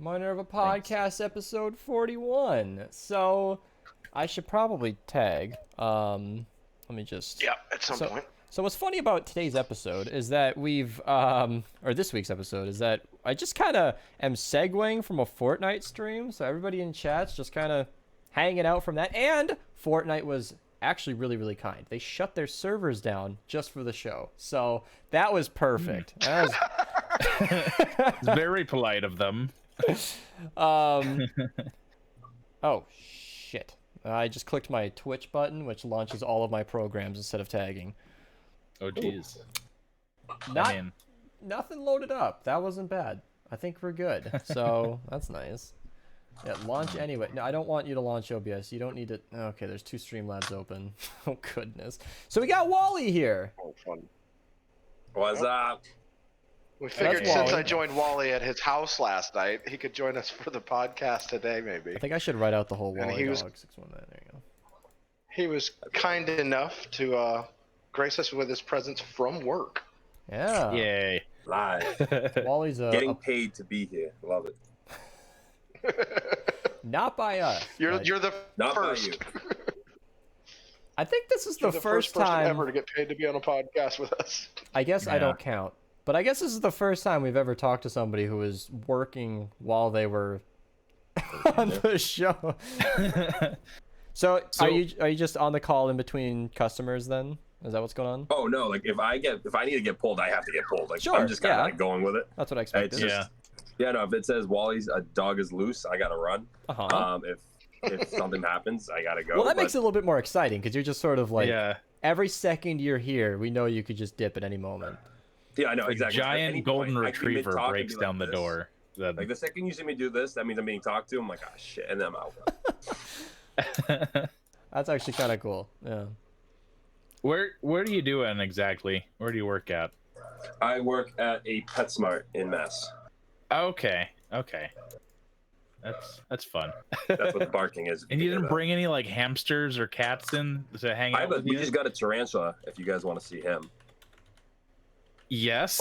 Minerva Podcast episode 41. So, I should probably tag. Let me just... Yeah, at some point. So what's funny about today's episode is that we've, or this week's episode, is that I just kind of am segueing from a Fortnite stream. So everybody in chat's just kind of hanging out from that. And Fortnite was actually really, really kind. They shut their servers down just for the show. So that was perfect. That was... It's very polite of them. Oh, shit. I just clicked my Twitch button, which launches all of my programs instead of tagging. Oh, jeez. Nothing loaded up. That wasn't bad. I think we're good. So, that's nice. Yeah, launch anyway. No, I don't want you to launch OBS. You don't need to... Okay, there's 2 Streamlabs open. Oh, goodness. So we got Wally here. Oh, fun. What's up? We figured since I joined Wally at his house last night, he could join us for the podcast today, maybe. I think I should write out the whole Wallydog619. There you go. He was kind enough to grace us with his presence from work. Yeah. Yay. Live. Wally's getting paid to be here. Love it. Not by us. You're the not first. By you. I think this is the first person time ever to get paid to be on a podcast with us. I guess I don't count. But I guess this is the first time we've ever talked to somebody who was working while they were on the show. So are you just on the call in between customers then? Is that what's going on? Oh no, like if I need to get pulled, I have to get pulled. Like sure, I'm just kind of like going with it. That's what I expected. Yeah, no, if it says Wally's a dog is loose, I gotta run. If something happens, I gotta go. Well, that makes it a little bit more exciting because you're just sort of like every second you're here, we know you could just dip at any moment. Yeah, I know, exactly. A giant golden retriever breaks down the door. Like the second you see me do this, that means I'm being talked to. I'm like, oh shit, and then I'm out. That's actually kind of cool. Yeah. Where do you do it exactly? Where do you work at? I work at a PetSmart in Mass. Okay. That's fun. That's what the barking is. And you didn't bring any like hamsters or cats in to hang out with you? We just got a tarantula. If you guys want to see him. Yes.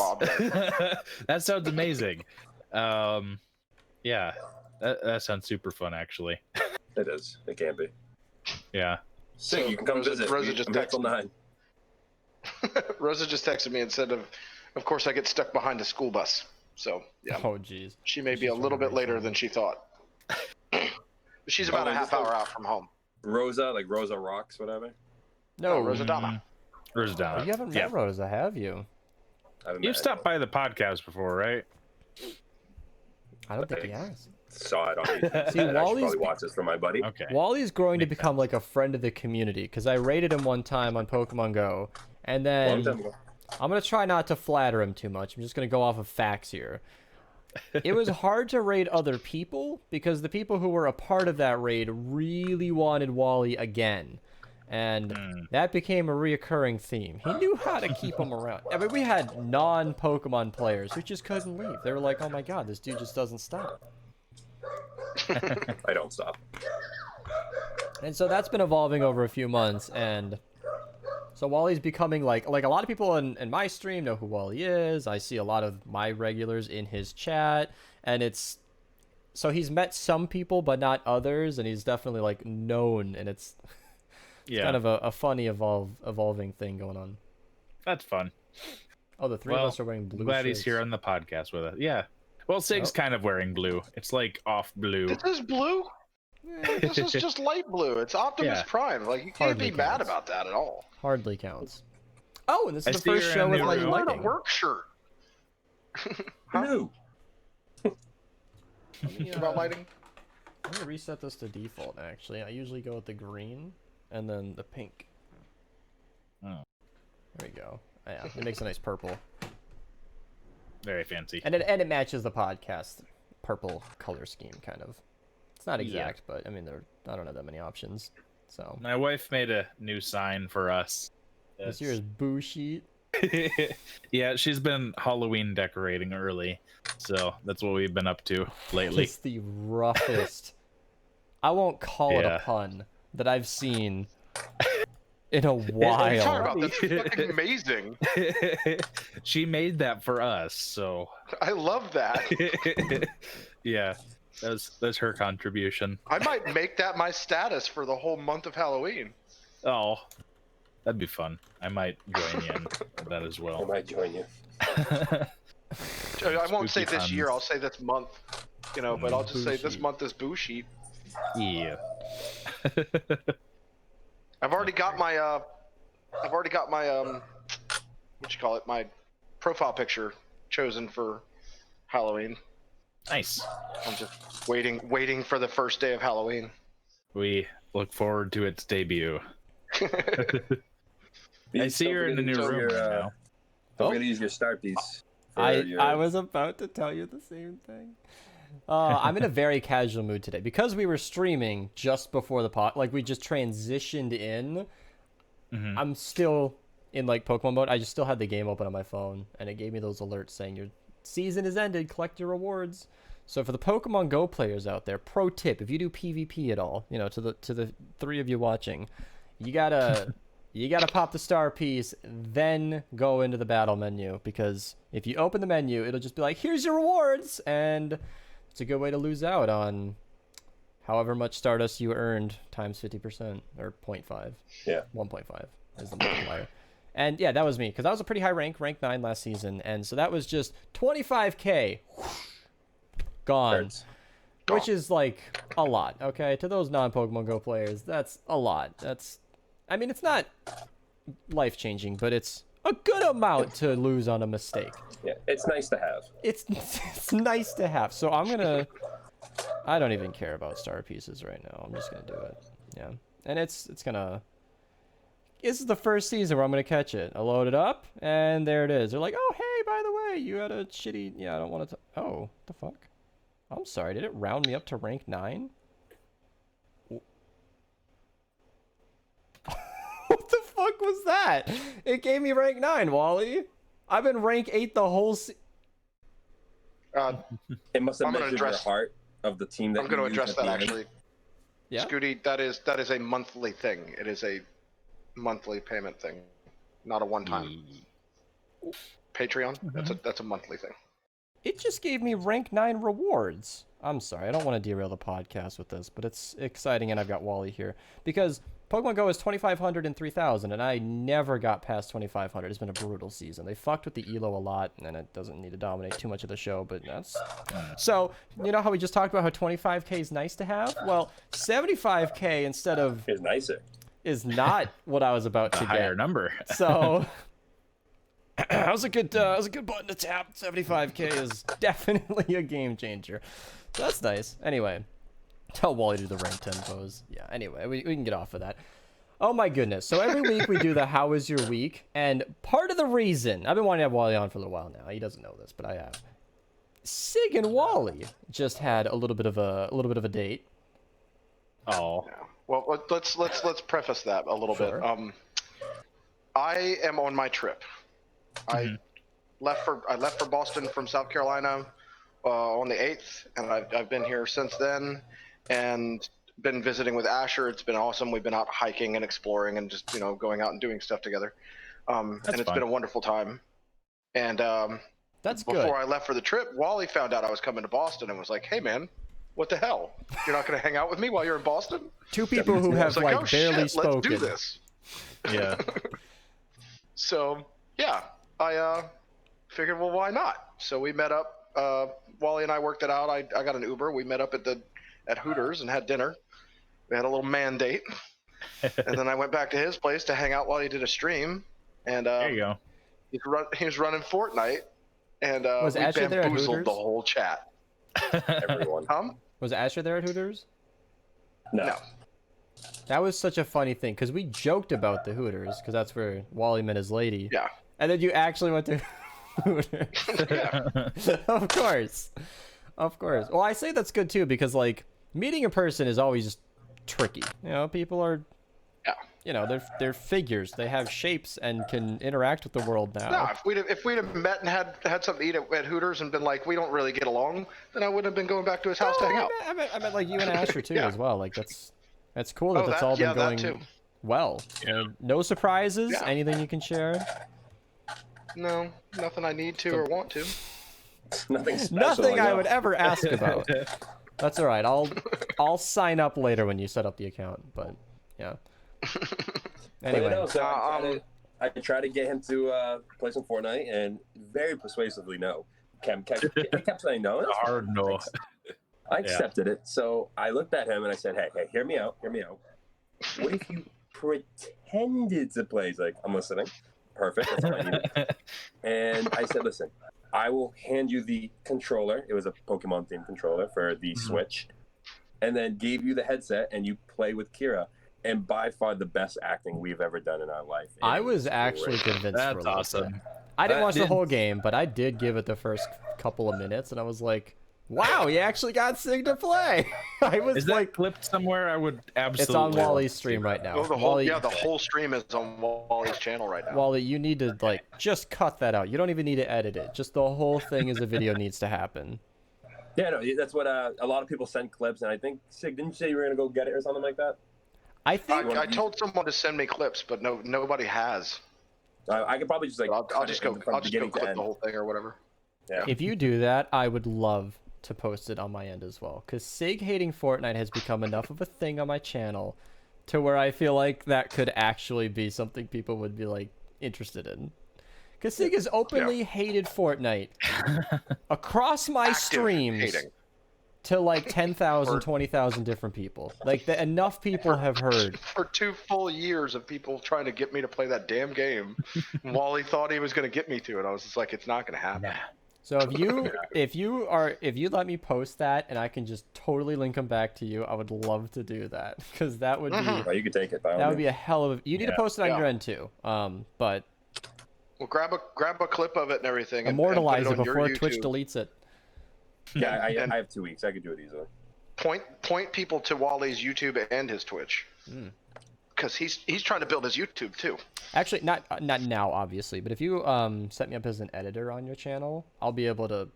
That sounds amazing. Yeah, that sounds super fun actually. It is. It can be. Yeah. So you can come visit. Rosa just texted 9. Rosa just texted me and said, of course, I get stuck behind a school bus. So yeah. Oh geez. She may be a little bit later than she thought. She's about a half hour out from home. Rosa, like Rosa Rocks, whatever. No, Rosa Dama. Rosa Dama. You haven't met Rosa, have you? You've stopped by the podcast before, right? I don't think he has. Saw it on YouTube. See, Wally's probably watch this for my buddy. Okay. Wally's growing to become like a friend of the community because I rated him one time on Pokemon Go, and then I'm gonna try not to flatter him too much. I'm just gonna go off of facts here. It was hard to raid other people because the people who were a part of that raid really wanted Wally again. And that became a reoccurring theme. He knew how to keep him around. I mean, we had non-Pokemon players who just couldn't leave. They were like, oh my god, this dude just doesn't stop. I don't stop. And so that's been evolving over a few months, and so Wally's becoming like a lot of people in my stream know who Wally is. I see a lot of my regulars in his chat, and it's... So he's met some people, but not others, and he's definitely like known, and it's... kind of a funny evolving thing going on. That's fun. Oh, the three of us are wearing blue. Glad he's here on the podcast with us. Yeah. Well, Sig's kind of wearing blue. It's like off blue. This is blue? This is just light blue. It's Optimus Prime. Like, you can't be mad about that at all. Hardly counts. Oh, and this is the first show with like lighting. A work shirt. No. About lighting? I'm gonna reset this to default. Actually, I usually go with the green and then the pink. Oh. There we go. Yeah, it makes a nice purple. Very fancy. And it matches the podcast purple color scheme, kind of. It's not exact, but I mean, I don't have that many options. So my wife made a new sign for us. This here is Boo Sheet. Yeah, she's been Halloween decorating early, so that's what we've been up to lately. It's the roughest. I won't call it a pun that I've seen in a What are you talking while. about? That's fucking amazing. She made that for us, so I love that. yeah, that's her contribution. I might make that my status for the whole month of Halloween. Oh, that'd be fun. I might join you in that as I well. might join you. I won't say Spooky this year. puns. I'll say this month. You know, but I'll just say this Boo month is Boo Sheet. Yeah. I've already got my what you call it, my profile picture chosen for Halloween. Nice. I'm just waiting for the first day of Halloween. We look forward to its debut. I see you're in the new room right now. Don't forget to use your star piece. I was about to tell you the same thing. I'm in a very casual mood today because we were streaming just before the pod. Like we just transitioned in. Mm-hmm. I'm still in like Pokemon mode. I just still had the game open on my phone, and it gave me those alerts saying your season is ended. Collect your rewards. So for the Pokemon Go players out there, pro tip: if you do PvP at all, you know, to the three of you watching, you gotta pop the star piece, then go into the battle menu, because if you open the menu, it'll just be like, here's your rewards, and it's a good way to lose out on however much Stardust you earned times 50%, or 0.5. Yeah. 1.5 is the multiplier. And yeah, that was me, because I was a pretty high rank 9 last season, and so that was just 25k gone. Hurts. Which is like a lot, okay? To those non-Pokemon Go players, that's a lot. I mean, it's not life-changing, but it's a good amount to lose on a mistake. Yeah, it's nice to have. It's nice to have. So I don't even care about star pieces right now. I'm just gonna do it. Yeah, and it's gonna. This is the first season where I'm gonna catch it. I load it up, and there it is. They're like, oh hey, by the way, you had a shitty. Yeah, I don't want to. Oh, what the fuck? I'm sorry. Did it round me up to rank 9? What the fuck was that? It gave me rank 9, Wally. I've been rank 8 the whole It must have I'm gonna measured address- the heart of the team that I'm going to you used address at that the end. actually. Yeah. Scooty, that is a monthly thing. It is a monthly payment thing, not a one-time. Patreon. That's a monthly thing. It just gave me rank 9 rewards. I'm sorry, I don't want to derail the podcast with this, but it's exciting, and I've got Wally here. Because Pokemon Go is 2,500 and 3,000, and I never got past 2,500. It's been a brutal season. They fucked with the ELO a lot, and it doesn't need to dominate too much of the show, but that's... So, you know how we just talked about how 25k is nice to have? Well, 75k instead of... It's nicer. is not what I was about to A higher get. number. So... that was a good button to tap. 75k is definitely a game changer. So that's nice. Anyway, tell Wally to do the rank 10 pose. Yeah, anyway, we can get off of that. Oh my goodness. So every week we do the how was your week, and part of the reason, I've been wanting to have Wally on for a little while now. He doesn't know this, but I have. Sig and Wally just had a little bit of a date. Oh. Yeah. Well, let's preface that a little Sure. bit. I am on my trip. I left for Boston from South Carolina on the 8th, and I've been here since then, and been visiting with Asher. It's been awesome. We've been out hiking and exploring, and just going out and doing stuff together. And it's fun. been a wonderful time. And That's before good. I left for the trip, Wally found out I was coming to Boston and was like, "Hey man, what the hell? You're not going to hang out with me while you're in Boston?" Two people who I have was like, "Oh barely shit, spoken. let's do this." Yeah. So yeah, I figured, well, why not? So we met up. Wally and I worked it out. I got an Uber. We met up at Hooters and had dinner. We had a little man date, and then I went back to his place to hang out while he did a stream. And There you go. he was running Fortnite, and Was we Asher there at bamboozled Hooters? the whole chat. Everyone. Was Asher there at Hooters? No. That was such a funny thing, because we joked about the Hooters, because that's where Wally met his lady. Yeah. And then you actually went to Hooters. Yeah. Of course. Of course. Well, I say that's good, too, because, like, meeting in person is always tricky. You know, people are... Yeah. You know, they're figures. They have shapes and can interact with the world now. No, if we'd have met and had something to eat at Hooters and been like, we don't really get along, then I wouldn't have been going back to his house to hang out. I meant like you and Asher, too, Yeah. as well. Like, that's cool that Oh, that's all been that going... too. well. No surprises? Yeah. Anything you can share? No, nothing I need to or want to. Nothing special. Nothing I know. would ever ask about. That's all right. I'll sign up later when you set up the account. But yeah. Anyway, Well, so I tried to get him to play some Fortnite, and very persuasively no. He kept saying no. That's Hard no. I accepted it. So I looked at him and I said, hey, hear me out. What if you pretended to play? He's like, I'm listening. Perfect. That's what I needed. And I said, listen, I will hand you the controller. It was a Pokemon themed controller for the Switch. And then gave you the headset and you play with Kira. And by far the best acting we've ever done in our life. I was actually convinced. That's for a awesome. bit. I didn't watch the whole game, but I did give it the first couple of minutes, and I was like, "Wow, you actually got Sig to play!" I was Is like, that clipped somewhere? I would absolutely. "It's on Wally's stream right now." Oh, the Wally, whole stream is on Wally's channel right now. Wally, you need to like just cut that out. You don't even need to edit it. Just the whole thing as a video needs to happen. Yeah, no, that's what a lot of people send clips, and I think Sig, didn't you say you were gonna go get it or something like that? I think I told someone to send me clips, but nobody has. I could probably just like I'll just go clip the whole thing or whatever. Yeah. if you do that, I would love to post it on my end as well. Because Sig hating Fortnite has become enough of a thing on my channel to where I feel like that could actually be something people would be like interested in. Because Sig has openly hated Fortnite across my Active streams hating. to like 10,000, 20,000 different people. Like enough people have heard. For 2 full years of people trying to get me to play that damn game, Wally thought he was going to get me to it. I was just like, it's not going to happen. So if you let me post that and I can just totally link them back to you, I would love to do that because that would be Oh, you could take it. that would be a hell of a. You need to post it on your end too. But Well, grab a clip of it and everything. immortalize and it put it on before your Twitch YouTube. deletes it. Yeah, I have 2 weeks. I could do it easily. Point people to Wally's YouTube and his Twitch. Because he's trying to build his YouTube too. Actually, not now, obviously. But if you set me up as an editor on your channel, I'll be able to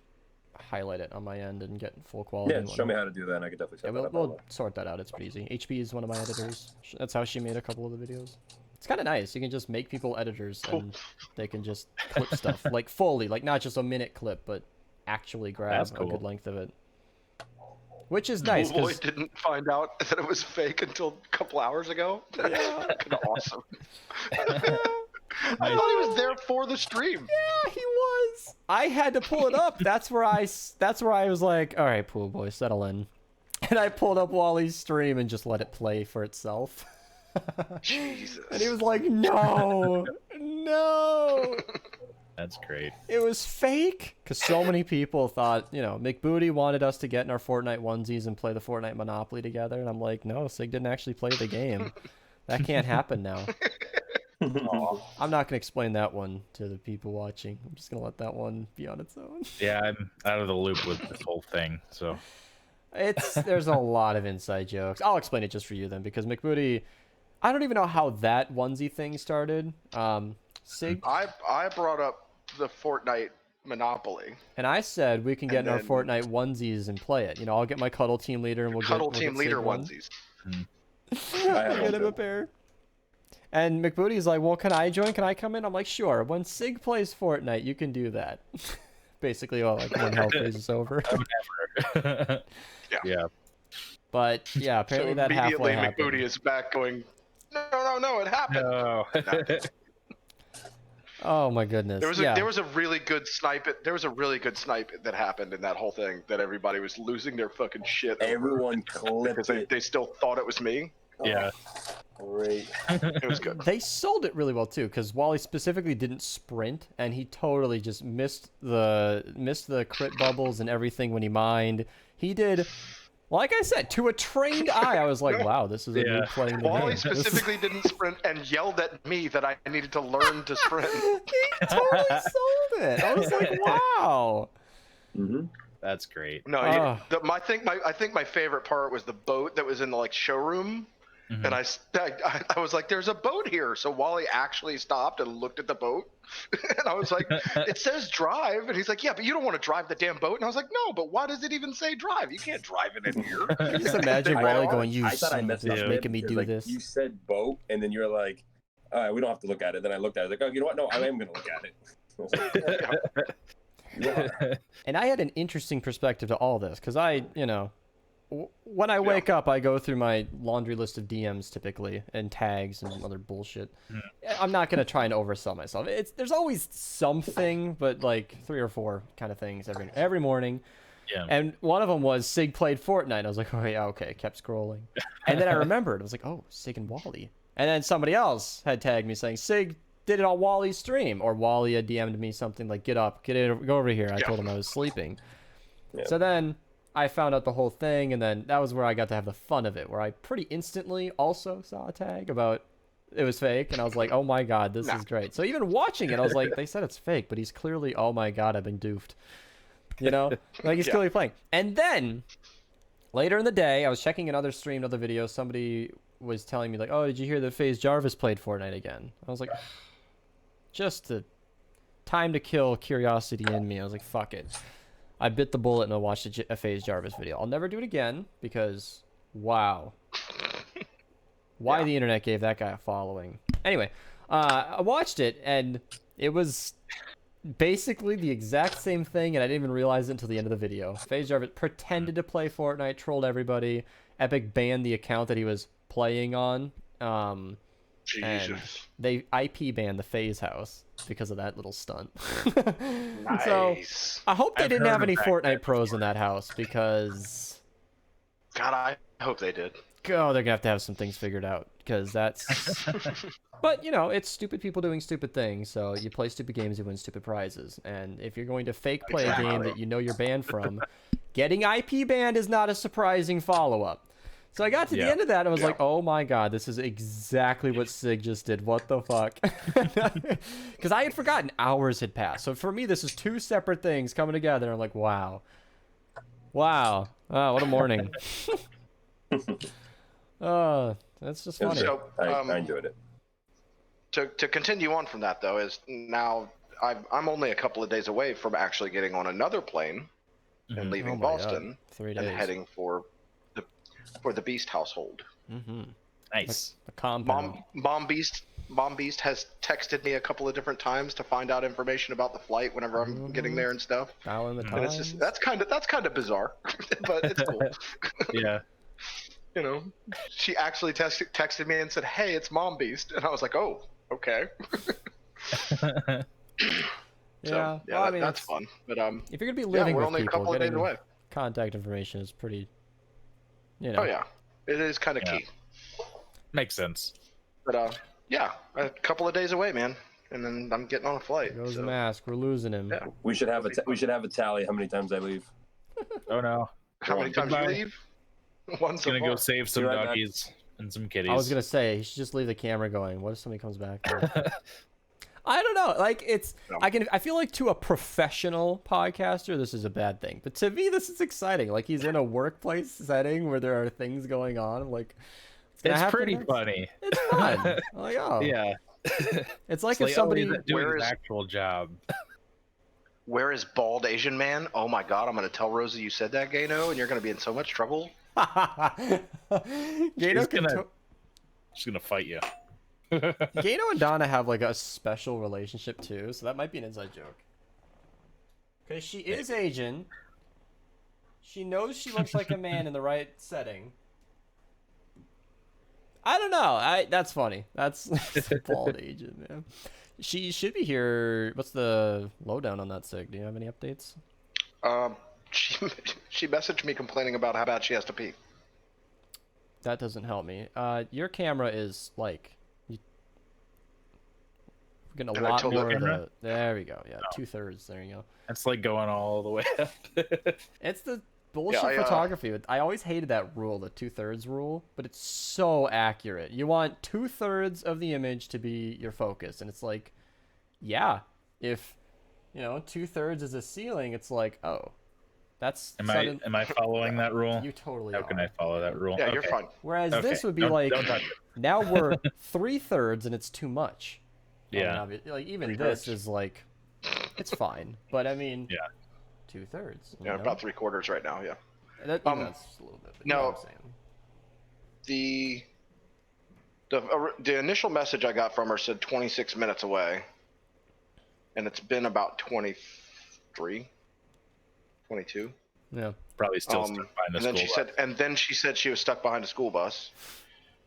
highlight it on my end and get full quality. Yeah, show me how to do that, and I could definitely set that up. We'll sort that out. It's pretty easy. HP is one of my editors. That's how she made a couple of the videos. It's kind of nice. You can just make people editors, and they can just clip stuff like fully, like not just a minute clip, but actually grab a good length of it. Which is nice. Boy didn't find out that it was fake until a couple hours ago. That's kind of awesome. I thought he was there for the stream. Yeah, he was. I had to pull it up. That's where I was like, all right, pool boy, settle in. And I pulled up Wally's stream and just let it play for itself. Jesus. And he was like, no. That's great. It was fake. Because so many people thought, McBooty wanted us to get in our Fortnite onesies and play the Fortnite Monopoly together. And I'm like, no, Sig didn't actually play the game. That can't happen now. I'm not going to explain that one to the people watching. I'm just going to let that one be on its own. Yeah, I'm out of the loop with this whole thing, so. There's a lot of inside jokes. I'll explain it just for you then, because McBooty, I don't even know how that onesie thing started. Sig, I brought up the Fortnite Monopoly. And I said we can get in our Fortnite onesies and play it. I'll get my Cuddle Team Leader and we'll Cuddle get Team Leader onesies. Get him a pair. And McBooty's like, well, can I join? Can I come in? I'm like, sure. When Sig plays Fortnite, you can do that. Basically, like when hell freezes over. Yeah. But yeah, apparently so that halfway happened. McBooty is back going, no, it happened. No. Oh my goodness. There was a really good snipe. There was a really good snipe that happened in that whole thing that everybody was losing their fucking shit. Everyone clipped because they still thought it was me. Yeah. Great. It was good. They sold it really well too, because Wally specifically didn't sprint, and he totally just missed the crit bubbles and everything when he mined. He did, like I said, to a trained eye. I was like, wow, this is a new playing the Wally game. specifically didn't sprint and yelled at me that I needed to learn to sprint. He totally sold it. I was like, wow. Mm-hmm. That's great. No, I think my favorite part was the boat that was in the showroom. And I was like, "There's a boat here." So Wally actually stopped and looked at the boat, and I was like, "It says drive," and he's like, "Yeah, but you don't want to drive the damn boat." And I was like, "No, but why does it even say drive? You can't drive it in here." Can you just imagine Wally going, "You son of a bitch, making me do like, this." You said boat, and then you're like, "All right, we don't have to look at it." Then I looked at it, like, "Oh, you know what? No, I am going to look at it." I was like, Yeah. And I had an interesting perspective to all this because when I wake up, I go through my laundry list of DMs typically and tags and other bullshit. I'm not gonna try and oversell myself. There's always something, but like 3 or 4 kind of things every morning. Yeah. And one of them was Sig played Fortnite. I was like, oh yeah, okay. Kept scrolling, and then I remembered. I was like, oh, Sig and Wally. And then somebody else had tagged me saying Sig did it on Wally's stream, or Wally had DM'd me something like, get up, go over here. I told him I was sleeping. Yeah. So then I found out the whole thing, and then that was where I got to have the fun of it, where I pretty instantly also saw a tag about it was fake, and I was like, oh my god, this is great. So even watching it, I was like, they said it's fake, but he's clearly, oh my god, I've been doofed. Like he's clearly playing. And then later in the day, I was checking another stream, another video, somebody was telling me like, oh, did you hear that FaZe Jarvis played Fortnite again? I was like, just the time to kill curiosity in me. I was like, fuck it. I bit the bullet and I watched a FaZe Jarvis video. I'll never do it again because, wow. Why the internet gave that guy a following. Anyway, I watched it and it was basically the exact same thing, and I didn't even realize it until the end of the video. FaZe Jarvis pretended to play Fortnite, trolled everybody. Epic banned the account that he was playing on. And they IP banned the FaZe house because of that little stunt. Nice. So I hope they didn't have any that. Fortnite pros in that house because God, I hope they did. they're gonna have to have some things figured out because that's. But it's stupid people doing stupid things. So you play stupid games, you win stupid prizes. And if you're going to fake play a game that you know you're banned from, getting IP banned is not a surprising follow-up. So I got to the end of that and I was like, oh my god, this is exactly what Sig just did. What the fuck? Because I had forgotten hours had passed. So for me, this is 2 separate things coming together. I'm like, wow. Wow. Oh, what a morning. That's just funny. So, I enjoyed it. To continue on from that, though, is now I'm only a couple of days away from actually getting on another plane and leaving Boston 3 days. and heading for the Beast household. Nice. The compound. Mom Beast has texted me a couple of different times to find out information about the flight whenever I'm getting there and stuff. Dialing the And it's just that's kind of bizarre, but it's cool. Yeah. She actually texted me and said, "Hey, it's Mom Beast," and I was like, "Oh, okay." Yeah, So, I mean, that's fun. But if you're gonna be living we're with only people, a couple of days getting away. contact information is pretty. Oh yeah, it is kind of key. Makes sense. But a couple of days away, man, and then I'm getting on a flight. There goes the mask. We're losing him. Yeah. We should have a tally how many times I leave. Oh no. How many times you Goodbye. leave? Once. Gonna go save some Be right back. doggies and some kitties. I was gonna say he should just leave the camera going. What if somebody comes back? I don't know. Like I feel like to a professional podcaster, this is a bad thing. But to me, this is exciting. Like he's in a workplace setting where there are things going on. I'm like, it's pretty funny. It's fun. I'm like, oh Yeah. It's like if somebody doing his actual job. Where is bald Asian man? Oh my god, I'm gonna tell Rosie you said that, Gano, and you're gonna be in so much trouble. She's gonna fight you. Gano and Donna have like a special relationship too, so that might be an inside joke. Because she is Asian. She knows she looks like a man in the right setting. I don't know. That's funny. That's bald Asian, man. She should be here. What's the lowdown on that, Sig? Do you have any updates? She messaged me complaining about how bad she has to pee. That doesn't help me. Your camera is like getting a lot more of the. There we go. Yeah, 2/3. There you go. It's like going all the way up. It's the bullshit photography. I always hated that rule, the 2/3 rule, but it's so accurate. You want 2/3 of the image to be your focus, and it's like, yeah, if 2/3 is a ceiling, it's like, oh, That's Am I following that rule? You totally How are. can I follow that rule? Yeah, Okay. you're fine. Whereas Okay. this would be Don't touch it. now we're 3/3 and it's too much. Yeah. I mean, like even 3/3. this is like, it's fine. But I mean, Yeah. 2/3. Yeah, about 3/4 right now. Yeah. That's a little bit. But you know no. what I'm saying. The initial message I got from her said 26 minutes away, and it's been about 23, 22. Yeah. Probably still stuck behind the and then school she bus. said, and then she said she was stuck behind a school bus.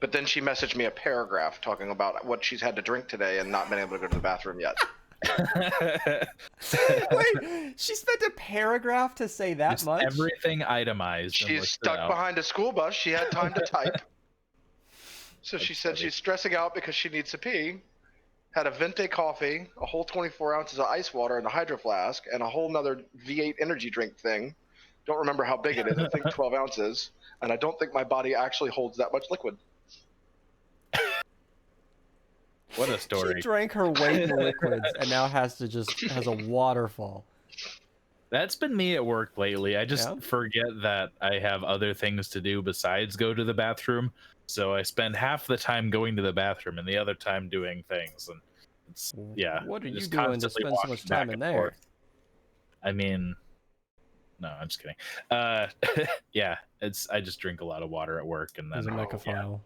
But then she messaged me a paragraph talking about what she's had to drink today and not been able to go to the bathroom yet. Wait, she spent a paragraph to say that Just much? everything itemized. and She's listed stuck out. behind a school bus. She had time to type. So she That's said funny. she's stressing out because she needs to pee. Had a Venti coffee, a whole 24 ounces of ice water in the hydro flask, and a whole nother V8 energy drink thing. Don't remember how big it is. I think 12 ounces. And I don't think my body actually holds that much liquid. What a story. She drank her weight in liquids and now has a waterfall. That's been me at work lately. I just Yeah? forget that I have other things to do besides go to the bathroom. So I spend half the time going to the bathroom and the other time doing things. And it's, yeah. What are you just doing to constantly spend so walking much time back in and there? forth. I mean, no, I'm just kidding. Yeah, I just drink a lot of water at work and then He's a mechaphile.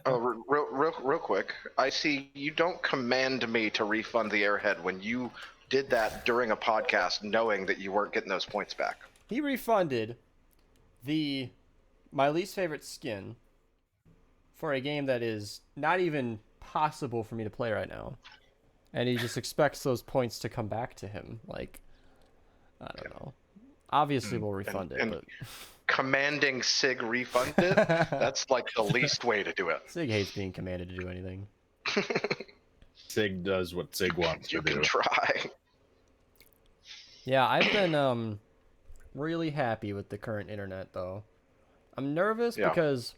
Oh, real quick. I see you don't command me to refund the airhead when you did that during a podcast knowing that you weren't getting those points back. He refunded my least favorite skin for a game that is not even possible for me to play right now. And he just expects those points to come back to him. Like, I don't know. Obviously, we'll refund it, but... Commanding Sig refund it? That's like the least way to do it. Sig hates being commanded to do anything. Sig does what Sig wants to You do. can try. Yeah, I've been really happy with the current internet, though. I'm nervous because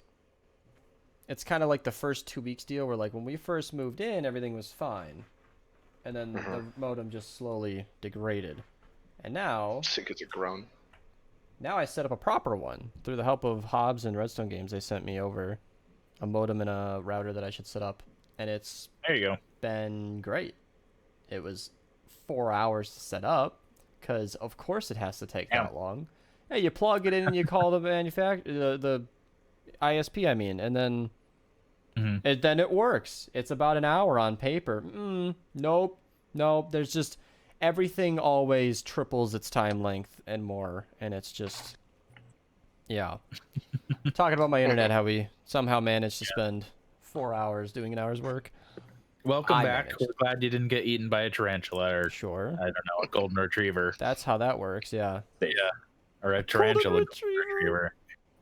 it's kind of like the first 2 weeks deal where, like, when we first moved in, everything was fine. And then the modem just slowly degraded. And now... Sig is a groan. Now I set up a proper one. Through the help of Hobbs and Redstone Games, they sent me over a modem and a router that I should set up. And it's There you go. been great. It was 4 hours to set up, because of course it has to take that long. Hey, you plug it in and you call the the ISP, I mean, and then then it works. It's about an hour on paper. Nope. There's just everything always triples its time length and more, and it's just talking about my internet, how we somehow managed to spend 4 hours doing an hour's work. Welcome back. We're glad you didn't get eaten by a tarantula or Sure. I don't know, a golden retriever. That's how that works, yeah. Yeah. Or a tarantula Golden retriever.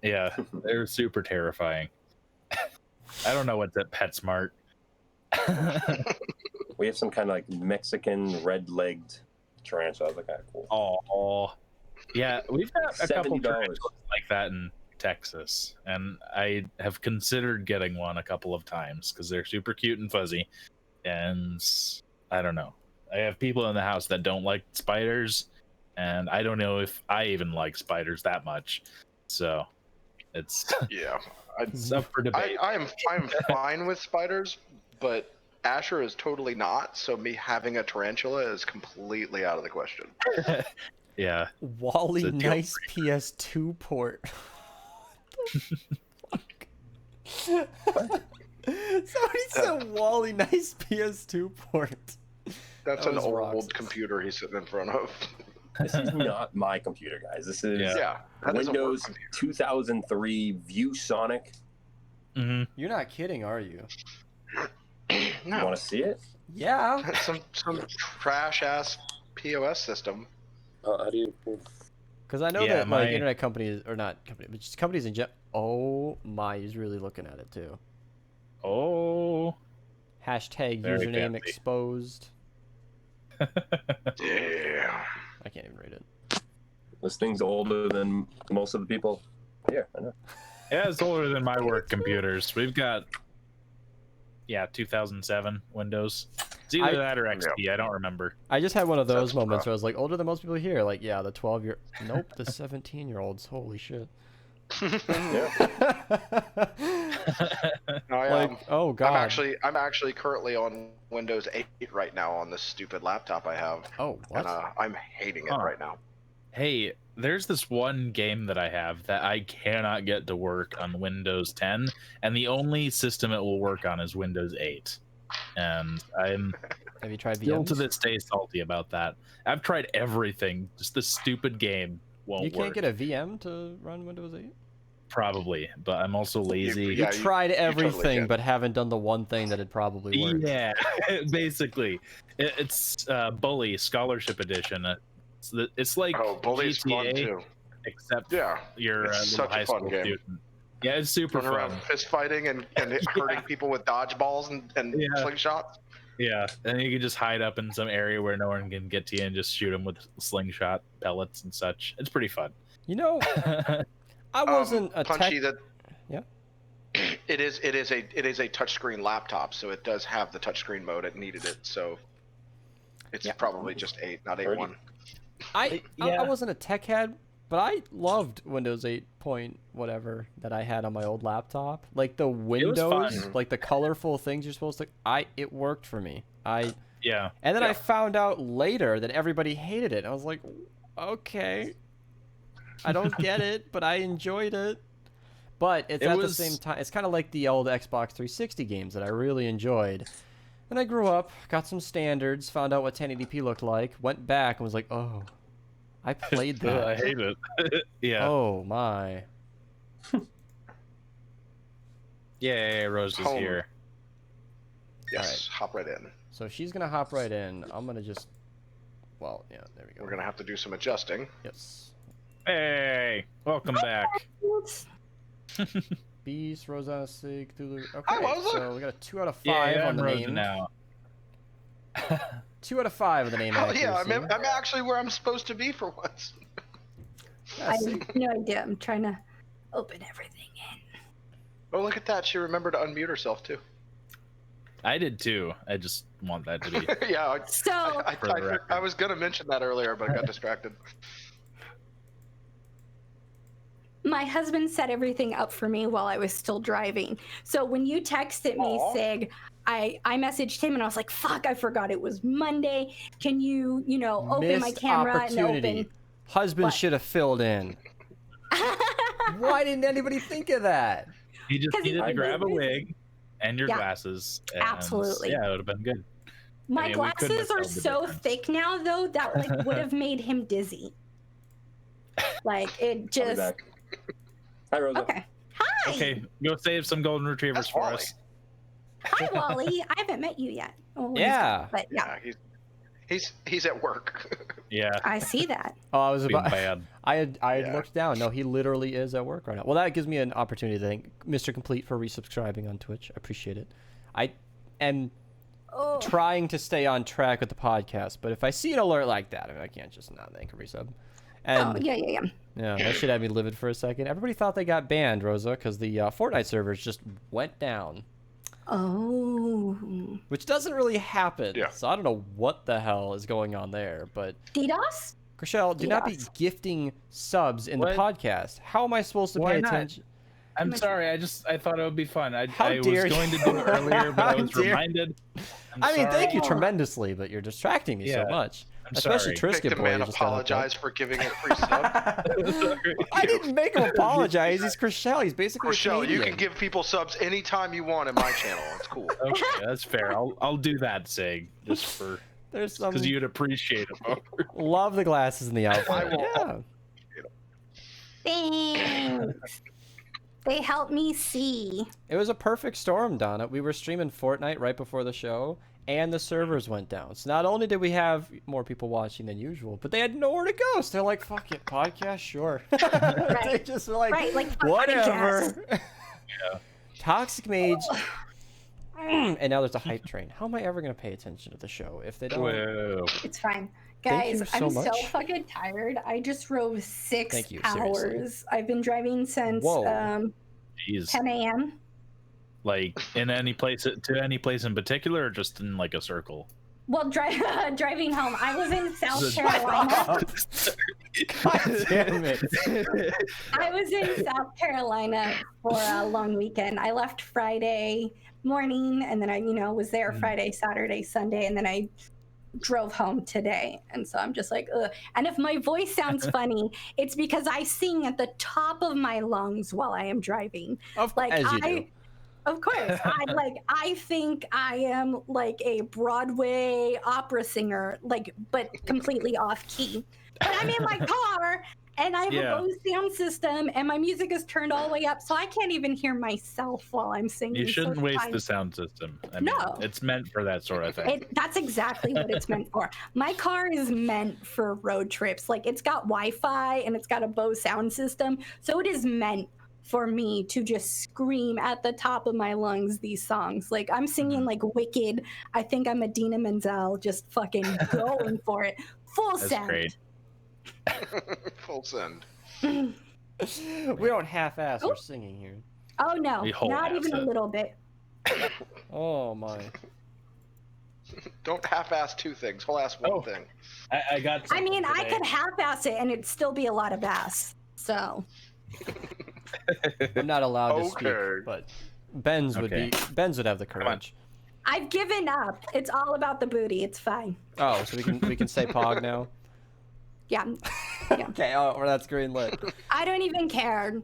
Yeah, they're super terrifying. I don't know what's at PetSmart. We have some kind of like Mexican red-legged tarantula. That's kind of cool. Oh, yeah, we've got a couple $70. tarantulas like that in Texas, and I have considered getting one a couple of times because they're super cute and fuzzy. And I don't know. I have people in the house that don't like spiders, and I don't know if I even like spiders that much. So it's it's up for debate. I'm fine with spiders, but Asher is totally not. So me having a tarantula is completely out of the question. Wally, nice PS2 port. Fuck. Somebody said Wally, nice PS2 port. That's an old computer he's sitting in front of. This is not my computer, guys. This is Windows 2003 ViewSonic. You're not kidding, are you? No. You want to see it? Yeah. some trash ass POS system. How do you? Because I know that like internet companies, or not companies, but just companies in general. Oh my, he's really looking at it too. Oh. Hashtag Very username fancy. exposed. Yeah. I can't even read it. This thing's older than most of the people here. I know. Yeah, it's older than my work computers. We've got 2007 Windows. It's either that or XP. I don't remember. I just had one of those That's moments rough. where I was like, older than most people here. Like, yeah, the 12-year. Nope, the 17-year-olds. Holy shit. Like, oh god. I'm actually currently on Windows 8 right now on this stupid laptop I have. Oh, what? And I'm hating it right now. Hey, there's this one game that I have that I cannot get to work on Windows 10, and the only system it will work on is Windows 8. And I'm Have you tried still VMs? to this day salty about that. I've tried everything. Just this stupid game won't work. You can't get a VM to run Windows 8? Probably, but I'm also lazy. Yeah, You tried you totally everything, can. but haven't done the one thing that had probably worked. Yeah, basically. It's Bully Scholarship Edition. It's like Bully's fun GTA, too. except Yeah, you're a it's little such a high fun school game. student. Yeah, it's super Running fun. around fist fighting and hurting people with dodgeballs and slingshots. Yeah, and you can just hide up in some area where no one can get to you and just shoot them with slingshot pellets and such. It's pretty fun. You know, I wasn't a Punchy tech... that. Yeah. It is a touchscreen laptop, so it does have the touchscreen mode. It needed it, so it's probably just 8, not 8.1. I wasn't a tech head, but I loved Windows 8 point whatever that I had on my old laptop. Like the windows, fun. like the colorful things you're supposed to. It worked for me. Yeah. And then I found out later that everybody hated it. I was like, okay, I don't get it, but I enjoyed it. But it's at the same time, it's kind of like the old Xbox 360 games that I really enjoyed. Then I grew up, got some standards, found out what 1080p looked like, went back and was like, oh, I played that. I hate it. Yeah. Oh my. Yeah, Rose is Home. here. Yes, Alright. hop right in. So she's gonna hop right in. I'm gonna just, well, yeah, there we go. We're gonna have to do some adjusting. Yes. Hey, welcome back. Beast, Rosa, Sig, Thulu. Okay, Hi, Rosa. so we got a 2 out of 5 Yeah, on I'm the Rosa name. now. 2 out of 5 of the name. Hell yeah, accuracy. I'm actually where I'm supposed to be for once. Yeah, I Sig. have no idea. I'm trying to open everything in. Oh, look at that. She remembered to unmute herself, too. I did too. I just want that to be. Yeah, So I was going to mention that earlier, but I got distracted. my husband set everything up for me while I was still driving. So when you texted me, Aw. Sig, I messaged him and I was like, fuck, I forgot it was Monday. Can you, open my Missed camera and opportunity. open? Husband What? should have filled in. Why didn't anybody think of that? You just 'Cause needed I to grab a was- wig and your Yeah, glasses. And absolutely. Yeah, it would have been good. My I mean, we couldn't glasses have are told the so difference. thick now, though, that like would have made him dizzy. Like it I'll be just. back. Hi, Rosa. Okay. Hi. Okay, go save some golden retrievers That's for Wally. us. Hi, Wally. I haven't met you yet. Oh, he's Yeah. gone, but yeah, He's at work. Yeah, I see that. Oh, I was being about. bad. I had Yeah. looked down. No, he literally is at work right now. Well, that gives me an opportunity to thank Mr. Complete for resubscribing on Twitch. I appreciate it. I am Oh. trying to stay on track with the podcast, but if I see an alert like that, I can't just not thank a resub. And Oh, yeah. yeah, that should have me livid for a second. Everybody thought they got banned, Rosa, because the Fortnite servers just went down, Oh. which doesn't really happen. Yeah. So I don't know what the hell is going on there, but DDoS? Chriselle, do not be Yes. gifting subs in What? the podcast. How am I supposed to Why pay not? attention? I'm much- sorry. I thought it would be fun. I How was dare going you. to do it earlier, but I How was dare- reminded. I mean, thank you sorry. tremendously, but you're distracting me so Yeah, much. I'm Especially sorry. Make Trisket the Boy. man who just got hooked up. apologize for giving a free sub. I didn't make him apologize. He's Chriselle. He's basically a Rochelle, you Canadian. can give people subs anytime you want in my channel. It's cool. Okay, that's fair. I'll do that, Sig, just for There's some because you'd appreciate it more. love the glasses and the outfit. I will- Yeah. Thanks. They help me see. It was a perfect storm, Donna. We were streaming Fortnite right before the show, and the servers went down. So not only did we have more people watching than usual, but they had nowhere to go. So they're like, "Fuck it, podcast, sure." They just were like, Right, like for whatever. Yeah. Toxic Mage. And now there's a hype train. How am I ever gonna pay attention to the show if they don't? Whoa. It's fine. Thank Guys, you so I'm so much. fucking tired. I just drove 6 Thank you, hours. seriously. I've been driving since Whoa. Jeez. 10 a.m. Like in any place in particular, or just in like a circle? Well, driving home, I was in South Carolina. God damn it. I was in South Carolina for a long weekend. I left Friday morning, and then I, was there Friday, Saturday, Sunday, and then I drove home today. And so I'm just like, ugh. And if my voice sounds funny, it's because I sing at the top of my lungs while I am driving. As you do. Of course. I think I am like a Broadway opera singer, but completely off key. But I'm in my car and I have a Bose sound system and my music is turned all the way up, so I can't even hear myself while I'm singing. You shouldn't waste the sound system. I mean, no. It's meant for that sort of thing. That's exactly what it's meant for. My car is meant for road trips. Like, it's got Wi-Fi and it's got a Bose sound system, so it is meant for me to just scream at the top of my lungs these songs. Like, I'm singing like Wicked. I think I'm Idina Menzel, just fucking going for it. Full send. Great. Full send. We don't half-ass our singing here. Oh no, not even a little bit. Oh my. Don't half-ass two things. Whole-ass one thing. I got. I mean, I could half-ass it and it'd still be a lot of ass. So. I'm not allowed to speak, but Benz would have the courage. I've given up. It's all about the booty. It's fine. Oh, so we can say Pog now? Yeah. Okay, or that's green lit. I don't even care.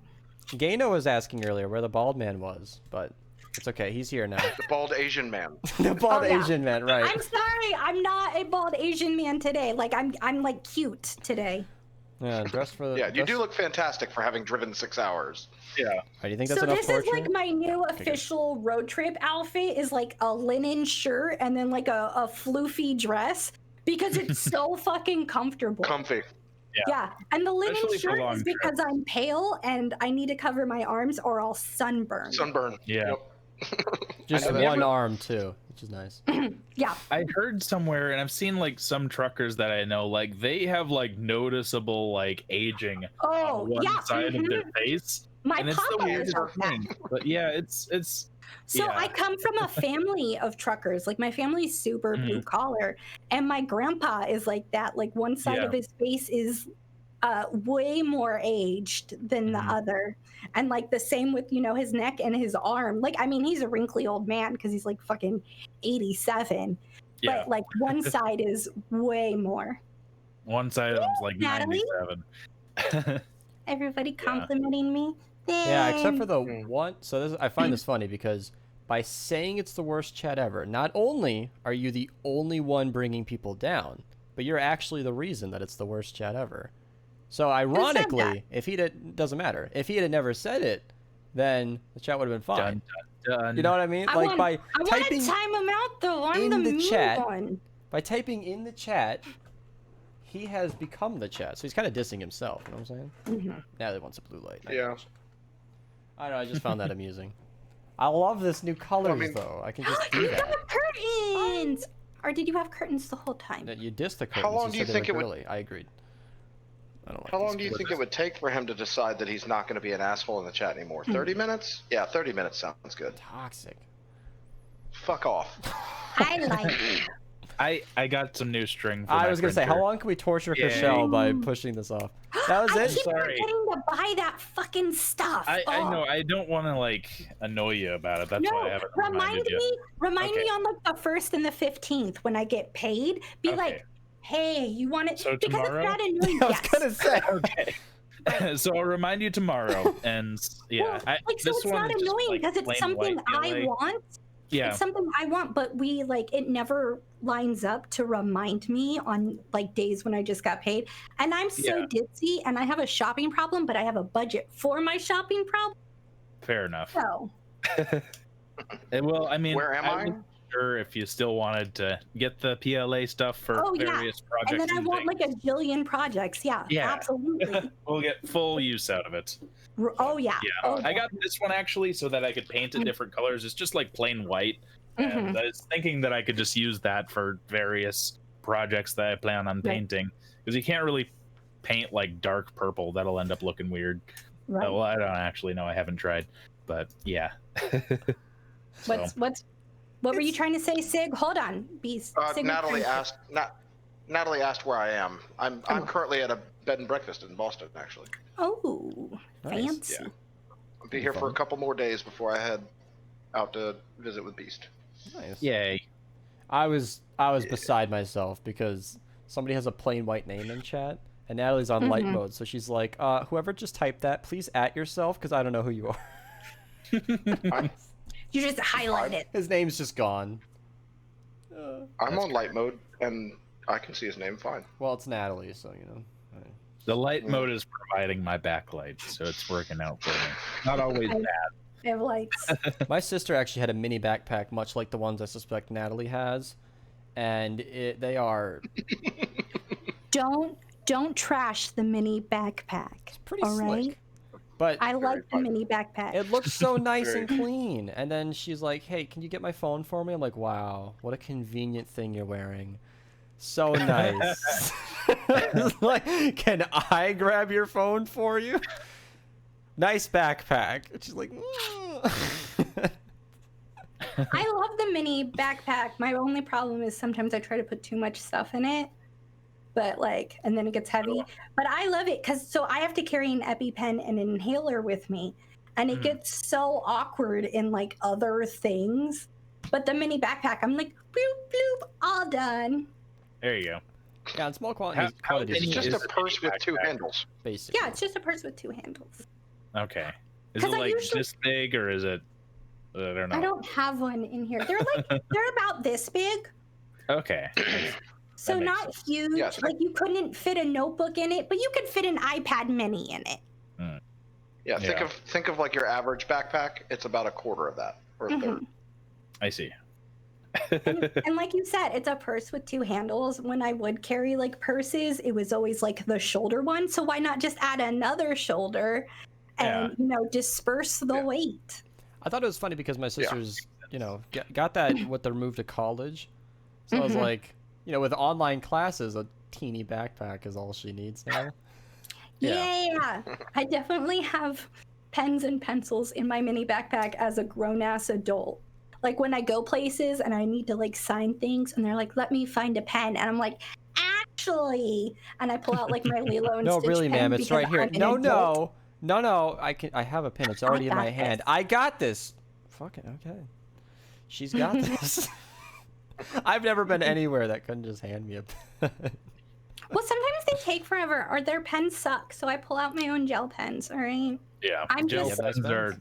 Gano was asking earlier where the bald man was, but it's okay. He's here now. The bald Asian man. The bald Asian man, right? I'm sorry. I'm not a bald Asian man today. Like, I'm like cute today. Yeah, dressed for the. Yeah, you do look fantastic for having driven 6 hours. Yeah. Do you think that's so enough this torture? is like my new official road trip outfit is like a linen shirt and then like a floofy dress because it's so fucking comfortable. Comfy. Yeah, and the linen Especially for shirt long is because I'm pale and I need to cover my arms or I'll sunburn. Sunburn. Yeah. Just one arm too, which is nice. Yeah. I heard somewhere, and I've seen like some truckers that I know, like they have like noticeable like aging on one side of their face. My and it's the papa weirdest is like that. thing. But yeah, it's. So I come from a family of truckers. Like, my family's super blue collar, and my grandpa is like that. Like, one side of his face is way more aged than the other, and like the same with his neck and his arm. Like, I mean, he's a wrinkly old man because he's like fucking 87, but like one side is way more. One side of him's like Natalie? 97. Everybody complimenting me. Yeah, except for the one. So I find this funny because by saying it's the worst chat ever, not only are you the only one bringing people down, but you're actually the reason that it's the worst chat ever. So ironically, if he doesn't matter. If he had never said it, then the chat would have been fine. Dun, dun. You know what I mean? I want to time him out though. I'm the mean chat. one. By typing in the chat, he has become the chat. So he's kind of dissing himself. You know what I'm saying? Now he wants a blue light. Yeah. I don't know. I just found that amusing. I love this new colors though. I can just do You that. got curtains. Or did you have curtains the whole time? You dissed the curtains. How long do you said they think were it would? girly. I agreed. I don't like How these long do you think it would take for him to decide that he's not going to be an asshole in the chat anymore? 30 minutes? Yeah, 30 minutes sounds good. Toxic. Fuck off. I like it. I got some new string for I was going gonna say, how long can we torture Cashel by pushing this off? That was I it. keep forgetting to buy that fucking stuff. I know. I don't want to like annoy you about it. That's why I haven't reminded you. Remind me on like the 1st and the 15th when I get paid. Be like, hey, you want it? So because tomorrow? it's not annoying. I was gonna say. Okay. So I'll remind you tomorrow, and Well, so it's not annoying because it's something I want. Yeah. It's something I want, but it never lines up to remind me on like days when I just got paid. And I'm so ditzy and I have a shopping problem, but I have a budget for my shopping problem. Fair enough. So. Well, I mean, where am I? wasn't sure if you still wanted to get the PLA stuff for various projects. And then I want like a jillion projects. Yeah. Absolutely. We'll get full use out of it. Oh yeah. I got this one actually so that I could paint it different colors. It's just like plain white. And I was thinking that I could just use that for various projects that I plan on painting. Because you can't really paint like dark purple. That'll end up looking weird. Right. Well, I don't actually know. I haven't tried. But yeah. What's What were you trying to say, Sig? Hold on, Beast. Sig, Natalie asked where I am. I'm currently at a bed and breakfast in Boston, actually. Oh, Nice. fancy. Yeah. I'll be here for a couple more days before I head out to visit with Beast. Nice. Yay. I was beside myself because somebody has a plain white name in chat, and Natalie's on light mode, so she's like, whoever just typed that, please at yourself, because I don't know who you are. You just highlight it. His name's just gone. I'm on light mode, and I can see his name fine. Well, it's Natalie, so, you know. The light mode is providing my backlight, so it's working out for me. Not always bad. I have lights. My sister actually had a mini backpack, much like the ones I suspect Natalie has, and they are... Don't trash the mini backpack. It's pretty all right? slick. But I like the mini backpack. it looks so nice and clean. And then she's like, hey, can you get my phone for me? I'm like, wow, what a convenient thing you're wearing. So nice. Like, can I grab your phone for you? Nice backpack. And she's like, I love the mini backpack. My only problem is sometimes I try to put too much stuff in it, but like, and then it gets heavy. But I love it because so I have to carry an EpiPen and an inhaler with me, and it gets so awkward in like other things. But the mini backpack, I'm like, bloop bloop, all done. There you go. yeah, in small quantities. It's just a purse with two handles. Basically. Yeah, it's just a purse with two handles. Okay. Is 'Cause it I like usually- this big, or is it? I don't know. I don't have one in here. They're like they're about this big. Okay. So That makes not huge. Yeah, like you couldn't fit a notebook in it, but you could fit an iPad mini in it. Yeah, Yeah. think of like your average backpack. It's about a quarter of that, or a third. I see. And like you said, it's a purse with two handles. When I would carry like purses, it was always like the shoulder one. So why not just add another shoulder and disperse the weight? I thought it was funny because my sisters, got that with their move to college. So I was like, with online classes, a teeny backpack is all she needs now. Yeah. I definitely have pens and pencils in my mini backpack as a grown-ass adult. Like when I go places and I need to like sign things and they're like, let me find a pen. And I'm like, actually, and I pull out like my Lilo and No, Stitch really, pen ma'am, it's because right here. I'm an adult. No, I have a pen. It's already in my got hand. this. I got this. Fuck it, okay. She's got this. I've never been anywhere that couldn't just hand me a pen. Well, sometimes they take forever or their pens suck. So I pull out my own gel pens, all right? Yeah. I'm Gel just- pens are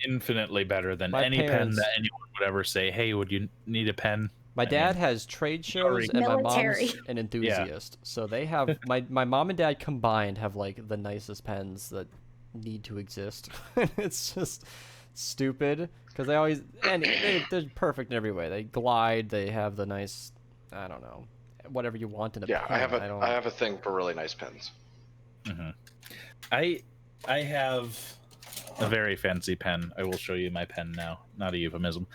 infinitely better than My any pen parents- that anyone would ever say, hey, would you need a pen? My dad has trade shows, and Military. my mom's an enthusiast. So they have my mom and dad combined have like the nicest pens that need to exist. It's just stupid because they always they're perfect in every way. They glide. They have the nice, I don't know, whatever you want in a pen. I have a thing for really nice pens. I have a very fancy pen. I will show you my pen now. Not a euphemism.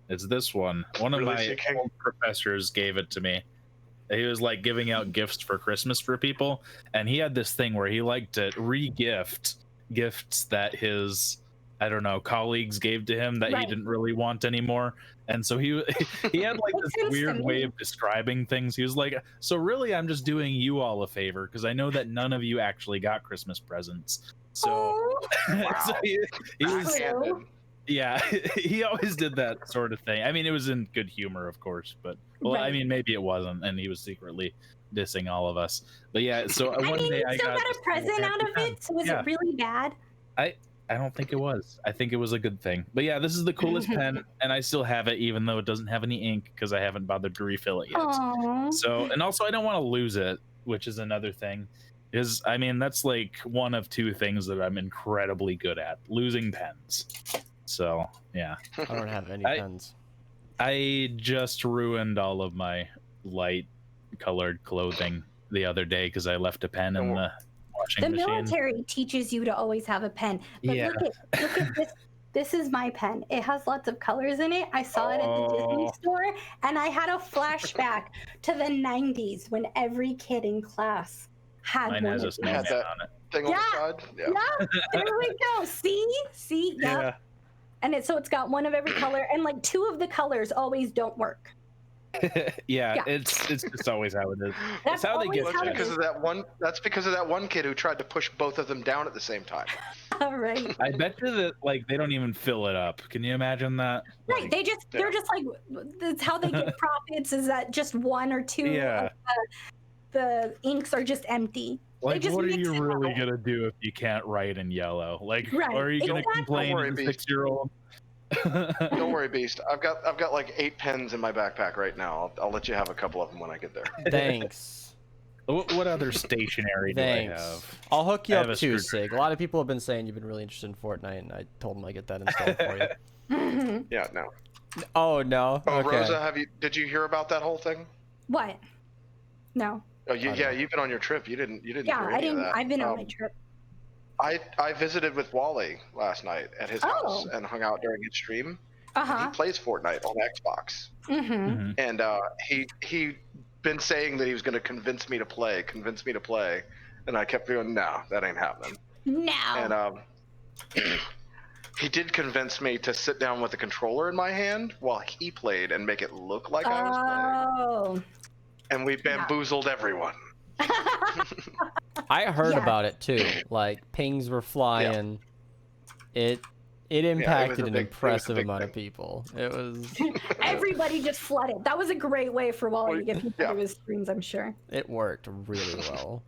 It's this one. One of my old professors gave it to me. He was like giving out gifts for Christmas for people, and he had this thing where he liked to re-gift gifts that his, I don't know, colleagues gave to him that he didn't really want anymore. And so he had like this weird way of describing things. He was like, so really I'm just doing you all a favor because I know that none of you actually got Christmas presents. So, so he was, yeah, he always did that sort of thing. I mean, it was in good humor, of course, but I mean, maybe it wasn't, and he was secretly dissing all of us. But yeah, so one day I got a present out of it. So was it really bad? I don't think it was. I think it was a good thing. But yeah, this is the coolest pen, and I still have it, even though it doesn't have any ink because I haven't bothered to refill it yet. Aww. So, and also I don't want to lose it, which is another thing. Is I mean, that's like one of two things that I'm incredibly good at: losing pens. So yeah, I don't have any pens. I just ruined all of my light colored clothing the other day because I left a pen in the washing machine. The military teaches you to always have a pen. But look at this. This is my pen. It has lots of colors in it. I saw it at the Disney store, and I had a flashback to the 90s when every kid in class had Mine one. has a snowman on it. Thing on the side? Yeah, there we go. See? Yeah. and it's got one of every color, and like 2 of the colors always don't work. Yeah, it's just always how it is. That's That's how they always get how there. it Because of that one. That's because of that one kid who tried to push both of them down at the same time. All right. I bet you that like they don't even fill it up. Can you imagine that? Right. Like, They're just like, that's how they get profits, is that just 1 or 2 Yeah. of the inks are just empty. They like just what are mix you it really up. gonna do if you can't write in yellow? Like, Right, or are you gonna exactly. complain Don't worry, as a Beast. 6-year-old? Don't worry, Beast. I've got like 8 pens in my backpack right now. I'll let you have a couple of them when I get there. Thanks. What other stationery do I Thanks. have? I'll hook you I up have a too, screwdriver. Sig. A lot of people have been saying you've been really interested in Fortnite, and I told them I get that installed for you. Yeah, no. Oh no. Oh, Okay. Rosa, did you hear about that whole thing? What? No. Oh, I don't know. you've been on your trip. You didn't Yeah, hear I any didn't. of that. I've been on my trip. I visited with Wally last night at his house and hung out during his stream. He plays Fortnite on Xbox, Mm-hmm. and he been saying that he was going to convince me to play, and I kept going, no, that ain't happening. No. And he did convince me to sit down with a controller in my hand while he played and make it look like I was playing. And we bamboozled everyone. I heard Yeah. about it too. Like pings were flying. It impacted an impressive big amount of thing. people. It was. Everybody just flooded. That was a great way for Wally to get people to his streams, I'm sure. It worked really well.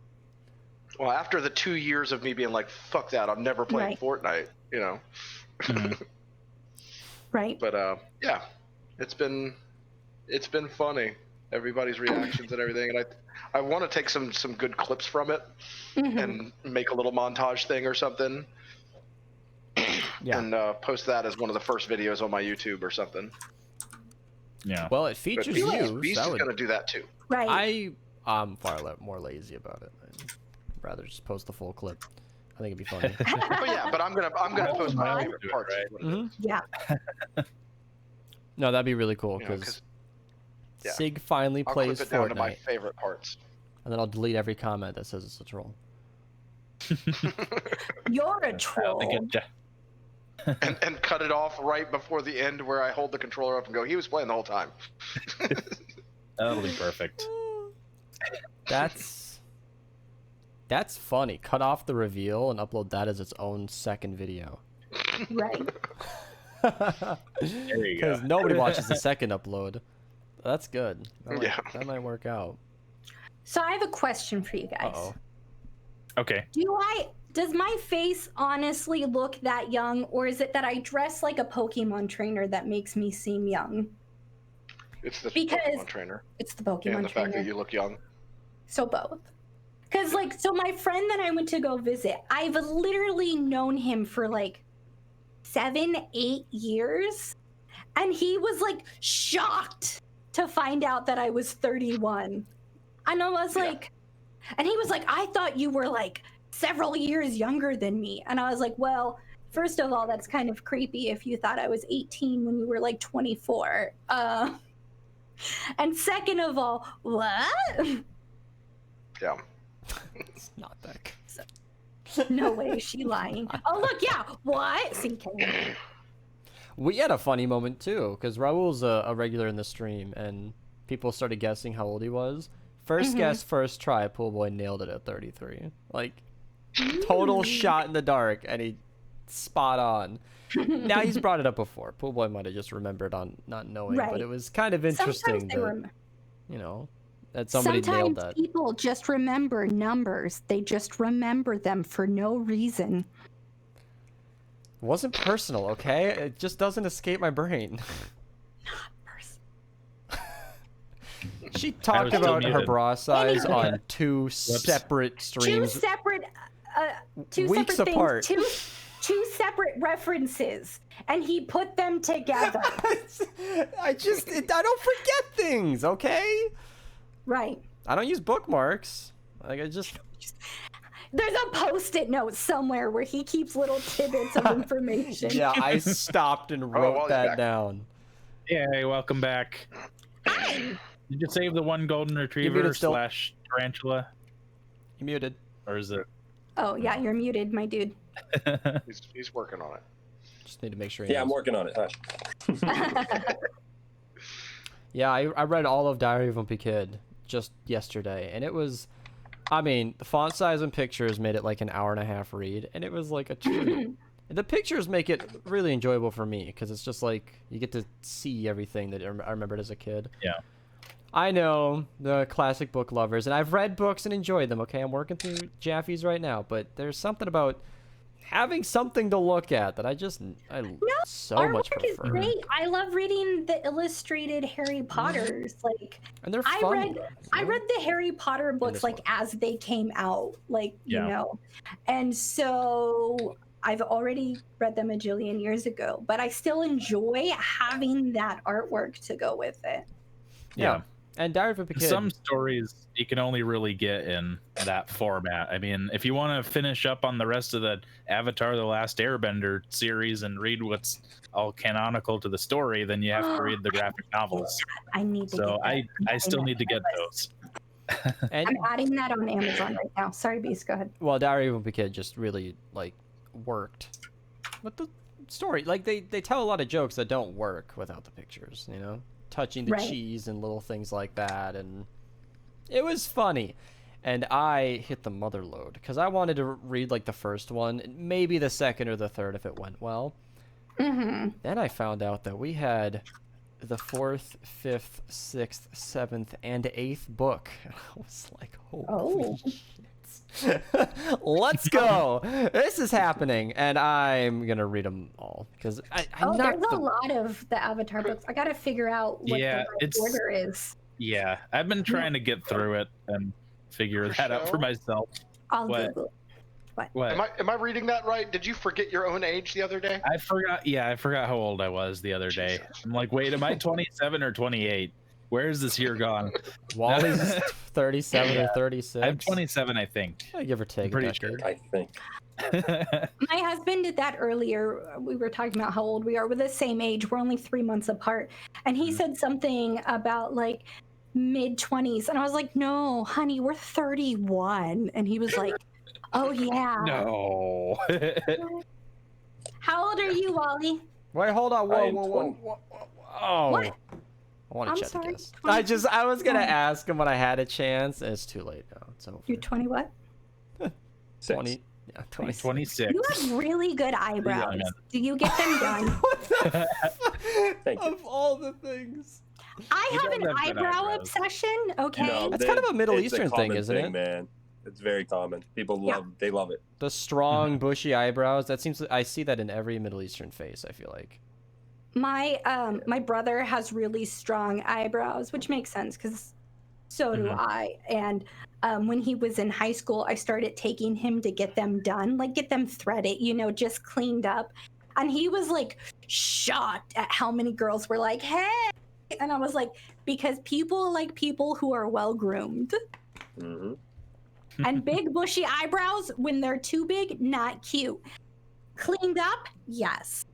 Well, after the 2 years of me being like, fuck that, I'm never playing Fortnite, you know. Right. But yeah, it's been funny. Everybody's reactions and everything, and I want to take some good clips from it and make a little montage thing or something. Yeah. And post that as one of the first videos on my YouTube or something. Yeah. Well, it But features Beast, you. Beast So is that would- gonna do that too. Right. I'm far more lazy about it. I'd rather just post the full clip. I think it'd be funny. But I'm gonna post my favorite parts. Right. is what it is. Yeah. No, that'd be really cool You know, because yeah. Sig finally I'll plays clip it down to my Fortnite, favorite parts. and then I'll delete every comment that says it's a troll. You're a How troll. they get ya. and cut it off right before the end where I hold the controller up and go, he was playing the whole time. That'll be perfect. That's funny. Cut off the reveal and upload that as its own second video. Right. There you go. Because nobody watches the second upload. That's good. That might work out. So I have a question for you guys. Uh-oh. Okay. Does my face honestly look that young, or is it that I dress like a Pokemon trainer that makes me seem young? It's the Because Pokemon trainer. It's the Pokemon And the trainer. fact that you look young. So both. Because, so my friend that I went to go visit, I've literally known him for 7-8 years. And he was shocked to find out that I was 31. And I was and he was like, I thought you were several years younger than me. And I was like, well, first of all, that's kind of creepy if you thought I was 18 when you were 24. And second of all, what? Yeah. It's not that good. No way is she lying. Oh, look, yeah. What? CK. We had a funny moment too, because Raul's a regular in the stream, and people started guessing how old he was. First guess, first try, Pool Boy nailed it at 33. Total shot in the dark, and he spot on. Now he's brought it up before. Pool Boy might have just remembered on not knowing, but it was kind of interesting that, that somebody nailed that. Sometimes people just remember numbers. They just remember them for no reason. It wasn't personal, okay? It just doesn't escape my brain. She talked about her bra size on two separate streams. Two separate weeks separate apart. things. Two separate references, and he put them together. I don't forget things, okay? Right. I don't use bookmarks. There's a post-it note somewhere where he keeps little tidbits of information. Yeah, I stopped and wrote that down. Yeah, hey, welcome back. Did you save the one golden retriever / tarantula? You muted. Or is it? Oh, yeah, you're muted, my dude. He's working on it. Just need to make sure. He Yeah, knows. I'm working on it. Hush. Yeah, I read all of Diary of a Wimpy Kid just yesterday, and it was, I mean, the font size and pictures made it like an hour and a half read, and it was like a treat. The pictures make it really enjoyable for me because it's just like you get to see everything that I remembered as a kid. Yeah. I know the classic book lovers, and I've read books and enjoyed them. Okay, I'm working through Jaffe's right now, but there's something about having something to look at that I so much Artwork is prefer. great. I love reading the illustrated Harry Potters. Like, And they're fun. I read the Harry Potter books this like one. as they came out, like you Yeah. know, and so I've already read them a jillion years ago, but I still enjoy having that artwork to go with it. Yeah. And Diary of a Wimpy Kid. Some stories you can only really get in that format. I mean, if you want to finish up on the rest of the Avatar: The Last Airbender series and read what's all canonical to the story, then you have to read the graphic novels. I need to. So get that. I still need to get those. And I'm adding that on Amazon right now. Sorry, Beast. Go ahead. well, Diary of a Wimpy Kid just really like worked with the story. Like they tell a lot of jokes that don't work without the pictures, you know, touching the Right. cheese and little things like that, and it was funny. And I hit the mother load because I wanted to read like the first one, maybe the second or the third if it went well. Mm-hmm. Then I found out that we had the 4th, 5th, 6th, 7th, and 8th book. I was like, holy shit. Let's go. This is happening. And I'm going to read them all. Because I'm not There's a lot of the Avatar books. I got to figure out what Yeah, the right it's- order is. Yeah, I've been trying to get through it and figure that out for myself. I'll What? Google it. What? Am I reading that right? Did you forget your own age the other day? I forgot. Yeah, I forgot how old I was the other day. I'm like, wait, am I 27 or 28? Where is this year gone? Wally's 37 or 36. I'm 27, I think. Give or take. I'm pretty a decade. sure. I think. My husband did that earlier. We were talking about how old we are. We're the same age. We're only 3 months apart. And he said something about like mid-20s. And I was like, no, honey, we're 31. And he was like, oh, yeah. No. How old are you, Wally? Wait, hold on. Whoa, I'm whoa, whoa, 20. whoa, whoa. Oh. What? I want I'm to check sorry, this. 20. I was going to 20. ask him when I had a chance, and it's too late now. It's over. You're 20 what? 20. Yeah, 20. 26. You have really good eyebrows. man. Do you get them done? What the Thank you. Of all the things. I He have does an have good eyebrow eyebrows. obsession, okay? No, That's kind of a Middle it's Eastern thing, common isn't it? Man, it's very common. People love. They love it. The strong, bushy eyebrows. That seems. I see that in every Middle Eastern face. I feel like. My brother has really strong eyebrows, which makes sense because so do Mhm. I. And when he was in high school, I started taking him to get them done, like get them threaded, you know, just cleaned up. And he was like shocked at how many girls were like, "Hey," and I was like, because people like people who are well groomed. Hmm. And big bushy eyebrows, when they're too big, not cute. Cleaned up, yes.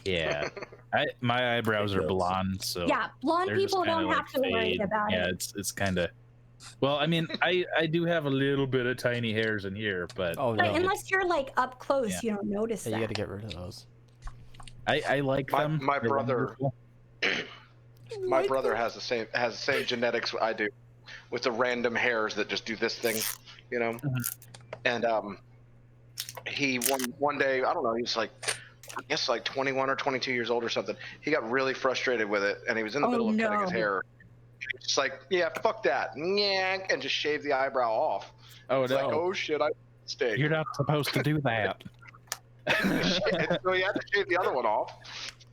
Yeah. My eyebrows are blonde, so Yeah, blonde they're just people kinda don't like have to worry fade. about Yeah, it. it's kind of. Well, I mean, I do have a little bit of tiny hairs in here, but Oh But no. unless you're like up close, Yeah. you don't notice Yeah, you that. got to get rid of those. I like My- them. my They're brother- wonderful. My brother has the same genetics I do, with the random hairs that just do this thing, you know. And he one day, I don't know, he was like, I guess like 21 or 22 years old or something. He got really frustrated with it, and he was in the Oh, middle of cutting his no. hair. He's just like, yeah, fuck that, and just shaved the eyebrow off. Oh It's no, like, oh shit, I mistake. you're not supposed to do that. And so he had to shave the other one off.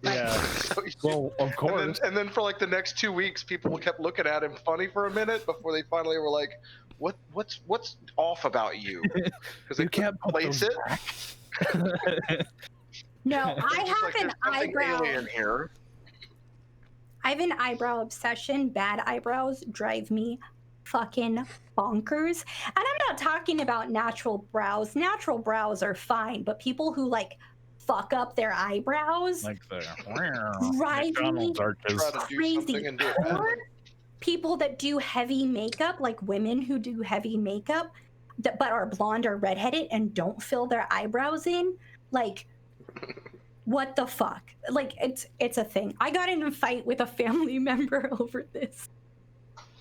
Yeah. So he Well, of course. And then for like the next 2 weeks, people kept looking at him funny for a minute before they finally were like, "What's off about you?" Because they You can't put place those it. No, I Just like, have an "There's something eyebrow. alien here. I have an eyebrow obsession. Bad eyebrows drive me fucking bonkers. And I'm not talking about natural brows. Natural brows are fine, but people who like fuck up their eyebrows Like the Drive me McDonald's arches. Try to do crazy. something and do it bad. Or people that do heavy makeup, like women who do heavy makeup, but are blonde or redheaded and don't fill their eyebrows in, like what the fuck? Like, it's a thing. I got in a fight with a family member over this.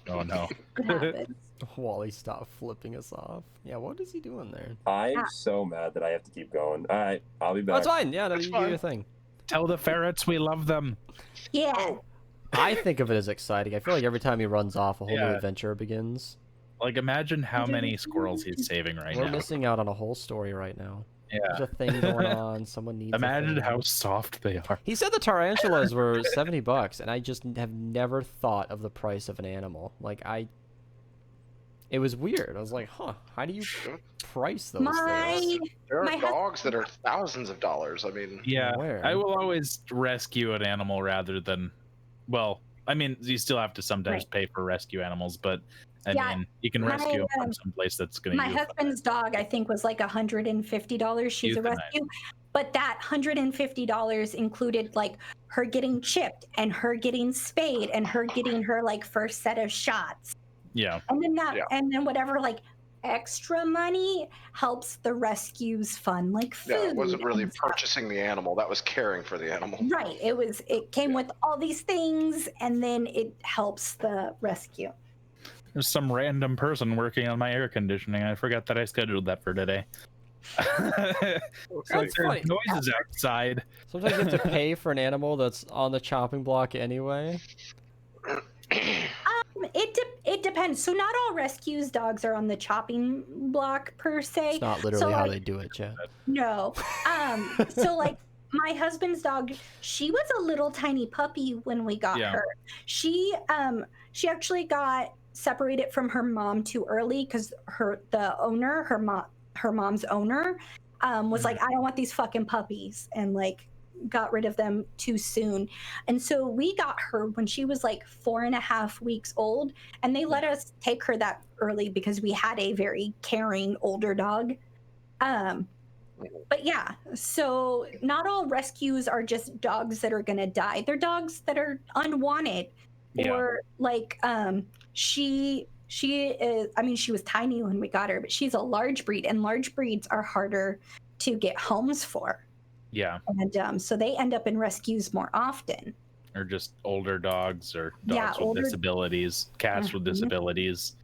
Oh no. It happens. Wally, stop flipping us off. Yeah, what is he doing there? I'm so mad that I have to keep going. All right, I'll be back. That's fine. Yeah, That's you do your fine. thing. Tell the ferrets we love them. Yeah. Oh, I think of it as exciting. I feel like every time he runs off, a whole new Yeah. adventure begins. Like, imagine how many squirrels he's saving right We're now. missing out on a whole story right now. Yeah. There's a thing going on. Someone needs. Imagine a thing. how soft they are. He said the tarantulas were $70, and I just have never thought of the price of an animal. Like it was weird. I was like, huh? How do you price those things? there My are dogs that are thousands of dollars. I mean, Yeah, Where? I will always rescue an animal rather than, well, I mean, you still have to sometimes pay for rescue animals, but I mean, you can rescue them from someplace that's going to My use husband's dog, I think, was like $150. She's a Euthanize. rescue. But that $150 included like her getting chipped and her getting spayed and her getting her like first set of shots. Yeah. And then and then whatever like extra money helps the rescues fund, like food. yeah, it wasn't really and stuff. purchasing the animal. That was caring for the animal. Right. It came with all these things, and then it helps the rescue. There's some random person working on my air conditioning. I forgot that I scheduled that for today. It's like funny. there's noises outside. Sometimes you have to pay for an animal that's on the chopping block anyway. It depends. So not all rescues dogs are on the chopping block per se. It's not literally how like, they do it, Chad. No. So like my husband's dog, she was a little tiny puppy when we got her. She actually got separated from her mom too early because her mom's owner was like, I don't want these fucking puppies, and like got rid of them too soon. And so we got her when she was like 4.5 weeks old, and they let us take her that early because we had a very caring older dog. But yeah, so not all rescues are just dogs that are gonna die. They're dogs that are unwanted. Or like she is, I mean, she was tiny when we got her, but she's a large breed, and large breeds are harder to get homes for. Yeah. And so they end up in rescues more often. Or just older dogs or dogs with disabilities, cats with disabilities.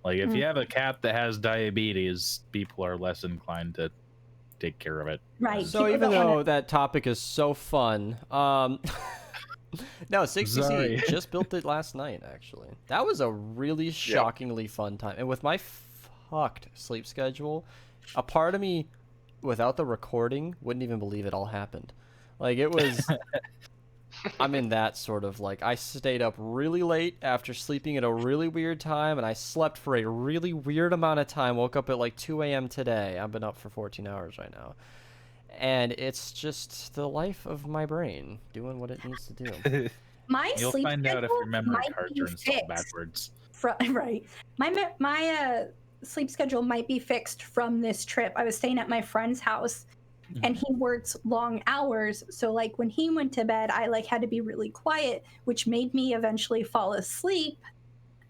Like if you have a cat that has diabetes, people are less inclined to take care of it. Right. So even though that topic is so fun, no, 60C just built it last night, actually. That was a really shockingly fun time. And with my fucked sleep schedule, a part of me, without the recording, wouldn't even believe it all happened. Like, it was... I'm in that sort of, like, I stayed up really late after sleeping at a really weird time, and I slept for a really weird amount of time, woke up at, like, 2 a.m. today. I've been up for 14 hours right now. And it's just the life of my brain doing what it needs to do. My You'll sleep find out if your memory might cards be are installed fixed backwards. Right. My sleep schedule might be fixed from this trip. I was staying at my friend's house, and he works long hours. So like when he went to bed, I like had to be really quiet, which made me eventually fall asleep.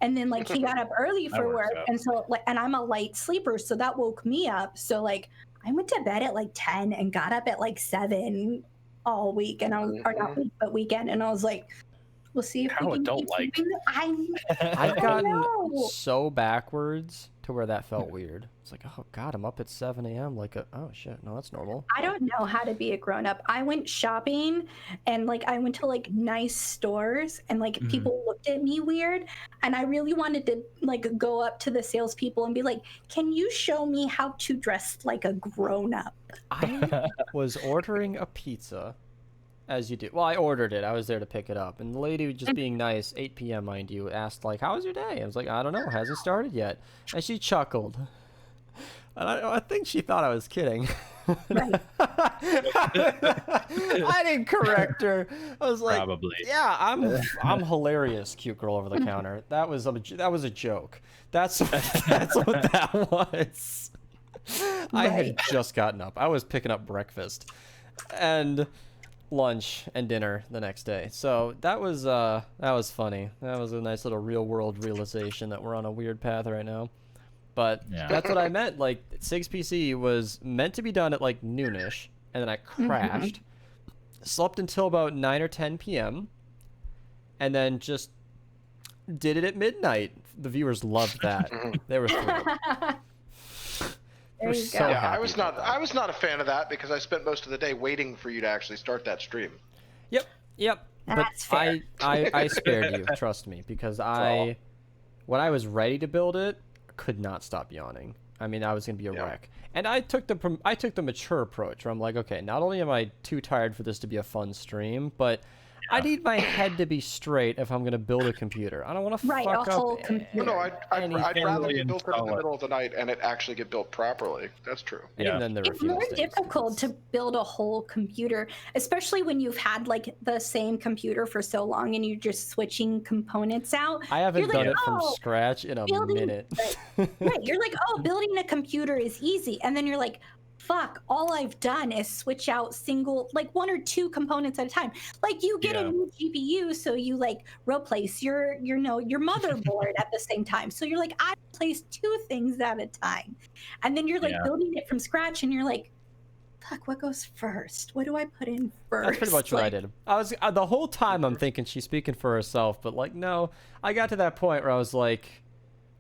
And then like he got up early for work, and so like, and I'm a light sleeper, so that woke me up. So like I went to bed at like 10 and got up at like 7 all week, and I was, or not week, but weekend, and I was like, we'll see if we can adult-like. keep doing it. I've gotten so backwards to where that felt weird. It's like, oh god, I'm up at 7 a.m. Like, oh shit, no, that's normal. I don't know how to be a grown-up. I went shopping, and like I went to like nice stores, and like people looked at me weird, and I really wanted to like go up to the salespeople and be like, can you show me how to dress like a grown-up? I was ordering a pizza, as you do. Well, I ordered it. I was there to pick it up. And the lady, just being nice, 8 p.m., mind you, asked, like, how was your day? I was like, I don't know. Hasn't started yet. And she chuckled. And I think she thought I was kidding. Right. I didn't correct her. I was like, Probably. yeah, I'm hilarious, cute girl over the counter. That was a joke. That's what that was. I had just gotten up. I was picking up breakfast and lunch and dinner the next day. So that was funny. That was a nice little real world realization that we're on a weird path right now. But that's what I meant. Like 6PC was meant to be done at like noonish, and then I crashed. slept until about 9 or 10 p.m. and then just did it at midnight. The viewers loved that. They were thrilled. There you so go. Yeah, happy I was not a fan of that because I spent most of the day waiting for you to actually start that stream. Yep. That's but fair. I spared you, trust me, because when I was ready to build it, I could not stop yawning. I mean, I was gonna be a wreck. And I took the mature approach where I'm like, okay, not only am I too tired for this to be a fun stream, but I need my head to be straight if I'm gonna build a computer. I don't want to Right, fuck a up whole computer. No, I'd rather Anything it built it in the install it. middle of the night and it actually get built properly. That's true. And even then there were a It's few more mistakes. difficult to build a whole computer, especially when you've had like the same computer for so long and you're just switching components out. I haven't You're done like, it from "Oh, scratch in a building- minute. Right, you're like, oh, building a computer is easy, and then you're like, fuck, all I've done is switch out like 1 or 2 components at a time. Like you get a new GPU, so you like replace your motherboard at the same time. So you're like, I replace 2 things at a time, and then you're like building it from scratch, and you're like, fuck, what goes first? What do I put in first? That's pretty much what I did. I was the whole time I'm thinking she's speaking for herself, but like no, I got to that point where I was like,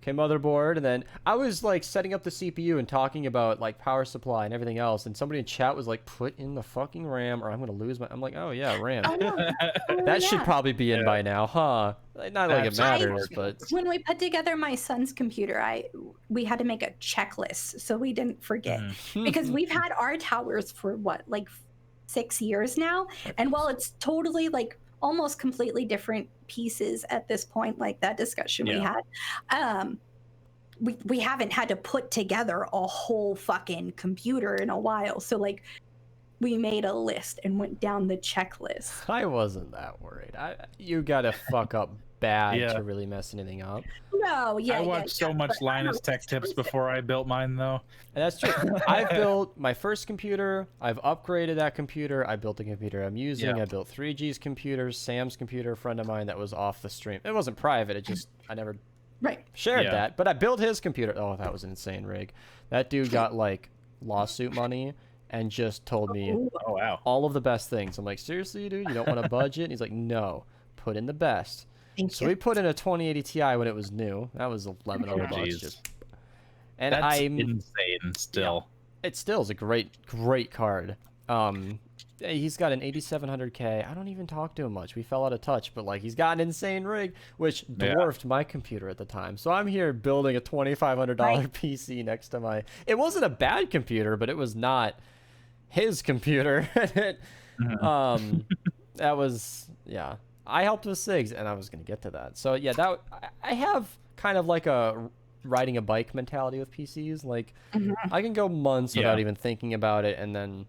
okay, motherboard, and then I was like setting up the CPU and talking about like power supply and everything else, and somebody in chat was like, put in the fucking RAM or I'm gonna lose my. I'm like, oh yeah, RAM. Oh, yeah. Oh, That should yeah. probably be in by now, huh? Not like it matters, but When we put together my son's computer, we had to make a checklist so we didn't forget, because we've had our towers for what, like 6 years now, and while it's totally like almost completely different pieces at this point, like that discussion we had, we haven't had to put together a whole fucking computer in a while. So like we made a list and went down the checklist. I wasn't that worried. You gotta fuck up bad to really mess anything up. No, I watched so much but Linus Tech Tips before I built mine, though. And that's true. I've built my first computer. I've upgraded that computer. I built the computer I'm using. I built 3G's computer, Sam's computer, a friend of mine that was off the stream. It wasn't private. It just, I never shared that. But I built his computer. Oh, that was an insane rig. That dude got like lawsuit money and just told me all of the best things. I'm like, seriously, dude? You don't want a budget? And he's like, no, put in the best. So we put in a 2080 Ti when it was new. That was $1,100 just. And that's insane still. It still is a great card. He's got an 8700K. I don't even talk to him much. We fell out of touch, but like he's got an insane rig which dwarfed my computer at the time. So I'm here building a $2,500 PC next to my. It wasn't a bad computer, but it was not his computer. That was I helped with SIGs, and I was going to get to that. So, yeah, I have kind of like a riding a bike mentality with PCs. Like, I can go months without even thinking about it and then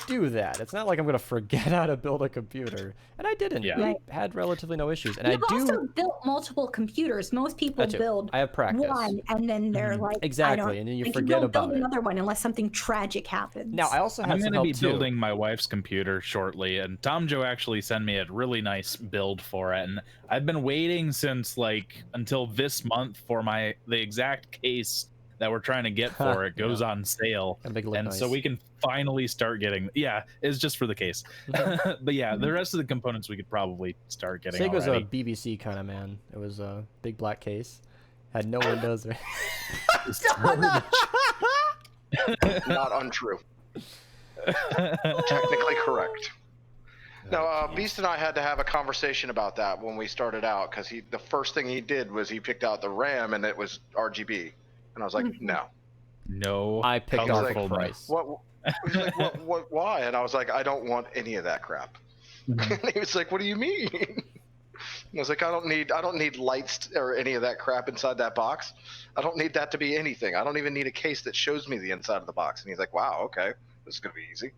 do that. It's not like I'm going to forget how to build a computer. And I didn't. We had relatively no issues. And You've also built multiple computers. Most people build I have practice. one, and then they're like, exactly, and then you forget about it. Another one unless something tragic happens. Now, I also have I'm going to be building my wife's computer shortly, and Tom Joe actually sent me a really nice build for it, and I've been waiting since like until this month for the exact case that we're trying to get for it goes on sale, and so we can finally start getting. It's just for the case, but the rest of the components we could probably start getting. Sig was a already. BBC kind of man. It was a big black case, had no windows. Not untrue. Technically correct. Now, Beast and I had to have a conversation about that when we started out, because the first thing he did was he picked out the RAM and it was RGB. And I was like, no. I picked out full price. What? He was like, what? Why? And I was like, I don't want any of that crap. And he was like, what do you mean? I was like, I don't need lights or any of that crap inside that box. I don't need that to be anything. I don't even need a case that shows me the inside of the box. And he's like, wow, okay, this is gonna be easy.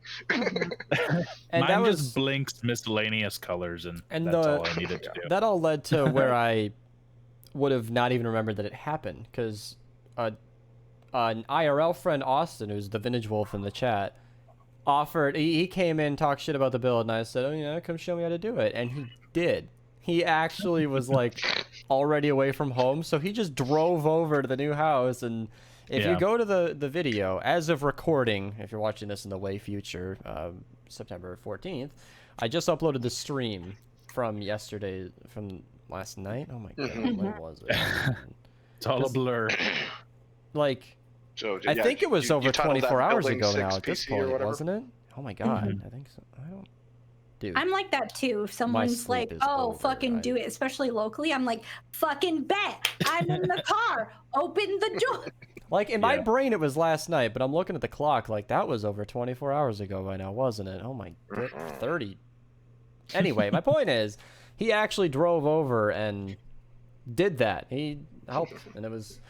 And Mine that was just blinks miscellational colors, and that's all I needed to do. That all led to where I would have not even remembered that it happened, because an IRL friend, Austin, who's the Vintage Wolf in the chat, offered. He came in, talked shit about the build, and I said, "Oh yeah, come show me how to do it." And he did. He actually was like already away from home, so he just drove over to the new house. And if you go to the video, as of recording, if you're watching this in the way future, September 14th. I just uploaded the stream from last night. Oh my god, when was it? It's all a blur. Like, So I think it was over 24 hours ago Building now 6 at this PC or point, whatever. wasn't it? Oh my god, I think so. I don't. Dude, I'm like that too. If someone's sleep like, is "Oh, over. fucking do it," especially locally, I'm like, "Fucking bet." I'm in the car. Open the door. like in my brain, it was last night, but I'm looking at the clock. Like that was over 24 hours ago by now, wasn't it? Oh my, 30. Anyway, my point is, he actually drove over and did that. He helped, and it was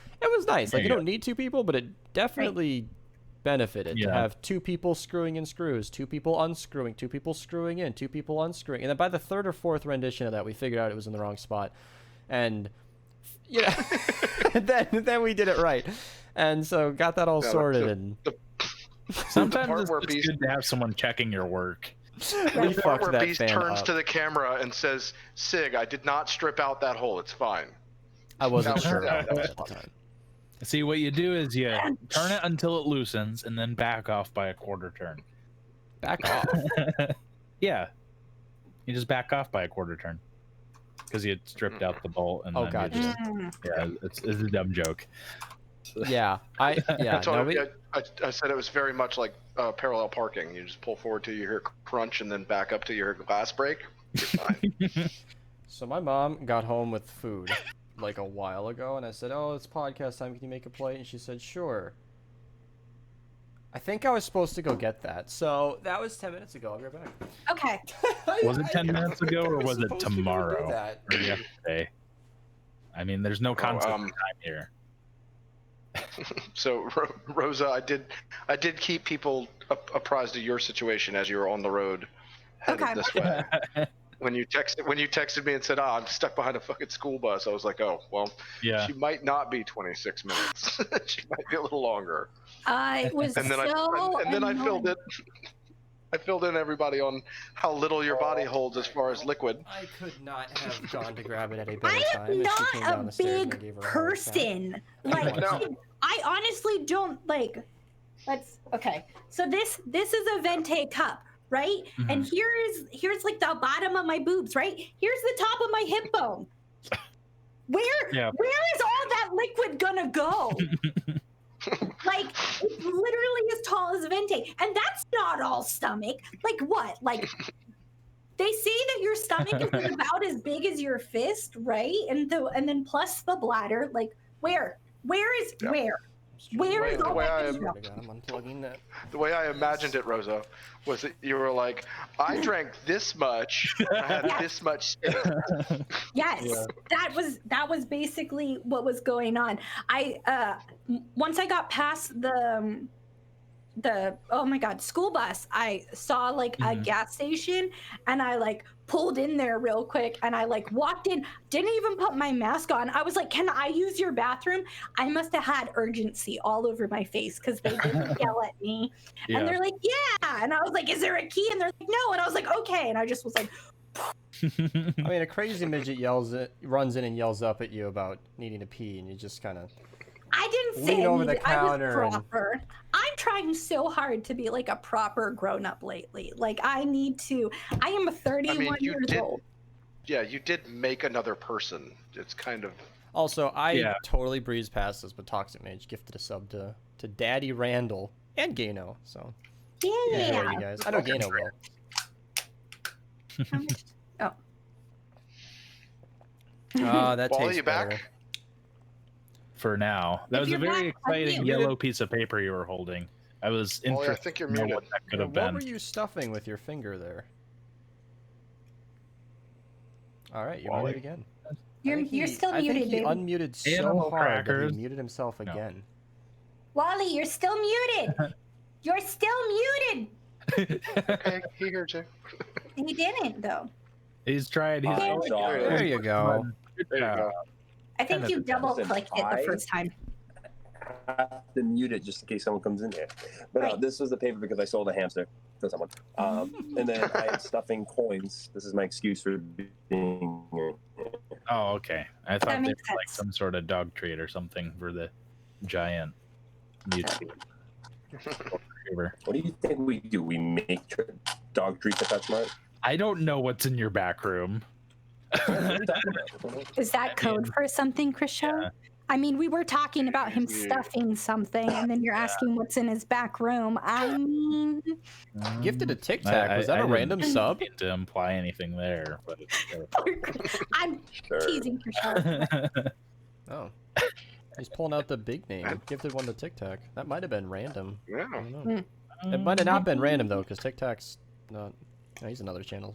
nice. Like you don't need two people, but it definitely benefited to have two people screwing in screws, two people unscrewing, two people screwing in, two people unscrewing, and then by the third or fourth rendition of that, we figured out it was in the wrong spot, and then we did it right, and so got that all sorted. And sometimes it's just good to have someone checking your work. We fucked where that Beast fan turns up. to the camera and says, "Sig, I did not strip out that hole. It's fine." I wasn't sure Yeah, about that at the time. See, what you do is you turn it until it loosens and then back off by a quarter turn. Back off. Yeah. You just back off by a quarter turn. Because you had stripped out the bolt and then gotcha. you just, yeah, it's a dumb joke. Yeah, I said it was very much like parallel parking. You just pull forward till you hear crunch and then back up till you hear glass break. You're fine. So my mom got home with food like a while ago, and I said, "Oh, it's podcast time. Can you make a plate?" And she said, "Sure." I think I was supposed to go get that, so that was 10 minutes ago. I'll be right back. Okay. Was it 10 minutes ago or was it supposed to go do tomorrow? that. Or yesterday? I mean, there's no concept of time here. So Rosa, I did keep people apprised of your situation as you were on the road headed this way. When you texted me and said, "I'm stuck behind a fucking school bus," I was like, "Oh, well, Yeah. she might not be 26 minutes. She might be a little longer." I was And then I filled it. I filled in everybody on how little your body holds as far as liquid. I could not have gone to grab it at a better I time. am if she came down not the a stairs and I big gave her a heart attack. person. Like, No. I honestly don't like. Okay. So this is a venti cup, right? Mhm. And here's like the bottom of my boobs, right? Here's the top of my hip bone. Where is all that liquid gonna go? Like, it's literally as tall as a venti, and that's not all stomach. Like what? Like, they say that your stomach is about as big as your fist, right? And then plus the bladder. Like, where is where? Where is all that? I'm unplugging that. The way I imagined it, Rosa, was that you were like, "I drank this much, I had this much space." Yes, that was basically what was going on. Once I got past the oh my god, school bus, I saw like a gas station, and I like pulled in there real quick, and I like walked in, didn't even put my mask on. I was like, "Can I use your bathroom?" I must have had urgency all over my face because they didn't yell at me. And they're like, "Yeah," and I was like, "Is there a key?" And they're like, "No," and I was like, "Okay," and I just was like, I mean, a crazy midget runs in and yells up at you about needing to pee, and you just kind of I didn't say lean over the I was counter and proper. I'm trying so hard to be like a proper grown-up lately. Like, I am 31 years old. Yeah, you did make another person. It's kind of. Also, I totally breezed past this, but Toxic Mage gifted a sub to Daddy Randall and Gano. So enjoy, you guys. I know Gano will. That Wally, tastes you better. back? For now. That was a very exciting yellow piece of paper you were holding. I was interested I think you're to know muted. what that could have What been. were you stuffing with your finger there? All right, you're muted again. You're still muted, I think he baby. unmuted so Animal hard that crackers. he muted himself again. Wally, you're still muted. You're still muted. Okay, he heard you. He didn't though. He's tried. I'm sorry. There you go. There you go. I think you double clicked it the I- first time. I have to mute it just in case someone comes in here. But no, Right. this was the paper because I sold a hamster to someone. And then I am stuffing coins. This is my excuse for being here. Oh, okay. I thought they were makes like sense. some sort of dog treat or something for the giant Mewtwo. retriever. What do you think we do? We make dog treats at PetSmart? I don't know what's in your back room. What are you talking about? Is that code for something, Krisha? Yeah. I mean, we were talking about him Yeah. stuffing something, and then you're asking what's in his back room. I mean, Gifted a Tic Tac. Was that a random sub? Didn't mean to imply anything there, but I'm Sure. teasing Krisha. Oh. He's pulling out the big name. Gifted one to Tic Tac. That might have been random. Yeah. I don't know. It might have not been random, though, because Tic Tac's not... No, he's another channel.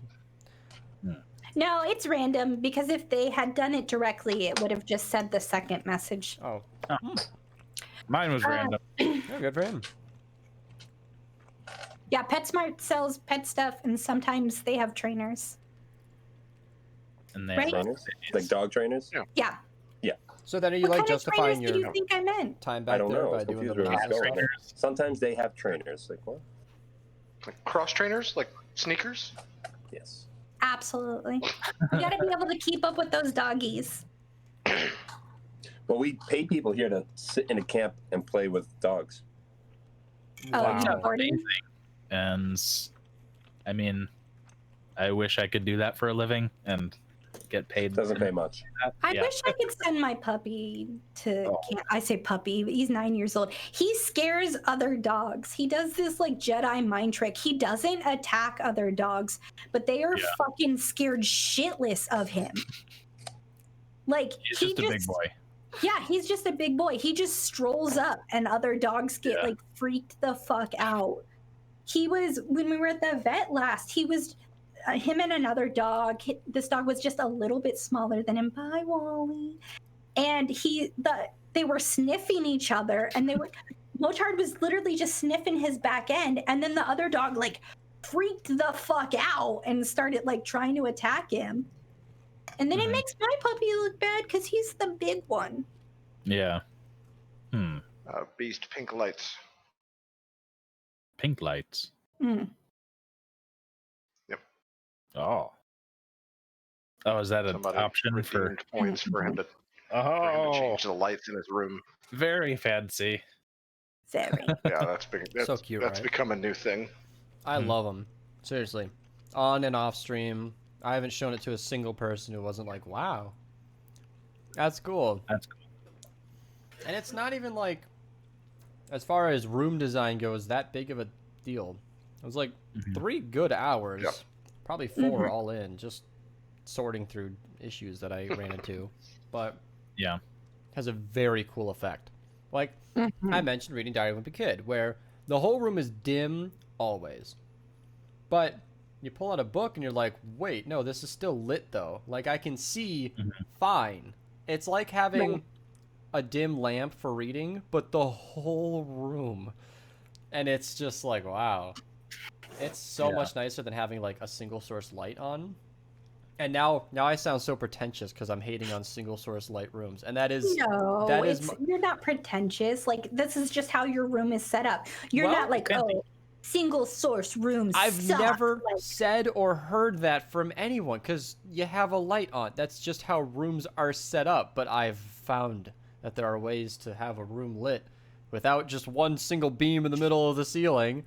No, it's random because if they had done it directly, it would have just said the second message. Oh. mine was random. Yeah, good for him. Yeah, PetSmart sells pet stuff, and sometimes they have trainers. And they Right. Trainers? Like dog trainers? Yeah. So then are you, What like, kind of justifying trainers do your you think I meant? time I back don't there know. by It's doing the confused where process? it's going. trainers. Sometimes they have trainers. Like what? Like cross trainers, like sneakers. Yes. Absolutely. You gotta be able to keep up with those doggies. Well, we pay people here to sit in a camp and play with dogs. Oh, Wow. you boarding? And I mean, I wish I could do that for a living and get paid. Doesn't pay much. I Yeah. wish I could send my puppy to Oh. camp. I say puppy, but he's 9 years old. He scares other dogs. He does this like Jedi mind trick. He doesn't attack other dogs, but they are Yeah. fucking scared shitless of him. Like He's he just a big boy. Yeah, he's just a big boy. He just strolls up and other dogs get Yeah. like freaked the fuck out. He was, when we were at the vet last, he was, him and another dog, this dog was just a little bit smaller than him. Bye, Wally. And they were sniffing each other, and Motard was literally just sniffing his back end, and then the other dog like freaked the fuck out and started like trying to attack him. And then it Mhm. makes my puppy look bad because he's the big one. Yeah. Beast pink lights. Pink lights. Mm. Oh. Oh, is that an Somebody option for? redeemed points for him to Oh, change the lights in his room. very fancy. Very. Yeah, that's big. That's, So cute, That's right? become a new thing. I love them. Seriously. On and off stream. I haven't shown it to a single person who wasn't like, wow. That's cool. That's cool. And it's not even like, as far as room design goes, that big of a deal. It was like Mhm. 3 good hours. Yep. Probably 4 all in, just sorting through issues that I ran into. But Yeah. has a very cool effect. Like, Mhm. I mentioned reading Diary of a Wimpy Kid, where the whole room is dim always. But you pull out a book and you're like, wait, no, this is still lit though. Like, I can see fine. It's like having a dim lamp for reading, but the whole room. And it's just like, wow. It's so Yeah. much nicer than having like a single source light on. And now I sound so pretentious because I'm hating on single source light rooms. And that is No, that is you're not pretentious. Like, this is just how your room is set up. You're Well, not like, oh, single source rooms I've suck. never Like, said or heard that from anyone because you have a light on. That's just how rooms are set up. But I've found that there are ways to have a room lit without just one single beam in the middle of the ceiling.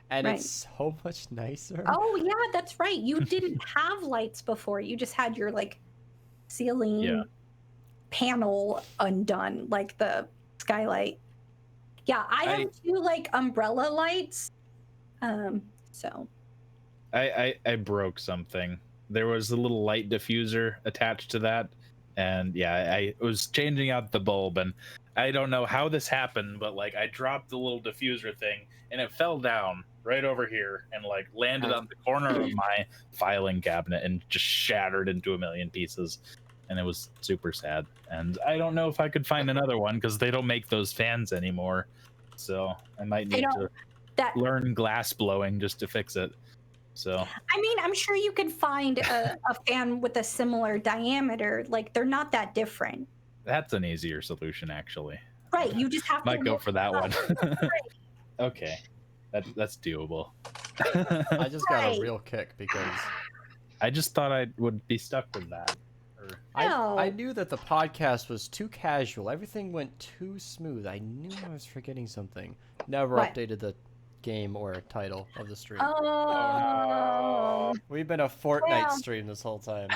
And Right. it's so much nicer. oh, yeah, that's right. You didn't have lights before. You just had your, like, ceiling Yeah. panel undone, like the skylight. Yeah, I have 2, like, umbrella lights. So. I broke something. There was a little light diffuser attached to that, and yeah, I was changing out the bulb, and I don't know how this happened, but like I dropped the little diffuser thing, and it fell down right over here and like landed on the corner of my filing cabinet and just shattered into a million pieces, and it was super sad. And I don't know if I could find another one because they don't make those fans anymore, so I might need to learn glass blowing just to fix it. So I mean, I'm sure you could find a fan with a similar diameter. Like, they're not that different. that's an easier solution, actually. Right, you just have to Might go look for that up. one. Okay, that's doable. I just got Right. a real kick because I just thought I would be stuck with that. Or, No. I knew that the podcast was too casual. Everything went too smooth. I knew I was forgetting something. Never What? updated the game or title of the stream. Oh, We've been a Fortnite Well. stream this whole time.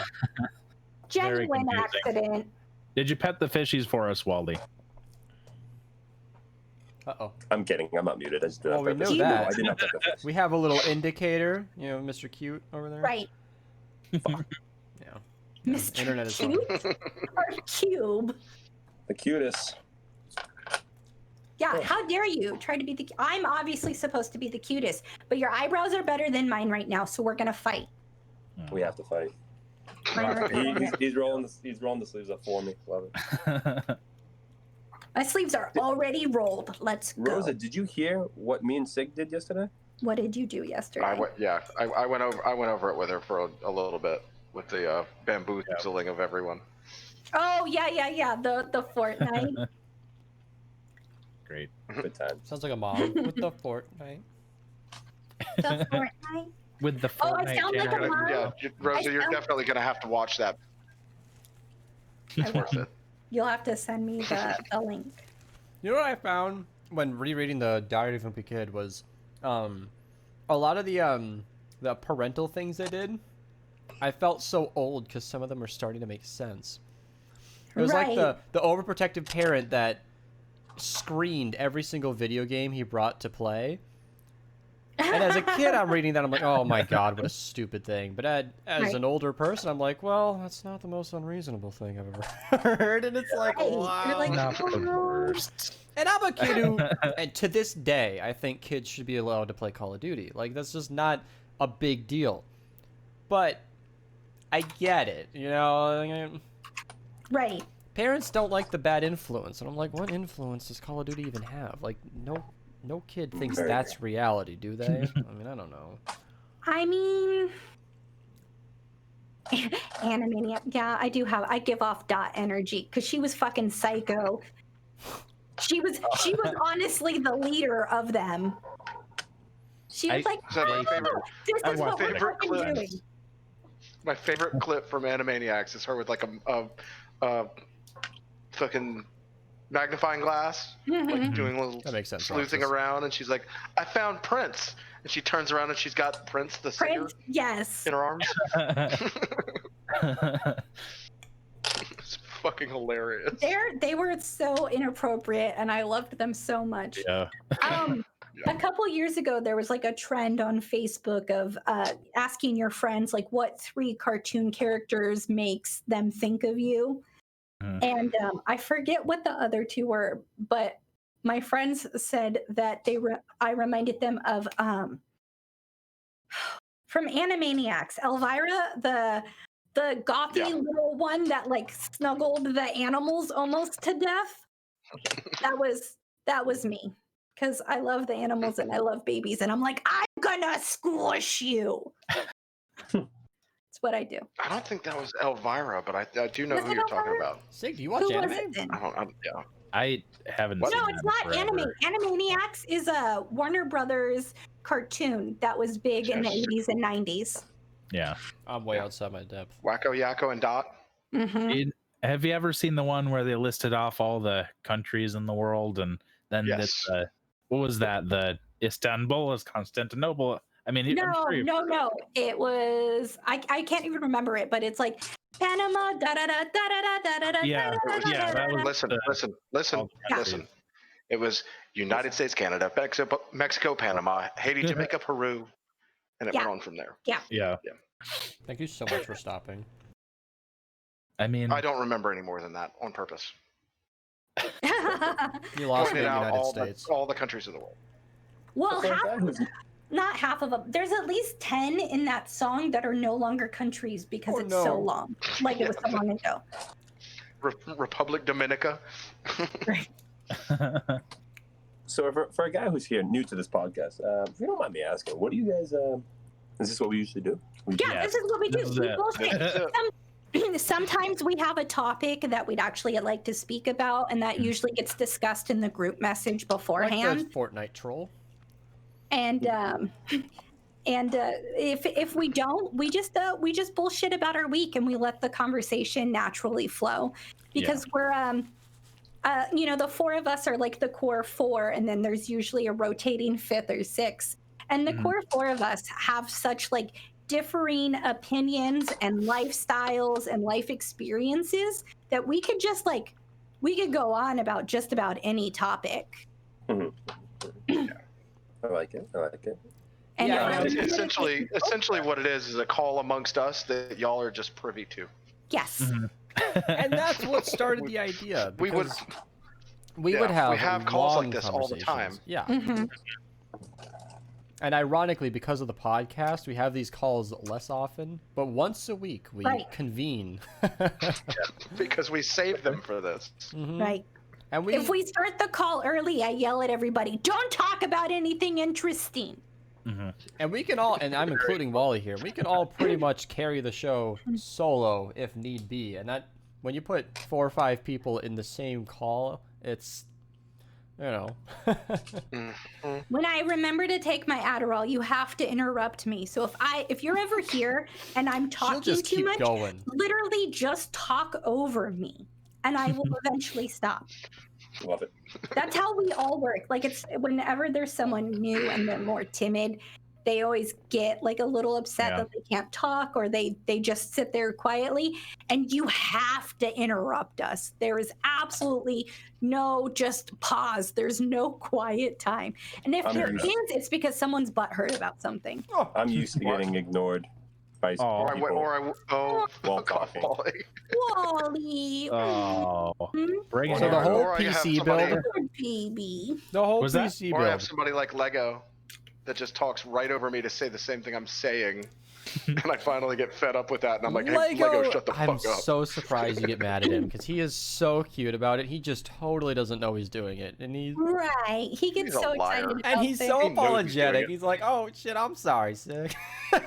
Very genuine confusing. accident. Did you pet the fishies for us, Wally? Uh-oh. I'm kidding. I'm not muted. I just did it on Well, we purpose. know that. No, I did not pet the fish. We have a little indicator, Mr. Cute over there. Right. Yeah. Mr. Internet is Cute or Cube? The cutest. Yeah, how dare you try to be the... I'm obviously supposed to be the cutest, but your eyebrows are better than mine right now, so we're going to fight. We have to fight. He's rolling the sleeves up for me. Love it. My sleeves are already rolled. Let's go. Rosa, did you hear what me and Sig did yesterday? What did you do yesterday? I went over it with her for a little bit with the bamboozling of everyone. Oh, yeah. The Fortnite. Great. Good times. Sounds like a mom with the Fortnite. The Fortnite. With the Oh, I Fortnite sound like a generator. mom. Yeah, Rosa, you're sound- definitely gonna have to watch that. It's worth it. You'll have to send me the link. You know what I found when rereading the Diary of a Wimpy Kid was, a lot of the parental things they did, I felt so old because some of them are starting to make sense. It was like the overprotective parent that screened every single video game he brought to play. And as a kid, I'm reading that, I'm like, oh my god, what a stupid thing. But as Right. an older person, I'm like, well, that's not the most unreasonable thing I've ever heard. And it's like, Right. wow. You're like, Not the oh. worst. And I'm a kid who, and to this day, I think kids should be allowed to play Call of Duty. Like, that's just not a big deal. But I get it, Right. Parents don't like the bad influence, and I'm like, what influence does Call of Duty even have? Like, no kid thinks Very that's reality, do they? I mean, I don't know. I mean, Animaniacs. Yeah, I give off Dot energy because she was fucking psycho. She was honestly the leader of them. She was like, So my favorite, this is my what we're favorite fucking clip. doing. My favorite clip from Animaniacs is her with like a fucking magnifying glass, like doing a little That makes sense, sleuthing Alexis. around, and she's like, "I found Prince," and she turns around and she's got Prince the singer Prince, yes. in her arms. It's fucking hilarious. They were so inappropriate, and I loved them so much. Yeah. A couple years ago, there was like a trend on Facebook of asking your friends like what 3 cartoon characters makes them think of you. And I forget what the other 2 were, but my friends said that I reminded them of from Animaniacs, Elvira, the gothy little one that like snuggled the animals almost to death. That was me. Because I love the animals and I love babies, and I'm like, I'm gonna squish you. It's what I do. I don't think that was Elvira, but I do know Was who it you're talking Elvira? about. Sig, do you watch Who was anime? it then? Yeah. I haven't What? seen No, it's them not anime. forever. Animaniacs is a Warner Brothers cartoon that was big in the Yes. 80s and 90s. Yeah. I'm way outside my depth. Wacko Yakko and Dot. Mm-hmm. Have you ever seen the one where they listed off all the countries in the world, and then Yes. what was that? The Istanbul is Constantinople. I mean, I'm sure you've heard of No. It was I can't even remember it, but it's like Panama da da da da da da da da. Yeah, yeah, that was- Listen. It was United States, Canada, Mexico, Panama, Haiti, Jamaica, Peru, and it went on from there. Yeah. Thank you so much for stopping. I mean, I don't remember any more than that on purpose. You lost me Pointed in the out United States. all the countries of the world. Well, For a guy who's- not half of them. There's at least 10 in that song that are no longer countries because it's so long. Like it was so long ago. Republic Dominica. So for a guy who's here new to this podcast, if you don't mind me asking, what do you guys? Is this what we usually do? Yeah, this is what we do. This is We it. bullshit. Sometimes we have a topic that we'd actually like to speak about, and that usually gets discussed in the group message Like beforehand. the Fortnite troll. And if we don't, we just bullshit about our week, and we let the conversation naturally flow because we're the four of us are like the core four, and then there's usually a rotating fifth or sixth. And the core four of us have such like differing opinions and lifestyles and life experiences that we could just like, we could go on about just about any topic. Yeah. I like it. And Yeah, essentially what it is a call amongst us that y'all are just privy to. yes. And that's what started the idea. We would have calls long like this all the time. conversations. Yeah. Mm-hmm. And ironically, because of the podcast, we have these calls less often, but once a week we convene. Because we saved them for this. Mhm. Right. And If we start the call early, I yell at everybody, don't talk about anything interesting. And we can all, and I'm including Wally here, we can all pretty much carry the show solo if need be. And that, when you put 4 or 5 people in the same call, it's, When I remember to take my Adderall, you have to interrupt me. So if you're ever here and I'm talking just too keep much, going. literally just talk over me, and I will eventually stop. Love it. That's how we all work. Like, it's whenever there's someone new and they're more timid, they always get like a little upset that they can't talk, or they just sit there quietly, and you have to interrupt us. There is absolutely no just pause. There's no quiet time. And if there is, it's because someone's butthurt about something. I'm used to getting ignored by people while talking. Wally. Oh, bring it. So the whole Or I have PC somebody- build, Baby. the whole Was that- PC Or I have build. somebody like Lego that just talks right over me to say the same thing I'm saying. And I finally get fed up with that, and I'm like, hey, Lego, shut the I'm fuck up. so surprised you get mad at him, because he is so cute about it. He just totally doesn't know he's doing it, and he Right. He gets He's a so liar. excited. and about he's things. so He knows he's doing apologetic. it. He's like, "Oh shit, I'm sorry, sick."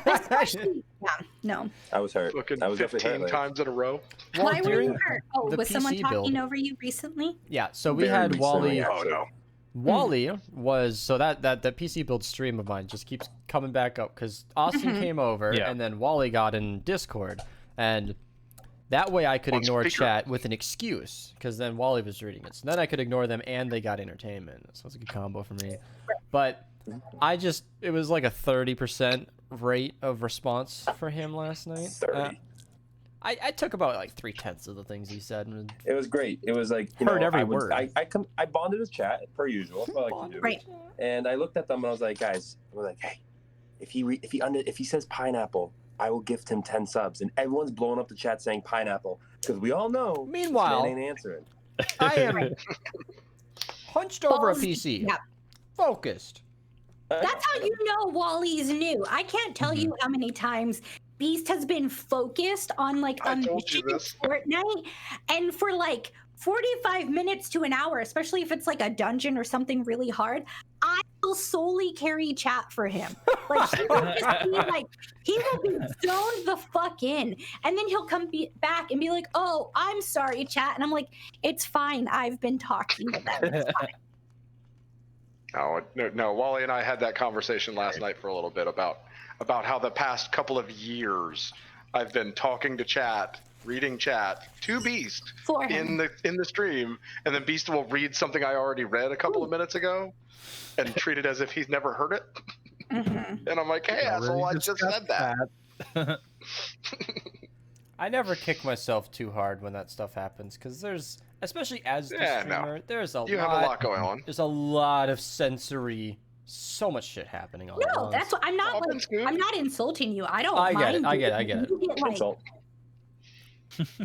Especially, no. I was hurt. Fucking I was definitely 15 hurt. times in a row. Well, Why were you during hurt? Oh, the was someone PC talking build. over you recently? Yeah, so we Very had recently, Wally. yeah. Oh, no. Wally was so that PC build stream of mine just keeps coming back up because Austin came over and then Wally got in Discord, and that way I could On ignore speaker. chat with an excuse, because then Wally was reading it, so then I could ignore them and they got entertainment. So it's a good combo for me. But it was like a 30% rate of response for him last night. 30. I took about like 3/10 of the things he said. And It was great. It was like Heard every I word. I bonded with chat per usual. That's what I like to do. Right. And I looked at them and I was like, guys, I was like, hey, if he says pineapple, I will gift him 10 subs. And everyone's blowing up the chat saying pineapple, because we all know Meanwhile, this man ain't answering. I am hunched over a Balls PC, deep. focused. That's how you know Wally's new. I can't tell you how many times Beast has been focused on like a I told you mission in this. Fortnite, and for like 45 minutes to an hour, especially if it's like a dungeon or something really hard, I will solely carry chat for him. Like he will just be like, he will be zoned the fuck in, and then he'll come back and be like, "Oh, I'm sorry, chat," and I'm like, "It's fine. I've been talking to them. It's fine." No, Wally and I had that conversation last night for a little bit about how the past couple of years I've been talking to chat, reading chat to Beast For him. in the stream, and then Beast will read something I already read a couple of minutes ago and treat it as if he's never heard it. Mhm. And I'm like, hey, asshole, I just said that. I never kick myself too hard when that stuff happens, because there's, especially as the Yeah, no. streamer, there's a You have a lot going on. There's a lot of sensory, so much shit happening all at No, once. that's what I'm not Often like. Scoop. I'm not insulting you. I don't. I get it, mind I get it. You get, like, Insult.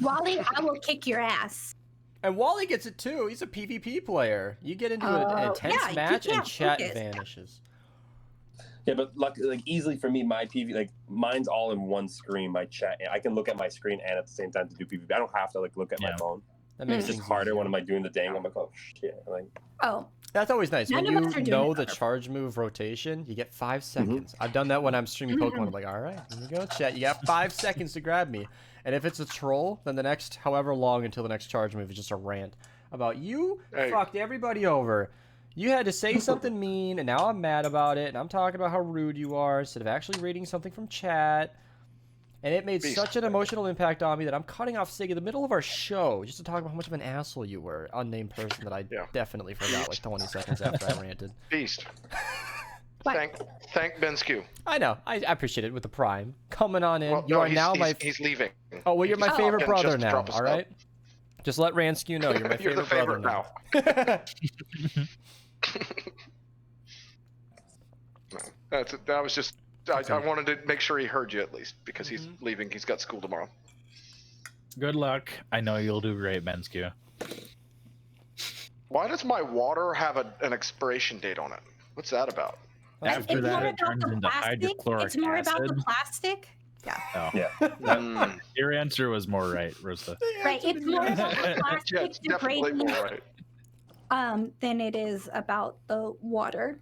Wally, I will kick your ass. And Wally gets it too. He's a PvP player. You get into an Oh, intense yeah, you match and can't chat focus. vanishes. Yeah, but like easily for me, my PV, like mine's all in one screen. My chat, I can look at my screen and at the same time to do PvP. I don't have to like look at my Yeah. phone. That makes It's just things harder easier. when am I doing the dang. I'm like, oh shit. Like, Oh, That's always nice. None When of us are you doing know it the better. charge move rotation, you get 5 seconds. I've done that when I'm streaming Pokemon. I'm like, all right, here we go, chat. You got 5 seconds to grab me. And if it's a troll, then the next however long until the next charge move is just a rant about you Hey. fucked everybody over. You had to say something mean, and now I'm mad about it, and I'm talking about how rude you are instead of actually reading something from chat. And it made Beast. such an emotional impact on me that I'm cutting off Sig in the middle of our show just to talk about how much of an asshole you were, unnamed person that I definitely forgot like 20 seconds after I ranted. Beast. Thank Ben Skew. I know. I appreciate it with the Prime. Coming on in. Well, you no, are now my... He's leaving. Oh, well, you're my favorite And brother just now, drop us all right? Just let Ranskew know you're my You're the favorite brother favorite now. That was just... I wanted to make sure he heard you at least, because he's leaving. He's got school tomorrow. Good luck. I know you'll do great, Menskew. Why does my water have an expiration date on it? What's that about? After that, it turns into hydrochloric It's more about the acid. plastic. Yeah. Oh. Yeah. Your answer was more right, Rosa. Right. It's more about the Yeah, plastic it's definitely degrading more right. than it is about the water.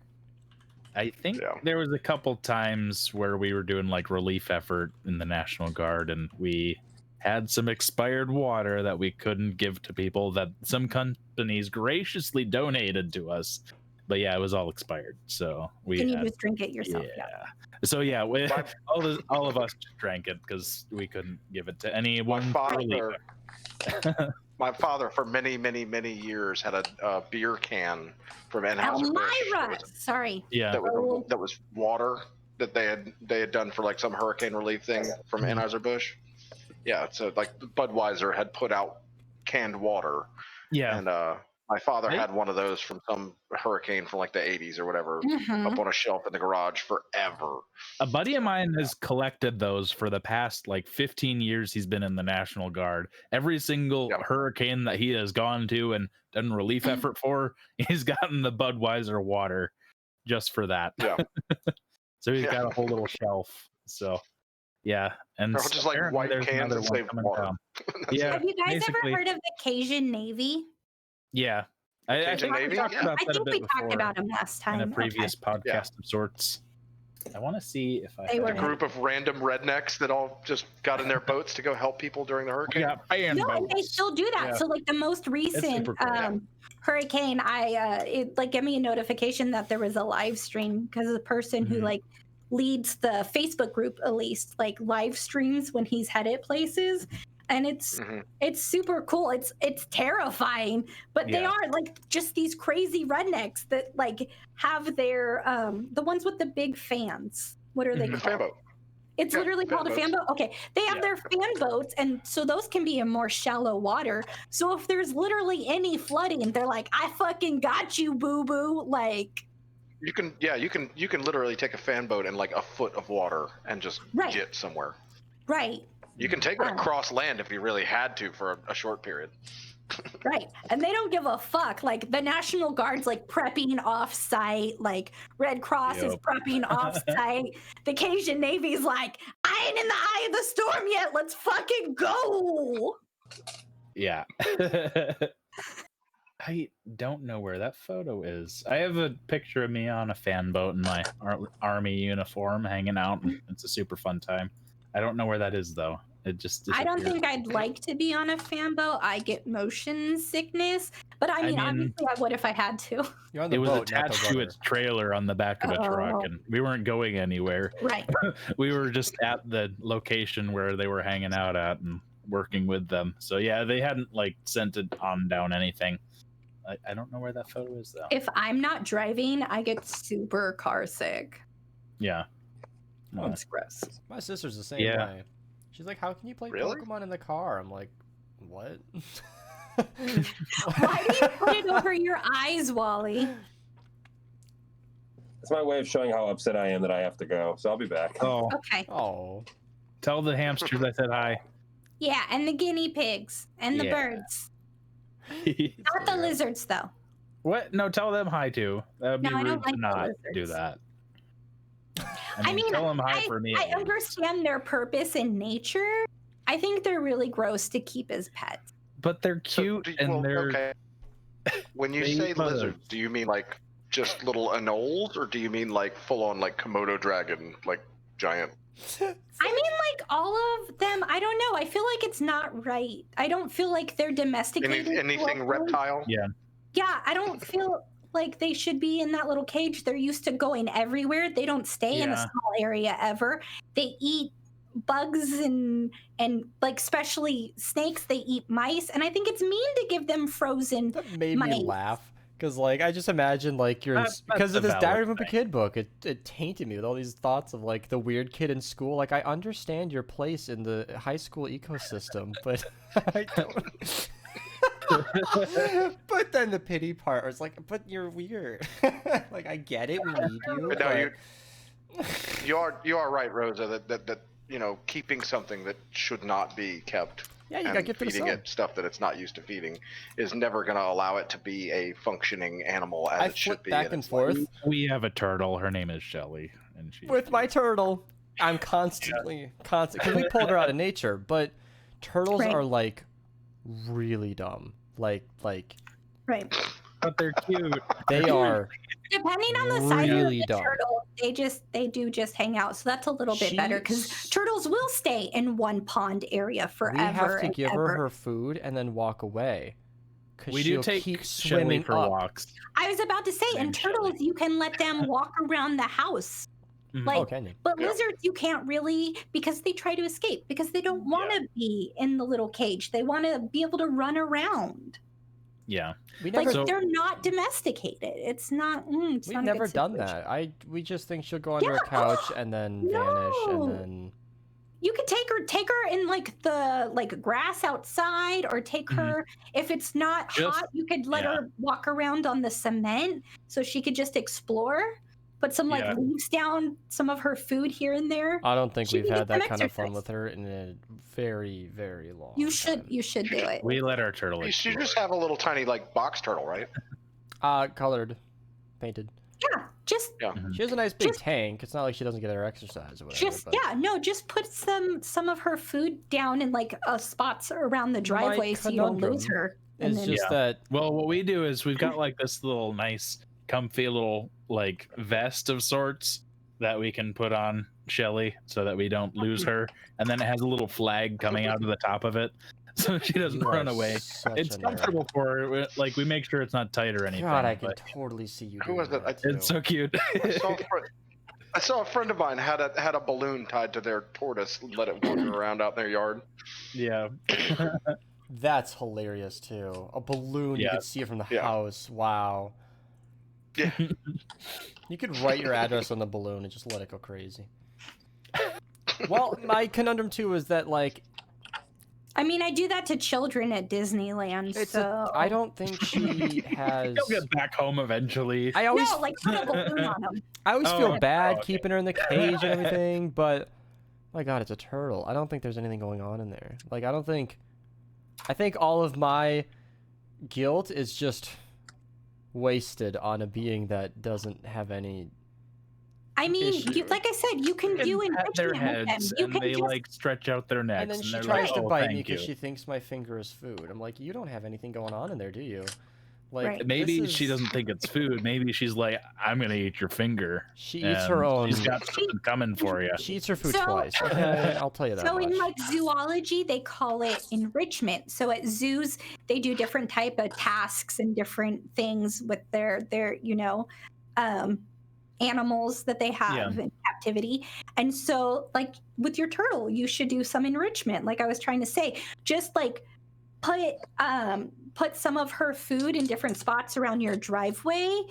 I think there was a couple times where we were doing like relief effort in the National Guard, and we had some expired water that we couldn't give to people that some companies graciously donated to us. But yeah, it was all expired, so we Can you just drink it yourself? So yeah, all of us just drank it because we couldn't give it to anyone. My father, for many, many, many years, had a beer can from Anheuser-Busch. Elmira! Sorry. Yeah. That was water that they had done for like some hurricane relief thing from Anheuser-Busch. Yeah, so like Budweiser had put out canned water. Yeah. And my father had one of those from some hurricane from like the 80s or whatever up on a shelf in the garage forever. A buddy of mine has collected those for the past like 15 years. He's been in the National Guard. Every single hurricane that he has gone to and done relief effort for, he's gotten the Budweiser water just for that. Yeah. So he's got a whole little shelf. So yeah, and they're just like white cans that save water. Yeah. Have you guys ever heard of the Cajun Navy? Yeah. I think we talked about that a bit before. Talked about them last time in a previous podcast of sorts. I want to see if I a group of random rednecks that all just got in their boats to go help people during the hurricane. And they still do that. Yeah. So like the most recent hurricane, it like gave me a notification that there was a live stream because the person who like leads the Facebook group at least like live streams when he's headed places. And it's super cool. It's terrifying, but they are like just these crazy rednecks that like have their the ones with the big fans. What are they called? Fan boat. It's literally called a fan boat. Okay, they have their fan boats, and so those can be in more shallow water. So if there's literally any flooding, they're like, "I fucking got you, boo boo!" Like you can literally take a fan boat in like a foot of water and just jet somewhere. Right. You can take it across land if you really had to for a short period. Right. And they don't give a fuck. Like the National Guard's like prepping off site, like Red Cross is prepping off site. The Cajun Navy's like, I ain't in the eye of the storm yet. Let's fucking go. Yeah. I don't know where that photo is. I have a picture of me on a fan boat in my army uniform hanging out. And it's a super fun time. I don't know where that is though. It just I don't think I'd like to be on a fan boat. I get motion sickness, but I mean obviously I would if I had to. It was attached to its trailer on the back of a truck, and we weren't going anywhere. Right. We were just at the location where they were hanging out at and working with them. So yeah, they hadn't like sent it on down anything. I don't know where that photo is though. If I'm not driving, I get super car sick. Yeah. Oh, it's gross. My sister's the same way. She's like, how can you play Pokemon in the car? I'm like, what? Why do you put it over your eyes, Wally? It's my way of showing how upset I am that I have to go. So I'll be back. Oh. Okay. Oh. Tell the hamsters I said hi. Yeah, and the guinea pigs and the birds. Not the lizards, though. What? No, tell them hi too. That would be rude to not do that. I mean, tell them hi for me. I understand their purpose in nature. I think they're really gross to keep as pets. But they're cute and they're. Okay. When you say lizards, do you mean like just little anoles, or do you mean like full on like Komodo dragon, like giant? I mean, like all of them. I don't know. I feel like it's not right. I don't feel like they're domesticated. Anything reptile? Yeah. Yeah, I don't feel like they should be in that little cage. They're used to going everywhere. They don't stay in a small area ever. They eat bugs and like especially snakes. They eat mice, and I think it's mean to give them frozen. That made mice. me laugh. Because, like, I just imagine, like, because of this Diary of a Kid book, it tainted me with all these thoughts of, like, the weird kid in school. Like, I understand your place in the high school ecosystem, but I don't. But then the pity part was like, but you're weird. Like, I get it, we need you. But no, you are right, Rosa, that you know, keeping something that should not be kept. Yeah, you gotta and give feeding it stuff that it's not used to feeding is never going to allow it to be a functioning animal as it should be. Back and forth. We have a turtle. Her name is Shelly, and she's with my turtle. I'm constantly because we pulled her out of nature. But turtles are like really dumb. Like right. But they're cute. They are. Depending on the size of really the dumb. turtle, they do just hang out. So that's a little bit better because turtles will stay in one pond area forever. We have to and give ever. her food and then walk away. We do take keep Shelly swimming for up. walks. I was about to say, in turtles, you can let them walk around the house. Like, Oh, can you? but lizards, you can't really because they try to escape because they don't want to be in the little cage. They want to be able to run around. Yeah. We never, Like they're not domesticated. It's not. It's we've not a never good done situation. that. We just think she'll go under a couch and then vanish No. and then. You could take her in like the grass outside, or take her if it's not hot. You could let her walk around on the cement so she could just explore. Put some leaves down, some of her food here and there. I don't think She we've can had get some that kind of fun exercise. with her in a very, very long. You should time. do it. We let our turtle You explore. just have a little tiny like box turtle, right? Colored, painted. Yeah, just She has a nice big tank. It's not like she doesn't get her exercise or whatever. just just put some of her food down in like spots around the driveway so you don't lose her. And It's then, just that Well, what we do is we've got like this little nice, comfy little like vest of sorts that we can put on Shelly so that we don't lose her, and then it has a little flag coming out of the top of it so she doesn't you are run away. such It's a nerd. comfortable for her. Like we make sure it's not tight or anything. God, I can but totally see you. Who doing was it? that, too. it's so cute. I saw a friend of mine had a balloon tied to their tortoise, let it wander around out in their yard. Yeah. That's hilarious too. A balloon, you Yeah. could see it from the Yeah. house. Wow. Yeah. You could write your address on the balloon and just let it go crazy. Well, my conundrum too is that like I mean, I do that to children at Disneyland. I don't think she has. He'll get back home eventually. I always no, like put a balloon on them. I always Oh, feel bad okay. keeping her in the cage and everything, but my God, it's a turtle. I don't think there's anything going on in there. Like I think all of my guilt is just wasted on a being that doesn't have any. I mean, issue. like I said, you can do pat their enrichment with them. heads You and can they just like stretch out their necks And then she they're tries like, to oh, bite me thank because you. she thinks my finger is food. I'm like, you don't have anything going on in there, do you? Like Right. Maybe this she is- doesn't think it's food. Maybe she's like, I'm gonna eat your finger. She eats her and own. She's got something coming for you. She eats her food So- twice. Okay, I'll tell you that So much. in like zoology, they call it enrichment. So at zoos, they do different type of tasks and different things with their animals that they have in captivity. And so like with your turtle, you should do some enrichment. Like I was trying to say, just like put some of her food in different spots around your driveway,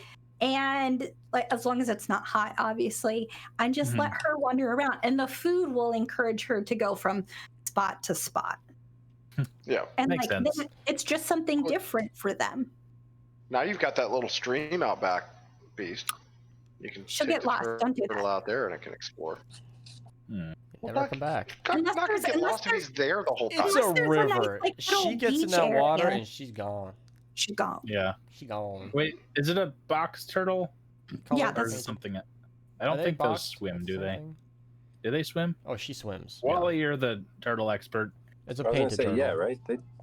and like as long as it's not hot, obviously, and just let her wander around, and the food will encourage her to go from spot to spot. Yeah. And Makes like sense. then it's just something different for them. Now you've got that little stream out back, Beast. You can She'll take get the lost. Don't do turtle that. out there and it can explore. Never come back. Unless Not gonna there's- get unless lost if he's there the whole time. It's Unless a there's a nice, river. like, little She gets in beach that water area. and she's gone. She's gone. Yeah. She gone. Wait, is it a box turtle? Yeah, Or that's- is it something? I Are don't they think those box swim, do same they? thing? Do they swim? Oh, she swims. Wally, you're the turtle expert. It's a I was gonna painted say, turtle. yeah, right?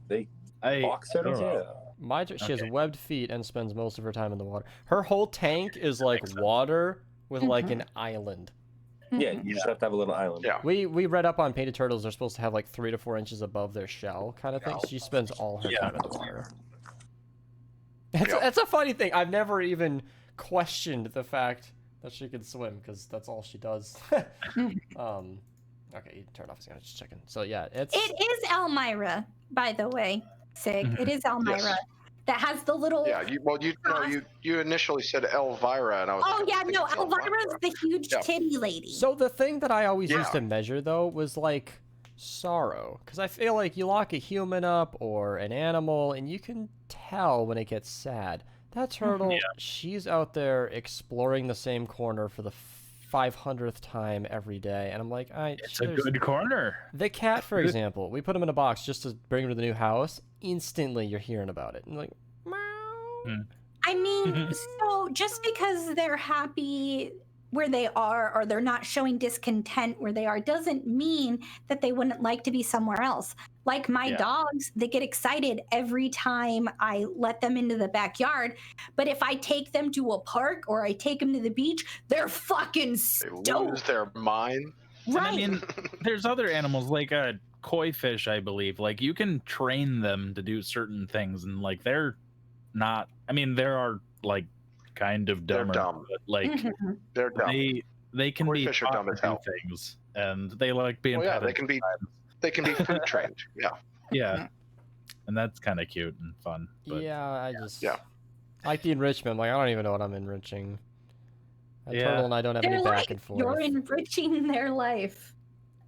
They box turtles, I don't yeah. know. She has Okay. webbed feet and spends most of her time in the water. Her whole tank is like water with like an island. Yeah, you just have to have a little island. Yeah. We read up on painted turtles. They're supposed to have like 3 to 4 inches above their shell, kind of thing. She spends all her time in the water. That's a funny thing. I've never even questioned the fact that she can swim because that's all she does. Okay, you turned off his camera. Just checking. So yeah, It is Elmira, by the way, Sig. It is Elmira. Yes. That has the little. Yeah, you initially said Elvira, and I was. Oh like, yeah, I think no, it's Elvira's the huge Yeah. titty lady. So the thing that I always Yeah. used to measure though was like sorrow, because I feel like you lock a human up or an animal, and you can tell when it gets sad. That turtle, she's out there exploring the same corner for the 500th time every day, and I'm like, It's a good corner. The cat, for example, we put him in a box just to bring him to the new house. Instantly, you're hearing about it, and like, meow. I mean, so just because they're happy where they are or they're not showing discontent where they are doesn't mean that they wouldn't like to be somewhere else. Like my dogs, they get excited every time I let them into the backyard. But if I take them to a park or I take them to the beach, they're fucking stoked. They lose their mind. Right. And I mean, there's other animals like a koi fish, I believe. Like you can train them to do certain things, and like they're not. I mean, there are like kind of dumber, They're dumb. but like They're dumb. they can Koi be fish are taught dumb to as do hell. things, and they like being. Well, yeah, petted they can be. sometimes. They can be food trained. Yeah. Yeah, and that's kind of cute and fun. But Yeah, I just Yeah. I like the enrichment. Like I don't even know what I'm enriching. A Yeah. turtle and I don't have They're any like, back and forth. you're enriching their life.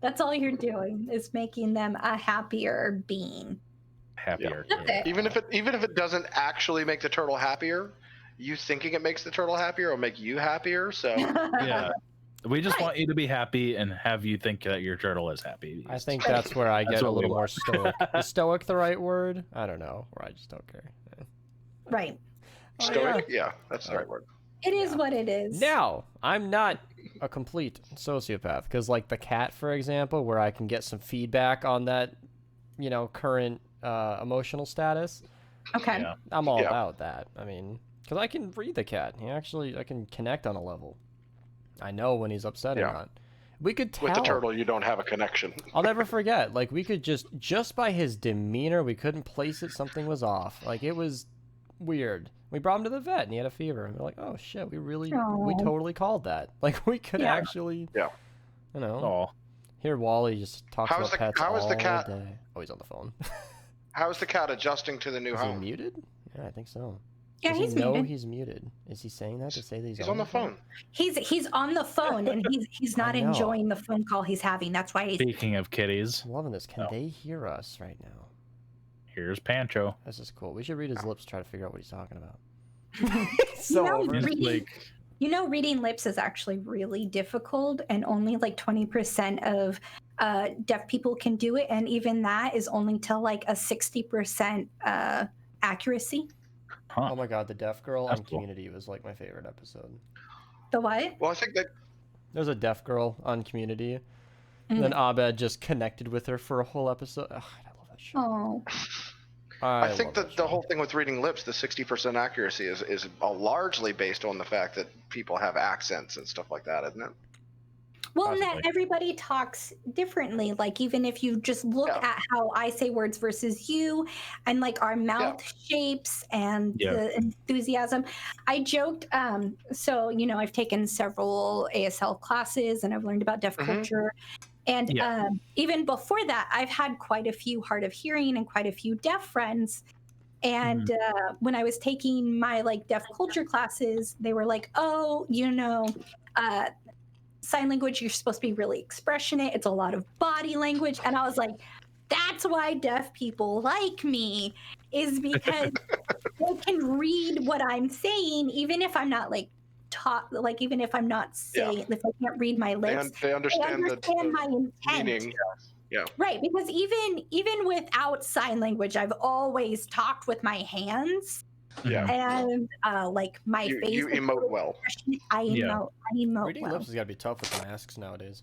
That's all you're doing is making them a happier being. happier. That's it. Even if it doesn't actually make the turtle happier, you thinking it makes the turtle happier will make you happier. So Yeah. We just Right. want you to be happy and have you think that your turtle is happy. I think that's where I That's get a what we little more want. stoic. Is stoic the right word? I don't know. Or I just don't care. Right. stoic, yeah, that's the right word. It is what it is. Now, I'm not a complete sociopath because, like the cat, for example, where I can get some feedback on that, current emotional status. Okay. Yeah. I'm all Yeah. about that. I mean, because I can read the cat. I can connect on a level. I know when he's upset or Yeah. not. We could tell. With the turtle, you don't have a connection. I'll never forget. Like we could just by his demeanor, we couldn't place it. Something was off. Like it was weird. We brought him to the vet, and he had a fever. And we're like, oh shit, we Aw. totally called that. Like we could Yeah. actually, Yeah. Oh, Hear Wally just talks How is about the- pets how is all the cat- day. Oh, he's on the phone. How's the cat adjusting to the new Is he home? muted? Yeah, I think so. Yeah, Does he's he know muted. he's muted? Is he saying that to say that He's on the phone. He's on the phone and he's not I know. enjoying the phone call he's having. That's why he's speaking of kitties, I'm loving this. Can Oh. they hear us right now? here's Pancho. This is cool. We should read his lips, try to figure out what he's talking about. You know, over. He's reading, like, reading lips is actually really difficult, and only like 20% of deaf people can do it, and even that is only till like a 60% accuracy. huh? Oh my god, the deaf girl That's on cool. Community was like my favorite episode. The what? Well, I think that There's a deaf girl on Community, and Mm. then Abed just connected with her for a whole episode. Ugh, I love that show. Oh, I love think that that the show. whole thing with reading lips, the 60% accuracy, is largely based on the fact that people have accents and stuff like that, isn't it? well, Possibly. not everybody talks differently. Like even if you just look Yeah. at how I say words versus you, and like our mouth shapes and Yeah. the enthusiasm. I joked. So I've taken several ASL classes and I've learned about deaf Mhm. culture. And Yeah. even before that, I've had quite a few hard of hearing and quite a few deaf friends. And when I was taking my like deaf culture classes, they were like, "Oh, sign language, you're supposed to be really expressionate. It's a lot of body language." And I was like, "That's why deaf people like me, is because they can read what I'm saying, even if I'm not like taught, like even if I'm not saying, if I can't read my lips." They understand, my intent. meaning. Right, because even without sign language, I've always talked with my hands Yeah. and like my You face. is emote really well. expressionate. I Yeah. emote Reading well. lips has got to be tough with masks nowadays.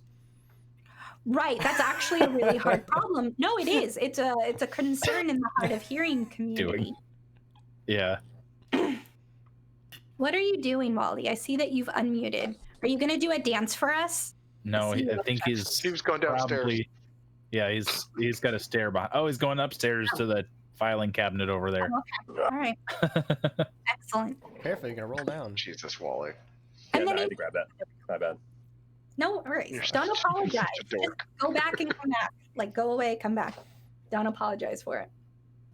Right, that's actually a really hard problem. No, it is. It's a concern in the hard of hearing community. Yeah. What are you doing, Wally? I see that you've unmuted. Are you going to do a dance for us? No, see I what think he's He was going downstairs. probably. Yeah, he's got a stair behind. Oh, he's going upstairs to the filing cabinet over there. All right, excellent. Careful, you're gonna roll down. Jesus, Wally. Yeah, And then no, I he- had to grab that. My bad. No, all right. You're Don't such a apologize. dork. Just go back and come back. Like, go away, come back. Don't apologize for it.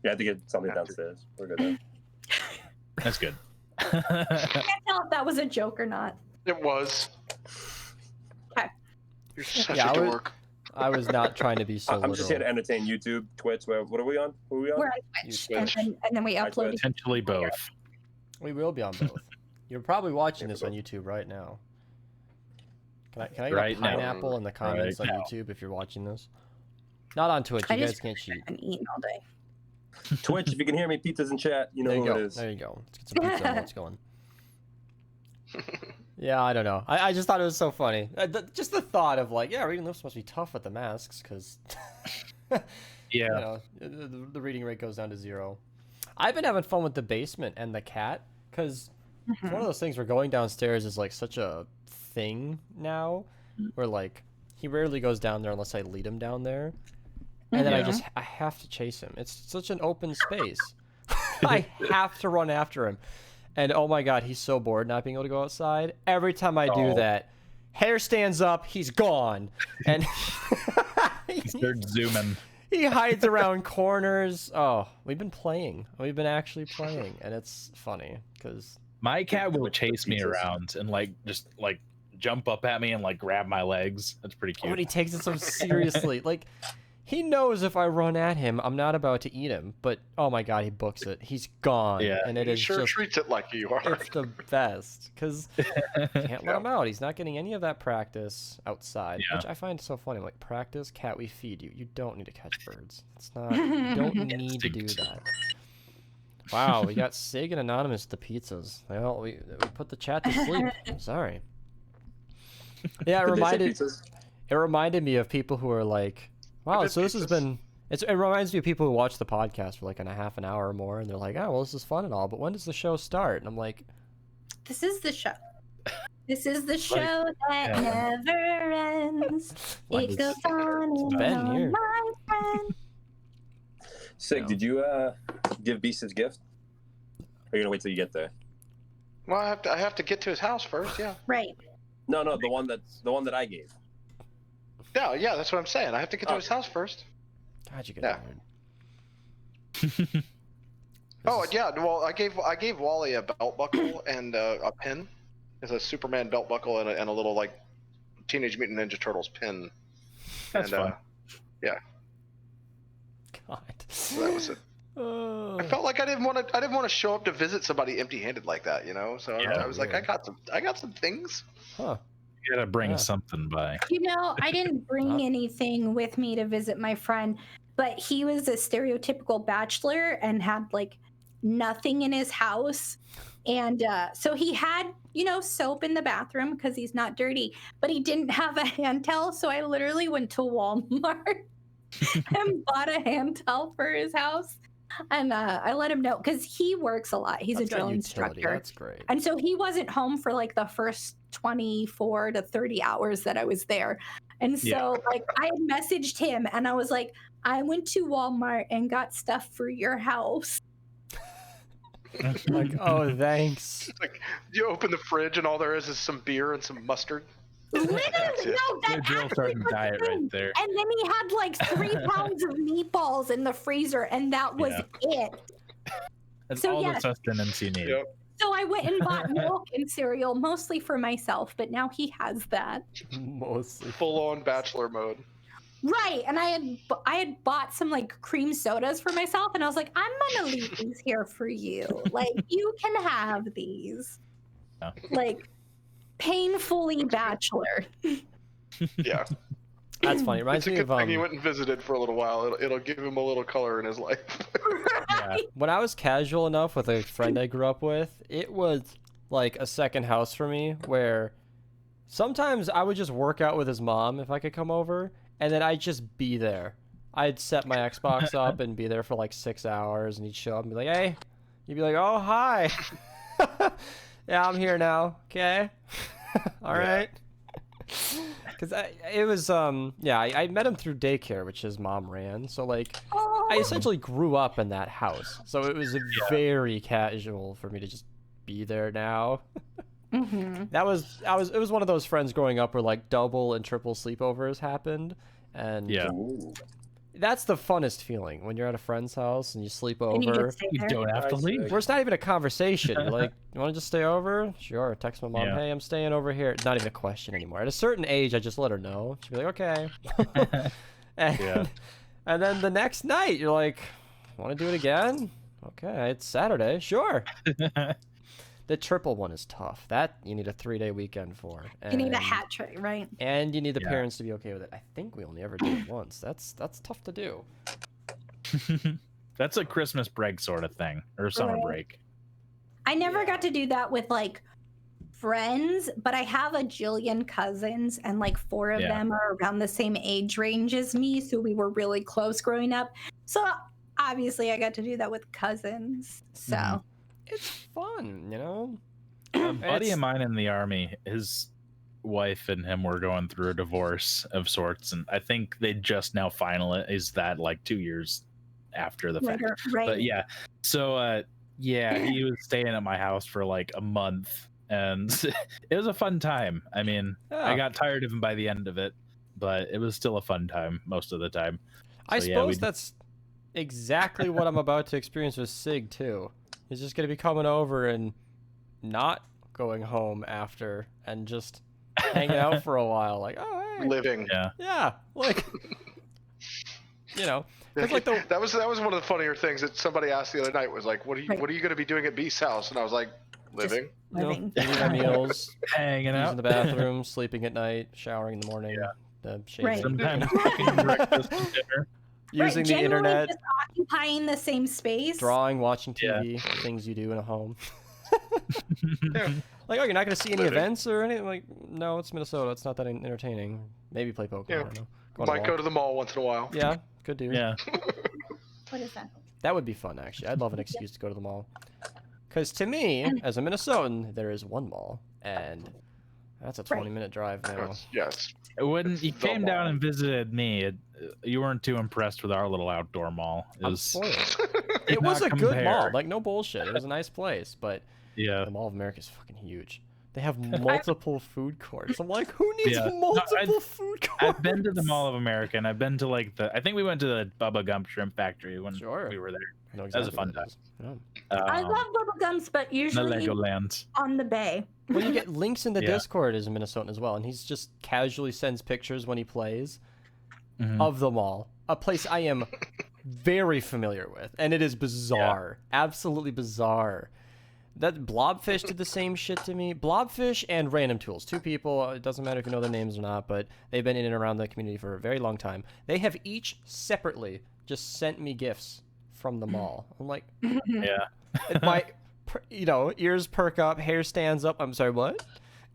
You have to get something downstairs. We're good now. That's good. I can't tell if that was a joke or not. It was. Okay. You're such Yeah, a dork. I was not trying to be so I'm just here literal. to entertain YouTube, Twitch. What are we on? Who are we on? We're on Twitch, You and Twitch. then we Hi, upload Twitch. it. Potentially both. We will be on both. You're probably watching this on YouTube right now. Can I get Right a now. pineapple in the comments Right on now. YouTube if you're watching this? Not on Twitch. You I guys just can't cheat. been eating all day. Twitch, if you can hear me, pizza's in chat. You know There you who go. it is. There you go. Let's get some pizza and let's going. Yeah, I don't know. I just thought it was so funny. Just the thought of like, yeah, reading lips must be tough with the masks because, Yeah. you know, the reading rate goes down to 0. I've been having fun with the basement and the cat because it's one of those things where going downstairs is like such a thing now where like he rarely goes down there unless I lead him down there. And then I have to chase him. It's such an open space. I have to run after him. And oh my god, he's so bored not being able to go outside. Every time I do that, hair stands up, he's gone. And He starts zooming. he hides around corners. Oh, we've been playing. We've been actually playing. And it's funny because My cat will chase me pizzas. around and like just like jump up at me and like grab my legs. That's pretty oh, and cute. he takes it so seriously. Like, he knows if I run at him, I'm not about to eat him. But oh my god, he books it. He's gone. Yeah. And it He is sure just treats it like you are. it's the best because can't let him out. He's not getting any of that practice outside, Yeah. which I find so funny. I'm like, practice, cat, we feed you. You don't need to catch birds. It's not. You don't need to do that. Wow, we got Sig and Anonymous the pizzas. Well, we put the chat to sleep. Sorry. Yeah, Did they say pizzas? it reminded me of people who are like, wow, did so this has pizzas. been. It reminds me of people who watch the podcast for like a half an hour or more, and they're like, oh, well, this is fun and all, but when does the show start? And I'm like, This is the show. This is the show that yeah. never ends. What It is- goes on and Ben on, here. my friend. Sig, No. did you give Beast his gift? Or are you gonna wait till you get there? Well, I have to get to his house first. Yeah. Right. No, the one that I gave. Yeah, that's what I'm saying. I have to get to his house first. how'd you get Yeah. married? Oh yeah, well I gave Wally a belt buckle and a pin. It's a Superman belt buckle and a little like Teenage Mutant Ninja Turtles pin. That's and, fun. Yeah, God. so that was it. Oh. I felt like I didn't want to show up to visit somebody empty-handed like that, you know. So Yeah, I was like, weird. I got some things. Huh. You gotta bring Yeah. something by. You know, I didn't bring anything with me to visit my friend, but he was a stereotypical bachelor and had like nothing in his house. And so he had, you know, soap in the bathroom because he's not dirty, but he didn't have a hand towel. So I literally went to Walmart and bought a hand towel for his house. And I let him know because he works a lot. He's That's a got drill utility. instructor. That's great. And so he wasn't home for like the first 24 to 30 hours that I was there. And so like I had messaged him and I was like, I went to Walmart and got stuff for your house. Like, oh, thanks. Like you open the fridge and all there is some beer and some mustard. Literally, That's it. no, that Good drill actually sergeant was the diet thing. right there. And then he had like 3 pounds of meatballs in the freezer and that was it. That's So, all yes. the sustenance you need. Yep. So I went and bought milk and cereal, mostly for myself, but now he has that. Mostly. Full on bachelor mode. Right, and I had bought some like cream sodas for myself, and I was like, I'm gonna leave these here for you. Like, you can have these. Yeah. Like, painfully bachelor. Yeah. That's funny. It reminds It's a me good of thing he went and visited for a little while. It'll give him a little color in his life. Yeah. when I was casual enough with a friend I grew up with, it was like a second house for me where sometimes I would just work out with his mom if I could come over, and then I'd just be there. I'd set my Xbox up and be there for like 6 hours, and he'd show up and be like, hey. You'd be like, oh, hi. Yeah, I'm here now. Okay. All right. Because it was, I met him through daycare, which his mom ran. So, like, Oh, I essentially grew up in that house. So it was very casual for me to just be there now. It was one of those friends growing up where like double and triple sleepovers happened, and Ooh. that's the funnest feeling when you're at a friend's house and you sleep And you over. get to stay You there. don't have to leave. Where it's not even a conversation. You're like, you want to just stay over? Sure. Text my mom, Yeah. hey, I'm staying over here. It's not even a question anymore. At a certain age, I just let her know. She'd be like, okay. and, Yeah. and then the next night, you're like, want to do it again? Okay, it's Saturday. Sure. The triple one is tough. That you need a 3-day weekend for. You need a hat trick, right? And you need the Yeah. parents to be okay with it. I think we only ever did it once. That's tough to do. That's a Christmas break sort of thing, or summer Right. break. I never got to do that with like friends, but I have a jillion cousins, and like 4 of Yeah. them are around the same age range as me, so we were really close growing up. So obviously, I got to do that with cousins. So Mhm. It's fun, you know? A buddy It's- of mine in the army, his wife and him were going through a divorce of sorts, and I think they just now finalized that like 2 years after the fact. later, right? But yeah, so yeah, he was staying at my house for like a month, and it was a fun time. I mean, I Yeah. got tired of him by the end of it, but it was still a fun time most of the time. I So, yeah, suppose we- that's exactly what I'm about to experience with Sig too. He's just gonna be coming over and not going home after and just hanging out for a while. Like, oh hey, Living. Yeah. yeah, like, you know, 'cause, like the That was one of the funnier things that somebody asked the other night was like, what are you Right. going to be doing at Beast's house? And I was like, living. you know, Living. eating my meals, Hanging using out. the bathroom, sleeping at night, showering in the morning, Yeah. the shaving, Right. Sometimes cooking breakfast and dinner. using the Genuinely internet, just occupying the same space. drawing, watching Yeah. TV, things you do in a home. Yeah. Like, oh, you're not going to see any Living. events or anything? Like, no, it's Minnesota. It's not that entertaining. Maybe play Pokemon. Yeah. I don't know. Go on a Might walk. go to the mall once in a while. Yeah, could do. Yeah. What is that? That would be fun, actually. I'd love an excuse to go to the mall. Because to me, as a Minnesotan, there is one mall, and that's a 20-minute drive now. Yes. When you The came down mall. and visited me, you weren't too impressed with our little outdoor mall. It I'm was, spoiled. did It was not a good mall. compare. Like, no bullshit. It was a nice place, but yeah. the Mall of America is fucking huge. They have multiple food courts. I'm like, who needs Yeah. No, multiple food courts? I've been to the Mall of America, and I've been to like I think we went to the Bubba Gump Shrimp Factory when Sure. we were there. I know That was a exactly fun what it is. Yeah. I love bubblegums, but the usually Legoland. on the bay. Well, you get links in the Yeah. Discord as a Minnesotan as well, and he's just casually sends pictures when he plays Mhm. of the mall, a place I am very familiar with, and it is bizarre, absolutely bizarre. That Blobfish did the same shit to me. Blobfish and Random Tools, 2 people. It doesn't matter if you know their names or not, but they've been in and around the community for a very long time. They have each separately just sent me gifts from the mall. I'm like, Yeah. my, ears perk up, hair stands up. I'm sorry, what?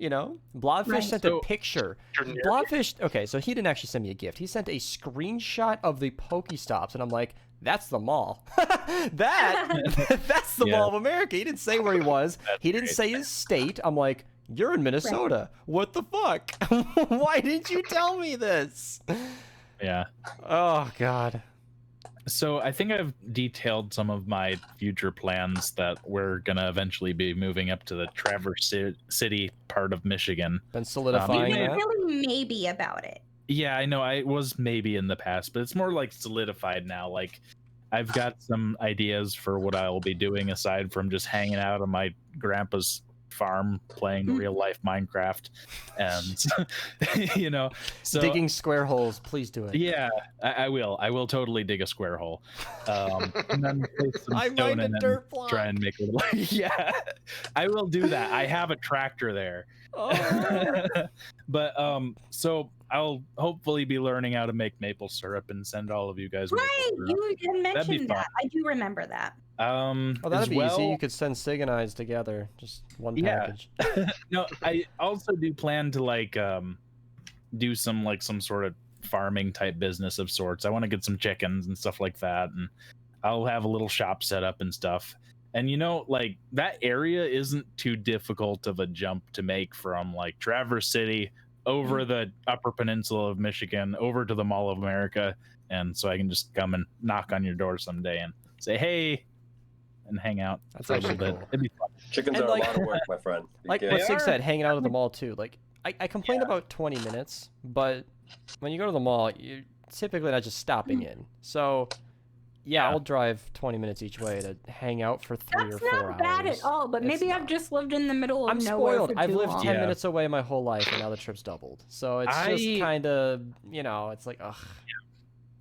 Blobfish Right. sent So- a picture. You're near- Blobfish, okay, so he didn't actually send me a gift. He sent a screenshot of the Pokestops, and I'm like, that's the mall. That's the Yeah. Mall of America. He didn't say where he was. That's He didn't great. say his state. I'm like, you're in Minnesota. What the fuck? Why didn't you tell me this? Yeah. Oh, God. So I think I've detailed some of my future plans that we're gonna eventually be moving up to the Traverse City part of Michigan. Been solidifying Yeah. that. Really maybe about it. Yeah, I know I was maybe in the past, but it's more like solidified now. Like I've got some ideas for what I'll be doing aside from just hanging out on my grandpa's farm playing real life Minecraft, and so Digging square holes. Please do it. yeah, I will. I will totally dig a square hole, and then place some I stone mined a in it dirt and block. try and make it. Yeah, I will do that. I have a tractor there. Oh. But so I'll hopefully be learning how to make maple syrup and send all of you guys maple Right, syrup. you had That'd be mentioned fun. that. I do remember that. Oh, that'd as be well, easy. You could send Sig and I's together. Just one Yeah. package. No, I also do plan to do some sort of farming type business of sorts. I want to get some chickens and stuff like that, and I'll have a little shop set up and stuff. And that area isn't too difficult of a jump to make from like Traverse City over the Upper Peninsula of Michigan over to the Mall of America, and so I can just come and knock on your door someday and say, "Hey, and hang out That's for a little actually bit. cool. It'd be fun. Chickens And are like- a lot of work, my friend. Like Yeah. what Sig are. said, hanging out at the mall too. Like I complained about 20 minutes, but when you go to the mall, you're typically not just stopping in. So yeah, I'll drive 20 minutes each way to hang out for 3 That's or 4 hours. not bad at all, but It's maybe I've not. just lived in the middle of I'm nowhere spoiled. for I've too lived long. 10 Yeah. minutes away my whole life, and now the trip's doubled. So it's just kind of, it's like, ugh.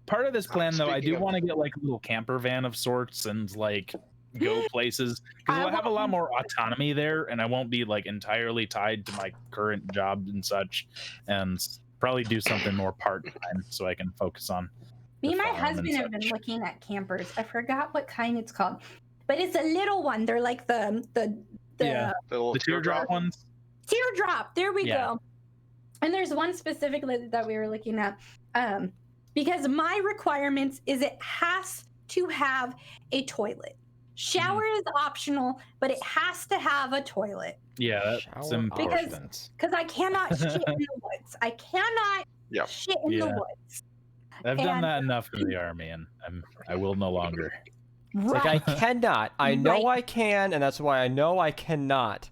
Part of this plan, though, I Speaking do of- want to get like a little camper van of sorts and like go places because I I'll have a lot want- more autonomy there, and I won't be like entirely tied to my current job and such, and probably do something more part time so I can focus on. Me the and my farm and husband have been such. looking at campers. I forgot what kind it's called, but it's a little one. They're like the Yeah. The little The teardrop ones. teardrop. There we Yeah. go. And there's one specifically that we were looking at, because my requirements is it has to have a toilet. Shower is optional, but it has to have a toilet Yeah, that's Shower important. options. because I cannot shit in the woods. I cannot Yep. shit in the Yeah. woods. I've done And- that enough in the army, and I will no longer. It's like I cannot. I know I can, and that's why I know I cannot.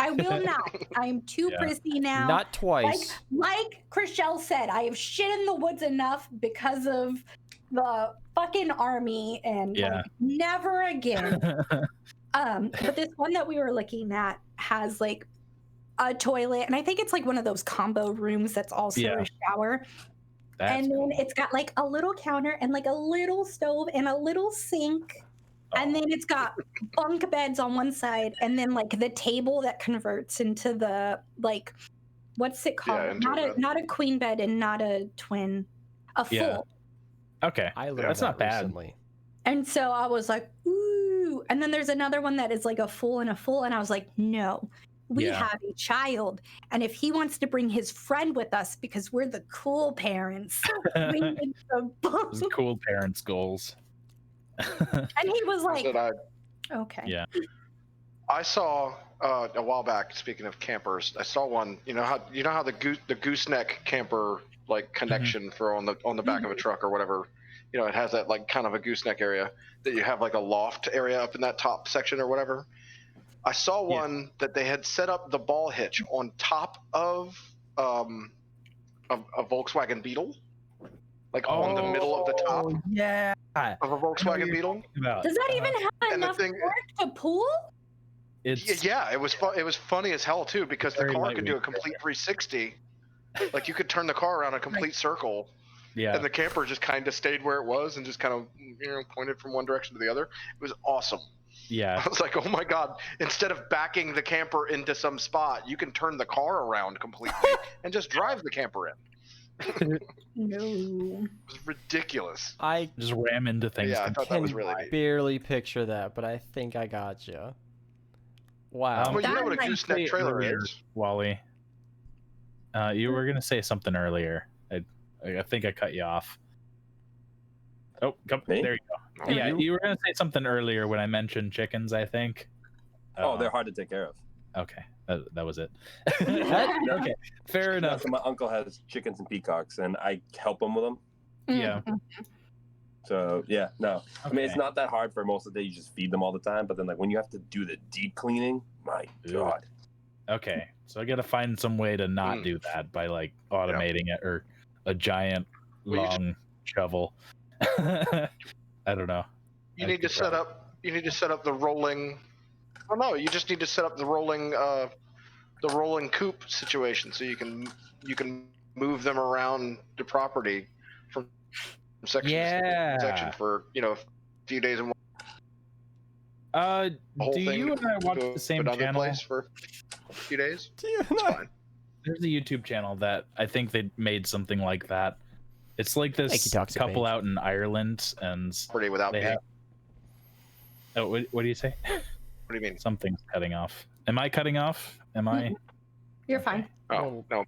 I will not. I'm too Yeah. prissy now. Not twice. Like Chriselle said, I have shit in the woods enough because of the fucking army, and Yeah. like, never again. But this one that we were looking at has like a toilet, and I think it's like one of those combo rooms that's also Yeah. a shower. That's And then cool. it's got like a little counter and like a little stove and a little sink. And then it's got bunk beds on one side, and then like the table that converts into the like, what's it called? into a bed. Not a queen bed and not a twin, a full. Yeah. Okay. I learned That's that not bad. recently. And so I was like, ooh. And then there's another one that is like a full and a full, and I was like, no. We Yeah. have a child, and if he wants to bring his friend with us because we're the cool parents, we need the bunk. Those are cool parents' goals. And he was like, that I okay. Yeah. I saw a while back. Speaking of campers, I saw one. You know how the gooseneck camper like connection for on the back of a truck or whatever. You know, it has that like kind of a gooseneck area that you have like a loft area up in that top section or whatever. I saw one that they had set up the ball hitch on top of a Volkswagen Beetle, like on the middle of the top Yeah. of a Volkswagen Beetle. Does that even have And the enough thing- torque to pull? It's Yeah, it was it was funny as hell too because the Very car could do a lightweight. complete 360. Like you could turn the car around a complete circle, yeah. and the camper just kind of stayed where it was and just kind of pointed from one direction to the other. It was awesome. Yeah. I was like, oh my god! Instead of backing the camper into some spot, you can turn the car around completely and just drive the camper in. No. It was ridiculous. I Just ram into things. Yeah, I thought that was can really neat. barely picture that, but I think I gotcha. Wow. Um, Well, you know what a That gooseneck trailer earlier, is. Wally. You were gonna say something earlier. I think I cut you off. Oh, come, Me? there you go. Yeah, you were gonna say something earlier when I mentioned chickens. I think. They're hard to take care of. Okay, that was it. No. Okay, fair No, enough. so my uncle has chickens and peacocks, and I help him with them. Yeah. So yeah, no. I mean, it's Okay. not that hard for most of the day. You just feed them all the time. But then, like when you have to do the deep cleaning, my Ew. god. Okay, so I gotta find some way to not Mm. do that by like automating it or a giant Well, you long shovel. I don't know. You I need to could set up. You need to set up the rolling. Oh no! You just need to set up the rolling coop situation so you can move them around the property from section to section for a few days and the whole Do thing. you and I watch to the same put on the channel? place for a few days. Do you It's not- fine. There's a YouTube channel that I think they made something like that. It's like Thank this you, Toxic couple Paint. out in Ireland, and Pretty without they being. have. Oh, what do you say? What do you mean? Something's cutting off. Am I cutting off? Am I? You're fine. Oh no!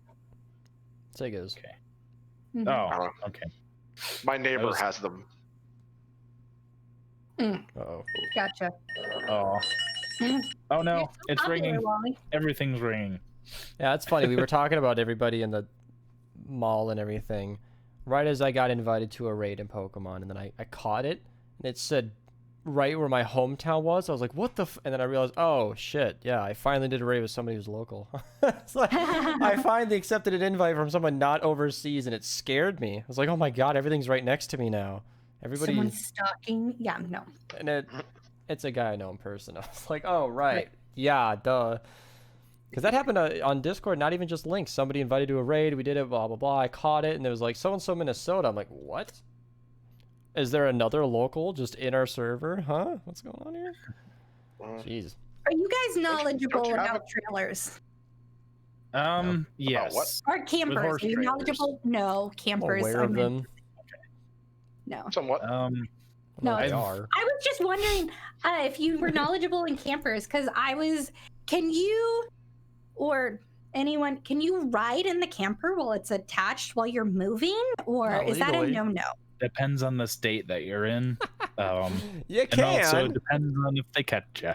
Sig is. Okay. Mhm. Oh, I don't know. okay. My neighbor was- has them. Uh-oh. Gotcha. Oh. Mm. Oh no! You're so It's popular, ringing. Wally. Everything's ringing. Yeah, that's funny. We were talking about everybody in the mall and everything. Right as I got invited to a raid in Pokemon, and then I caught it, and it said right where my hometown was. I was like, what the and then I realized, oh shit, yeah, I finally did a raid with somebody who's local. It's like, I finally accepted an invite from someone not overseas, and it scared me. I was like, oh my god, everything's right next to me now. Everybody. Someone's stalking. Yeah, no. And it's a guy I know in person. I was like, oh right. Yeah, duh. Because that happened on Discord, not even just links. Somebody invited to a raid, we did it, blah, blah, blah. I caught it, and it was like, so-and-so Minnesota. I'm like, what? Is there another local just in our server? Huh? What's going on here? Jeez. Are you guys knowledgeable about trailers? Yes. Or campers? Are you knowledgeable? No, campers. I'm aware of them. No. Somewhat. No, they are. I was just wondering if you were knowledgeable in campers, because can you, or anyone, can you ride in the camper while it's attached while you're moving, or Not is that a legally. no-no? Depends on the state that you're in. You And also can. depends on if they catch you.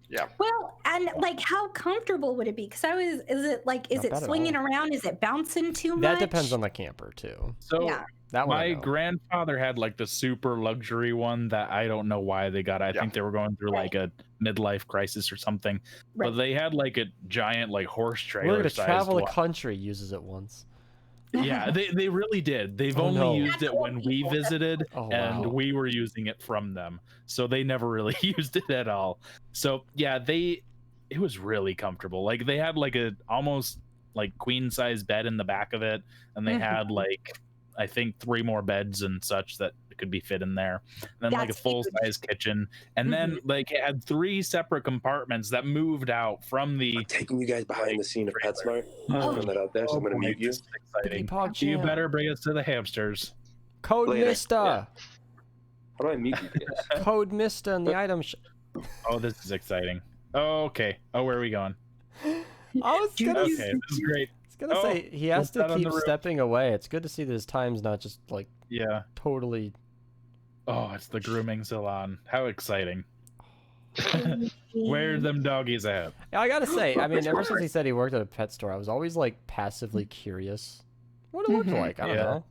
Yeah. Well, and like, how comfortable would it be? Because is it Not it bad at swinging all. around? Is it bouncing too much? That depends on the camper, too. So Yeah. That one I my know. grandfather had like the super luxury one that I don't know why they got. I think they were going through like a midlife crisis or something. Right. But they had like a giant like horse trailer. We're going to sized travel the one. country uses it once. Yeah, they really did. They've Oh, only no. used it when we visited, Oh, and wow. we were using it from them. So they never really used it at all. So yeah, it was really comfortable. Like they had like a almost like queen size bed in the back of it, and they had like I think 3 more beds and such that could be fit in there. And then like a That's full size kitchen, and then like it had 3 separate compartments that moved out from the. I'm taking you guys behind the scene of PetSmart. I'm putting that out there, so I'm gonna boy, mute you. this is exciting. Pog You champ. better bring us to the hamsters. Code Later. Mista. Yeah. How do I mute you guys? Code Mista in the item shop. Oh, this is exciting. Oh, okay. Oh, where are we going? I was gonna, Okay, this is great. say, he has what's that to on keep the roof? stepping away. It's good to see that his time's not just, like, Yeah. totally... Oh, it's the grooming salon. How exciting. Where are them doggies at? I gotta say, I mean, ever since he said he worked at a pet store, I was always, like, passively curious what it looked like. I don't Yeah. know.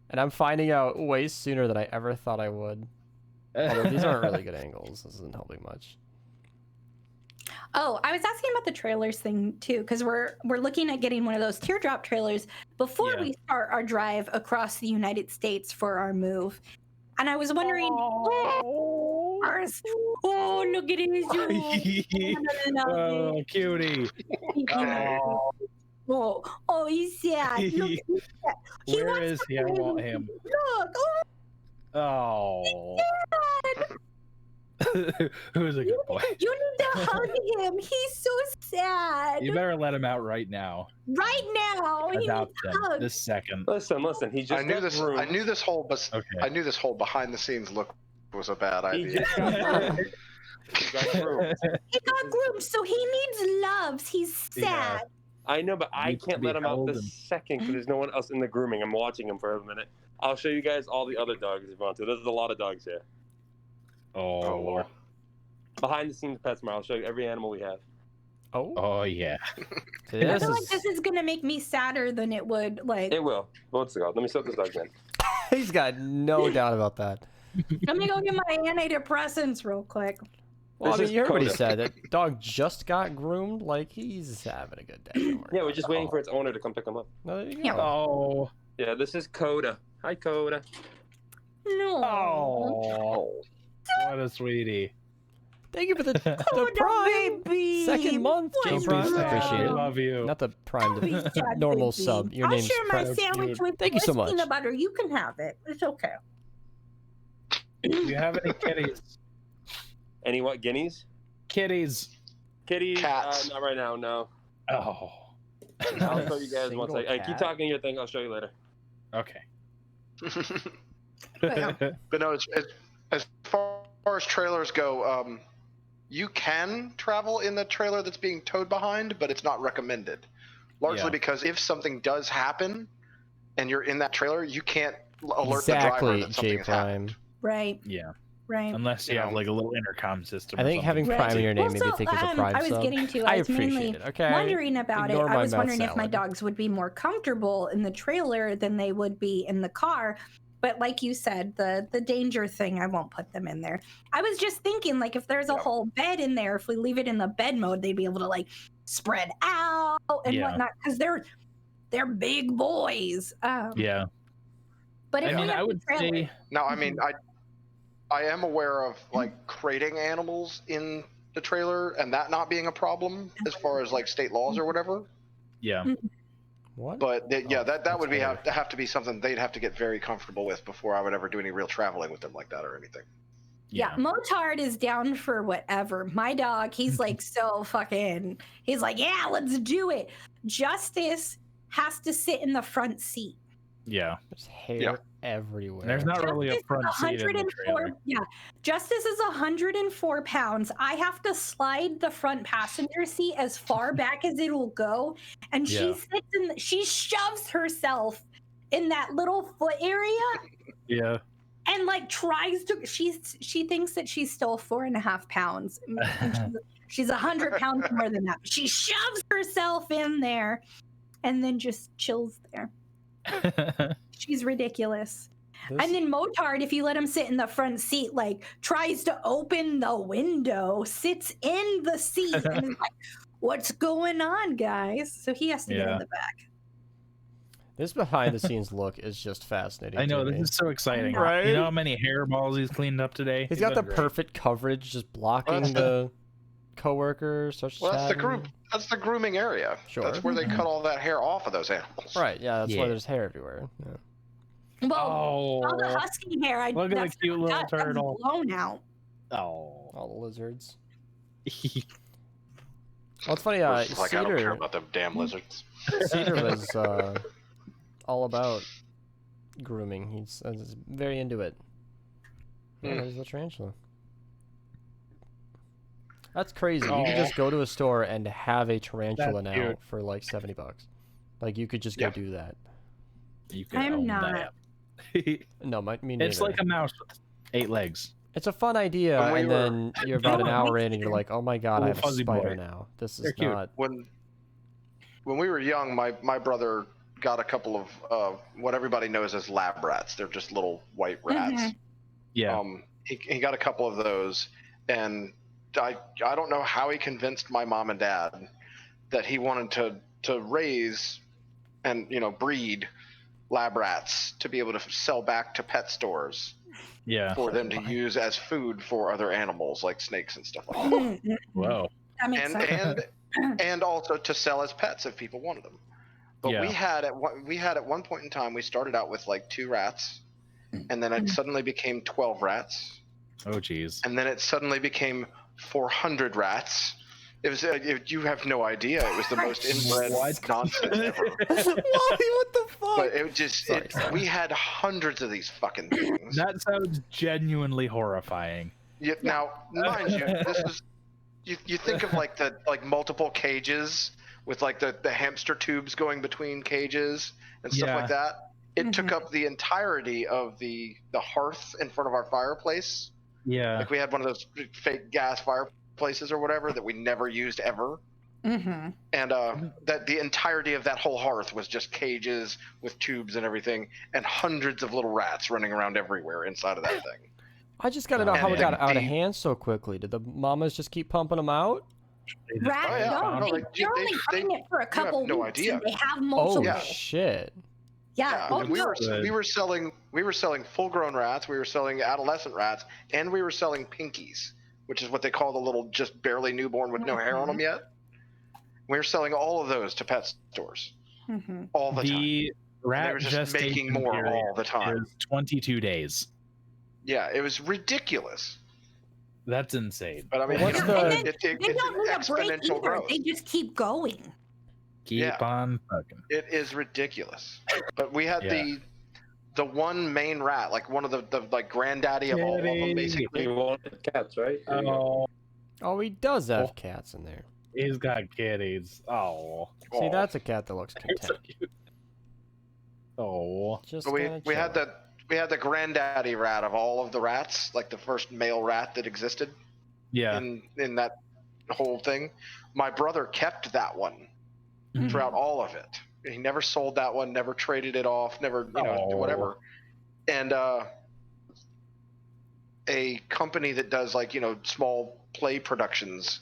And I'm finding out way sooner than I ever thought I would. Although these aren't really good angles. This isn't helping much. Oh, I was asking about the trailers thing too, because we're looking at getting one of those teardrop trailers before Yeah. we start our drive across the United States for our move. And I was wondering, oh, look at his. Oh, cutie. Oh, he's sad. Look, he's sad. He Where wants is to he? I play want with him. me. Look, Oh. sad. Who's a good boy? You need to hug him. He's so sad. You better let him out right now. Right now, he Adopt needs him hugs. this second. Listen. He just I knew got this. groomed. I knew this whole. Okay. I knew this whole behind the scenes look was a bad He idea. just got groomed. He got groomed. He got groomed, so he needs loves. He's sad. I know, but I Needs to can't be let him out held this and- second because there's no one else in the grooming. I'm watching him for a minute. I'll show you guys all the other dogs if you want to. There's a lot of dogs here. Oh, Lord. Behind the scenes PetSmart, I'll show you every animal we have. Oh, Oh yeah. I this feel like is... this is gonna make me sadder than it would. Like, It will. Let's go. Let me soak this dog in. He's got no doubt about that. let me go get my antidepressants real quick. Well, I This mean, is you heard what he Coda. said. That dog just got groomed. Like, he's having a good day. Don't worry Yeah, we're about just it. waiting for its owner to come pick him up. No, there you Yeah. go. Oh. Yeah, this is Coda. Hi, Coda. No. Oh. What a sweetie. Thank you for the Coda, prime baby. second month, What J is Prime. that? Appreciate I it. love you. Not the prime, Don't be the sad, normal baby. sub. Your I'll name's share my Prime. sandwich with Thank you so much. peanut butter. You can have it. It's okay. Do you have any kitties? Any what? Guineas? Kitties. Kitties? Cats. Not right now, no. Oh. I'll show you guys once. Single Keep cat? talking your thing. I'll show you later. Okay. But no, as far as trailers go, you can travel in the trailer that's being towed behind, but it's not recommended. Largely Yeah. because if something does happen and you're in that trailer, you can't alert the driver Exactly, that something J has Prime. happened. Right. Yeah. Right. Unless you You have know. like a little intercom system. I or think having something. Prime in your name Well, made me so, think it's a Prime I was sub. getting to. I I was mainly appreciate it. Okay. wondering about Ignore it. I my was mouth wondering if my salad. dogs would be more comfortable in the trailer than they would be in the car. But like you said, the danger thing, I won't put them in there. I was just thinking, like, if there's a whole bed in there, if we leave it in the bed mode, they'd be able to like spread out and whatnot, because they're big boys. Yeah. But if I mean, we have I would say No, I mean, I am aware of like crating animals in the trailer and that not being a problem as far as like state laws or whatever. yeah. What? But that would be hair. have to be something they'd have to get very comfortable with before I would ever do any real traveling with them like that or anything. Yeah, Motard is down for whatever. My dog, he's like so fucking, he's like, yeah, let's do it. Justice has to sit in the front seat. Yeah. There's hair everywhere. There's not really a front seat in the trailer. Yeah, Justice is 104 pounds. I have to slide the front passenger seat as far back as it will go, and she sits in. She shoves herself in that little foot area. Yeah. And like tries to. She thinks that she's still 4.5 pounds. She's 100 pounds more than that. She shoves herself in there, and then just chills there. She's ridiculous. And then Motard, if you let him sit in the front seat, like tries to open the window, sits in the seat, and is like, "What's going on, guys?" So he has to get in the back. This behind the scenes look is just fascinating. I know, to this me. is so exciting. Right? You know how many hairballs he's cleaned up today? He's got the perfect coverage, just blocking the coworkers. Well, that's the grooming area. Sure. That's where they cut all that hair off of those animals. Right. Yeah. That's why there's hair everywhere. Yeah. Well, all the husky hair, look at the cute little turtle. Blown out. Oh, all the lizards. Well, it's funny. Like, Cedar, I don't care about them damn lizards. Cedar was all about grooming. He's very into it. Yeah, there's the tarantula. That's crazy. You can just go to a store and have a tarantula now for like $70. Like you could just go do that. You can I'm own not. that. No, me neither. It's like a mouse with 8 legs. It's a fun idea, and then you're about an hour in, and you're like, "Oh my god, I have a fuzzy spider boy. now. This They're is cute. not." When we were young, my brother got a couple of what everybody knows as lab rats. They're just little white rats. Yeah. He got a couple of those, and I don't know how he convinced my mom and dad that he wanted to raise and breed lab rats to be able to sell back to pet stores. Yeah. For them to use as food for other animals like snakes and stuff like that. Whoa. That makes sense. And also to sell as pets if people wanted them. But we had at one point in time, we started out with like 2 rats, and then it suddenly became 12 rats. Oh geez. And then it suddenly became 400 rats. It was you have no idea. It was the most inbred nonsense ever. What the fuck? But it just we had hundreds of these fucking things. That sounds genuinely horrifying. Now, mind you, this is you think of like multiple cages with like the hamster tubes going between cages and stuff like that. It took up the entirety of the hearth in front of our fireplace. Yeah. Like we had one of those fake gas fireplaces or whatever that we never used ever. And that the entirety of that whole hearth was just cages with tubes and everything, and hundreds of little rats running around everywhere inside of that thing. I just gotta know how it got out of hand so quickly. Did the mamas just keep pumping them out? They're only pregnant for a couple weeks. And they have multiple. Oh shit! Yeah. We were selling full-grown rats. We were selling adolescent rats, and we were selling pinkies, which is what they call the little just barely newborn with no hair on them yet. We were selling all of those to pet stores all the time. The rat they were just making more all the time. 22 days. Yeah, it was ridiculous. That's insane. But I mean, What's it's exponential growth. They just keep going. Keep on fucking. It is ridiculous. But we had the one main rat, like one of the like granddaddy of all of them, basically. You wanted cats, right? Oh, he does have cats in there. He's got kitties. Oh. See, that's a cat that looks content. Oh. Just but we had the granddaddy rat of all of the rats, like the first male rat that existed. Yeah. In that whole thing, my brother kept that one throughout all of it. He never sold that one, never traded it off, never whatever. and a company that does like small play productions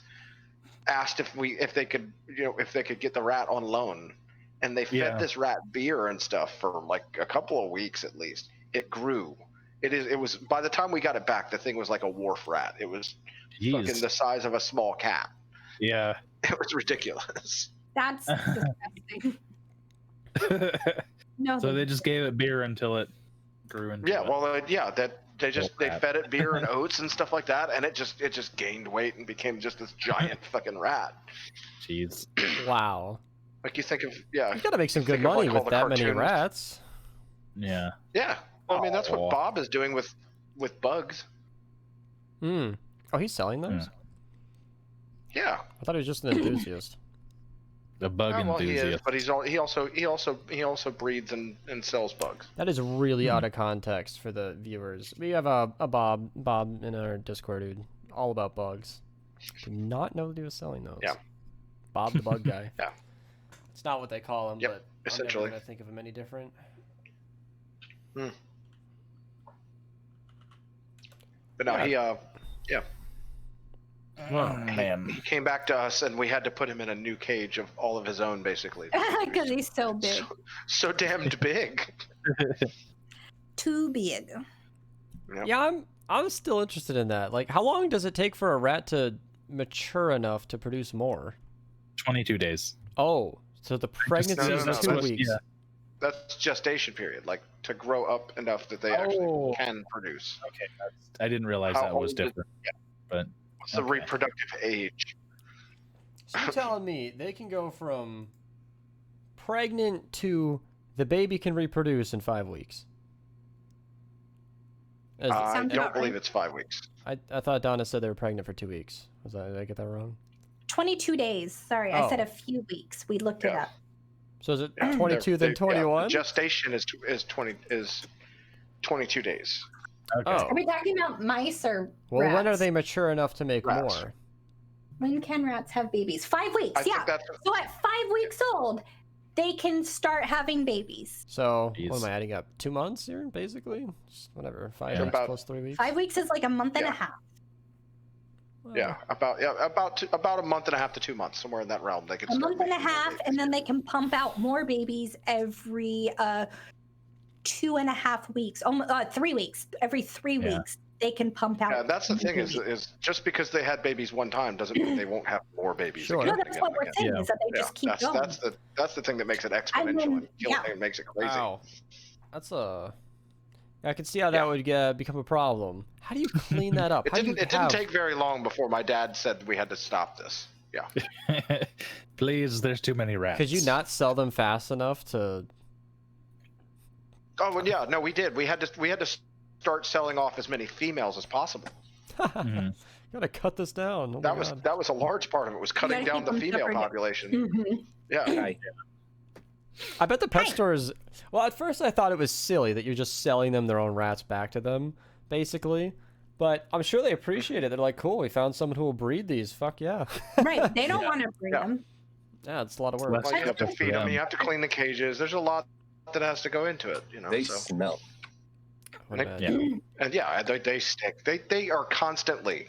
asked if they could get the rat on loan, and they fed this rat beer and stuff for like a couple of weeks at least. It grew. It was by the time we got it back, the thing was like a wharf rat. It was fucking the size of a small cat. Yeah. It was ridiculous. That's disgusting. No. So they just gave it beer until it grew into they fed it beer and oats and stuff like that, and it just gained weight and became just this giant fucking rat. Jeez. Wow. Like you think of You gotta make some good money with that many rats. Yeah. Yeah. Well, I mean, that's what Bob is doing with bugs. Hmm. Oh, he's selling those? Yeah. I thought he was just an enthusiast. The bug enthusiast. He is, but he also breeds and sells bugs. That is really out of context for the viewers. We have a Bob in our Discord, dude, all about bugs. Did not know that he was selling those. Yeah. Bob the bug guy. Yeah. It's not what they call him, but essentially. I'm never gonna think of him any different. Hmm. But no, he Oh, man. he came back to us, and we had to put him in a new cage of all of his own, basically. Because he's so big. So damned big. Too big. Yep. Yeah, I'm still interested in that. Like, how long does it take for a rat to mature enough to produce more? 22 days. Oh, so the pregnancy is 2 weeks. Yeah. That's gestation period, like to grow up enough that they actually can produce. Okay, I didn't realize How that was old is- different. But What's the reproductive age? So you're telling me they can go from pregnant to the baby can reproduce in 5 weeks? I don't believe it's 5 weeks. I thought Donna said they were pregnant for 2 weeks. Did I get that wrong? 22 days. Sorry, I said a few weeks. We looked it up. So is it 22 then 21? Gestation is 22 days. Okay. Oh. Are we talking about mice or Well, rats? when are they mature enough to make Rats. more? When can rats have babies? 5 weeks, I think that's So at 5 weeks old, they can start having babies. So Jeez. what am I adding up? 2 months here, basically? Just whatever. 5 Yeah. weeks About- plus 3 weeks? 5 weeks is like a month and a half. about a month and a half to 2 months, somewhere in that realm. They can A start month and a making more half, babies. and then they can pump out more babies every 2.5 weeks. 3 weeks. Every 3 Yeah. weeks, they can pump out. Yeah, that's the new thing babies. is just because they had babies one time doesn't mean they won't have more babies. Sure. again No, and that's again what and we're again. saying Yeah. is that they just keep going. That's the thing that makes it exponential then, and it makes it crazy. Wow. That's I can see how that would become a problem. How do you clean that up? It didn't take very long before my dad said we had to stop this. Yeah. Please, there's too many rats. Could you not sell them fast enough to? Oh, well, yeah. No, we did. We had to start selling off as many females as possible. Mhm. Gotta cut this down. Oh my That God. was a large part of it. Was cutting gotta down keep the them female separate. population. Mhm. Yeah. I bet the pet stores. Well, at first I thought it was silly that you're just selling them their own rats back to them, basically. But I'm sure they appreciate it. They're like, "Cool, we found someone who will breed these. Fuck yeah." Right. They don't want to breed Yeah. them. Yeah, it's a lot of work. Less Well, you have to trouble for feed them. them. You have to clean the cages. There's a lot that has to go into it. They So. smell. What They- about- Yeah. And yeah, they stink. They are constantly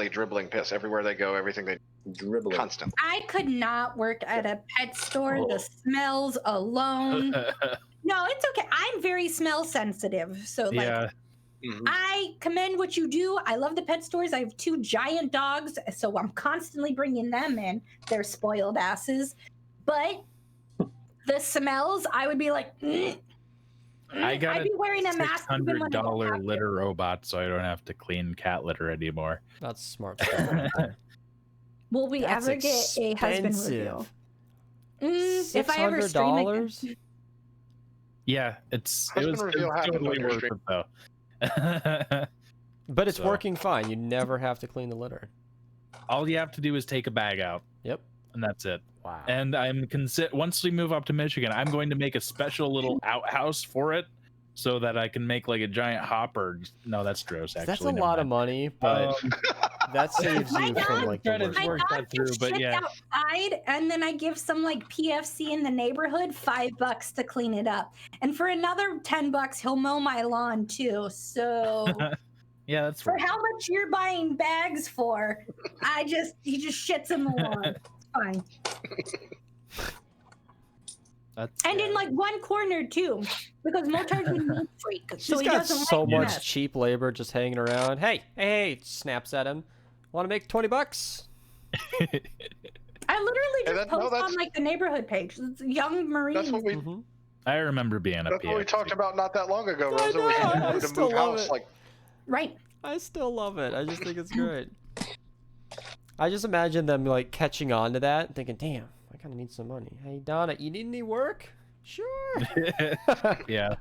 dribbling piss everywhere they go. Everything they Dribbling. constantly. I could not work at a pet store. The smells alone. No, it's okay. I'm very smell sensitive. So, like, Yeah. Mhm. I commend what you do. I love the pet stores. I have 2 giant dogs, so I'm constantly bringing them in. They're spoiled asses. But the smells, I would be like, I got I'd be wearing a mask even when I don't $600 have to. litter robot, so I don't have to clean cat litter anymore. That's smart stuff. Will we That's ever get a husband expensive. reveal? If I ever stream again. $600? Yeah, it Husband was reveal happened totally on your worth stream. it though. But it's So- working fine. You never have to clean the litter. All you have to do is take a bag out, Yep. and that's it. Wow. And once we move up to Michigan, I'm going to make a special little outhouse for it, so that I can make like a giant hopper. No, that's gross. Actually, That's a never lot of mind. money, but That saves My you from dog- like the Try to worst. My work dog that through, gets but shit yeah. outside, and then I give some like PFC in the neighborhood $5 to clean it up, and for another $10 he'll mow my lawn too. So Yeah, that's for worth how it. much you're buying bags for, he just shits in the lawn. It's fine. That's And in like one corner too, because Motar's a neat freak, so She's he got doesn't so like much mess. cheap labor just hanging around. Hey, snaps at him. Want to make $20? I literally just that- no, post on that's- like the neighborhood page. It's young Marines. That's what we. Mhm. I remember being a That's what we PFC. talked about not that long ago, I Rosa. know, Was you I wanted to still move love house it. like. Right. I still love it. I just think it's great. I just imagine them like catching on to that and thinking, damn, I kind of need some money. Hey, Donna, you need any work? Sure. Yeah.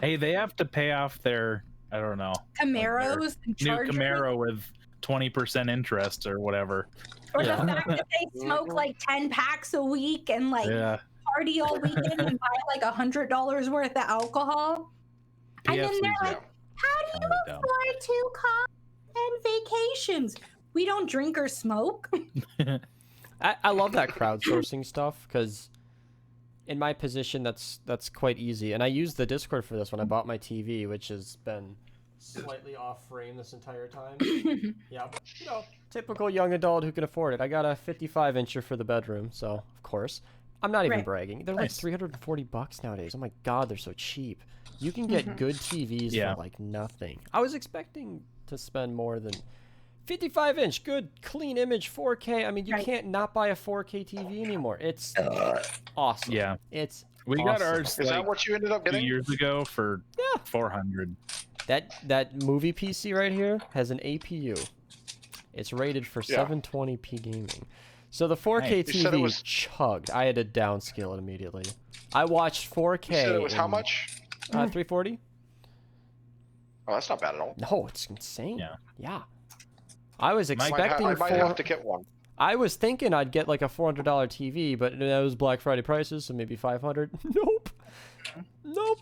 Hey, they have to pay off their, I don't know, Camaros and new Chargers. Camaro with 20% interest or whatever. Or Yeah. the fact that they smoke like 10 packs a week and like Yeah. party all weekend and buy like $100 worth of alcohol. And then they're PFCs like, are how do kinda you dumb. afford 2 cars and vacations? We don't drink or smoke. I love that crowdsourcing stuff because in my position that's quite easy. And I used the Discord for this when I bought my TV, which has been slightly off frame this entire time. Yeah, you know, typical young adult who can afford it. I got a 55-incher for the bedroom, so of course. I'm not even Right. bragging. They're Nice. like $340 nowadays. Oh my god, they're so cheap. You can get good TVs Yeah. for like nothing. I was expecting to spend more than 55-inch, good, clean image, 4K. I mean, you Right. can't not buy a 4K TV anymore. It's awesome. Yeah. It's We got awesome. ours Is that like what you ended up 2 getting? years ago for Yeah. 400. That movie PC right here has an APU. It's rated for Yeah. 720p gaming. So the 4K You said it TV was- chugged. I had to downscale it immediately. I watched 4K. You said it was how in, much? 340? Oh, that's not bad at all. No, it's insane. Yeah. Yeah. I was Might ha- expecting I might have to get one. I was thinking I'd get like a $400 TV, but that was Black Friday prices, so maybe 500. Nope. Nope.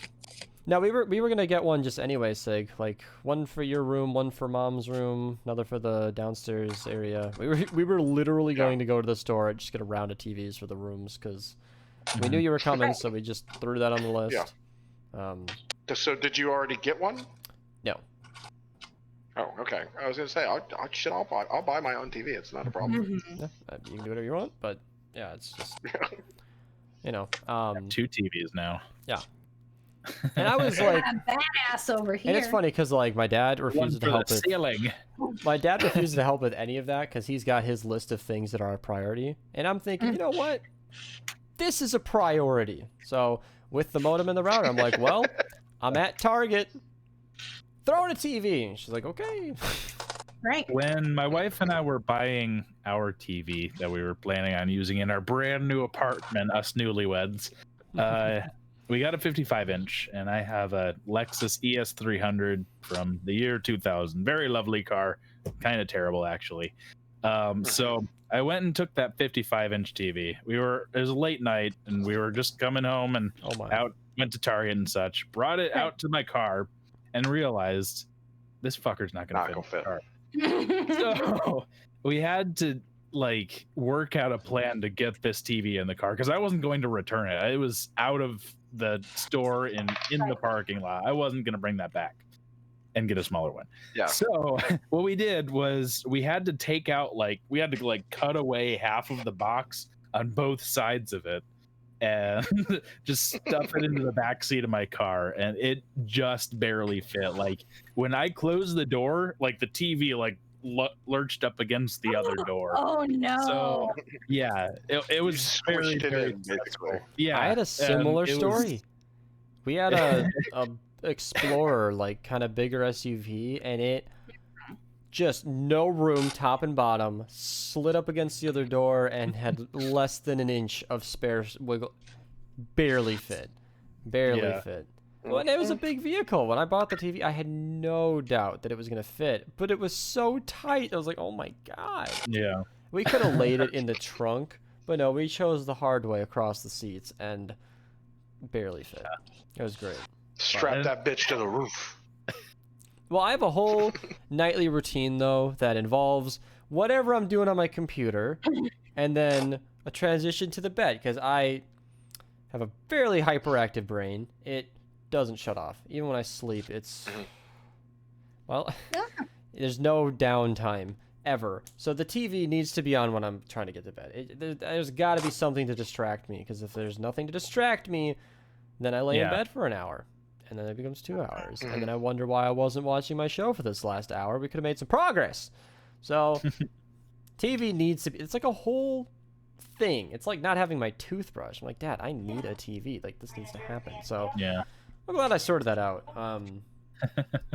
Now we were gonna get one just anyway, Sig. Like one for your room, one for Mom's room, another for the downstairs area. We were literally going to go to the store and just get a round of TVs for the rooms because we knew you were coming, so we just threw that on the list. Yeah. So did you already get one? No. Oh, okay. I was gonna say, I'll buy my own TV. It's not a problem. Mhm. Yeah, you can do whatever you want, but yeah, it's just you know. 2 TVs now. And I was like, A badass over here. and it's funny because like my dad One refuses to for help the with. ceiling. My dad refuses to help with any of that because he's got his list of things that are a priority. And I'm thinking, you know what? This is a priority. So with the modem and the router, I'm like, well, I'm at Target. Throw in a TV. And she's like, okay. Right. When my wife and I were buying our TV that we were planning on using in our brand new apartment, us newlyweds, we got a 55-inch, and I have a Lexus ES300 from the year 2000. Very lovely car, kind of terrible actually. So I went and took that 55-inch TV. It was a late night, and we were just coming home and Oh my. went to Target and such. Brought it out to my car, and realized this fucker's not gonna Not fit. gonna in the fit. car. So we had to like work out a plan to get this TV in the car because I wasn't going to return it. It was out of the store in the parking lot. I wasn't going to bring that back and get a smaller one. Yeah. So what we did was we had to take out we had to cut away half of the box on both sides of it and just stuff it into the back seat of my car, and it just barely fit. Like when I closed the door, like the TV lurched up against the other door. Oh no. So yeah, it was You very, squished it very in, basically. yeah. I had a similar it was- story. We had a Explorer, like kind of bigger SUV, and it just no room, top and bottom, slid up against the other door, and had less than an inch of spare wiggle. Barely fit. Barely Yeah. fit. Well, and it was a big vehicle. When I bought the TV, I had no doubt that it was going to fit, but it was so tight. I was like, oh my God. Yeah. We could have laid it in the trunk, but no, we chose the hard way across the seats and barely fit. It was great. Strap Fine. that bitch to the roof. Well, I have a whole nightly routine, though, that involves whatever I'm doing on my computer, and then a transition to the bed, because I have a fairly hyperactive brain. It doesn't shut off. Even when I sleep, it's... Well, there's no downtime, ever. So the TV needs to be on when I'm trying to get to bed. There's got to be something to distract me, because if there's nothing to distract me, then I lay in bed for an hour. And then it becomes 2 hours. And then I wonder why I wasn't watching my show for this last hour. We could have made some progress. So, TV needs to be... It's like a whole thing. It's like not having my toothbrush. I'm like, Dad, I need a TV. Like, this needs to happen. So, I'm glad I sorted that out.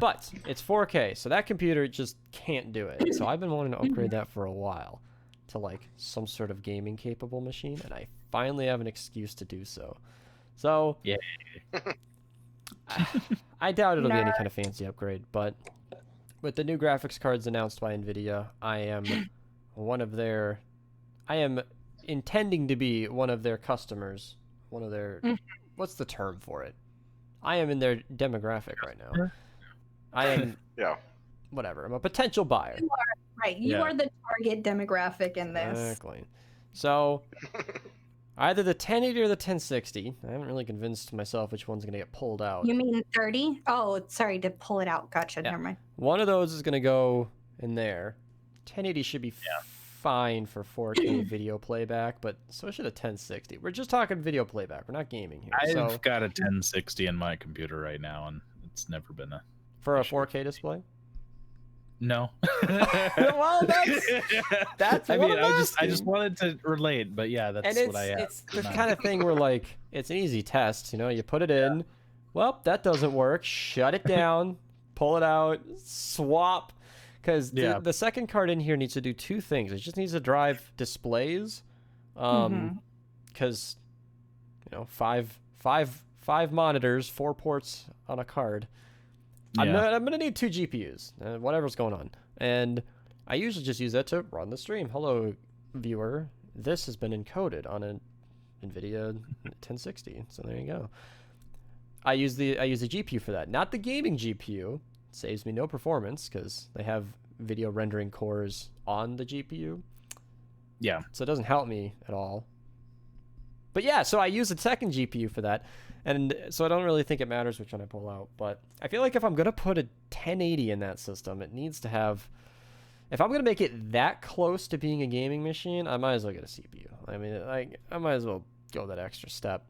But, it's 4K. So, that computer just can't do it. So, I've been wanting to upgrade that for a while. To, like, some sort of gaming-capable machine. And I finally have an excuse to do so. So... Yeah. I doubt it'll be any kind of fancy upgrade, but with the new graphics cards announced by NVIDIA, I am intending to be one of their customers, one of their, what's the term for it? I am in their demographic right now. I am, whatever, I'm a potential buyer. You are, right, you are the target demographic in this. Exactly. So... Either the 1080 or the 1060. I haven't really convinced myself which one's going to get pulled out. You mean 30? Oh, sorry, to pull it out. Gotcha, never mind. One of those is going to go in there. 1080 should be fine for 4K video playback, but so should a 1060. We're just talking video playback. We're not gaming here. I've got a 1060 in my computer right now, and it's never been a... For a 4K display? No. Well, that's I what mean, I'm I just wanted to relate, but yeah, that's what I have. It's the kind of thing where, like, it's an easy test, you know, you put it in, well, that doesn't work, shut it down, pull it out, swap, because the second card in here needs to do two things. It just needs to drive displays, because, you know, five monitors, 4 ports on a card. I'm gonna need 2 GPUs, whatever's going on, and I usually just use that to run the stream. Hello, viewer. This has been encoded on an NVIDIA 1060, so there you go. I use the GPU for that, not the gaming GPU. It saves me no performance because they have video rendering cores on the GPU. Yeah. So it doesn't help me at all. But yeah, so I use the second GPU for that. And so I don't really think it matters which one I pull out. But I feel like if I'm going to put a 1080 in that system, it needs to have... If I'm going to make it that close to being a gaming machine, I might as well get a CPU. I mean, I might as well go that extra step.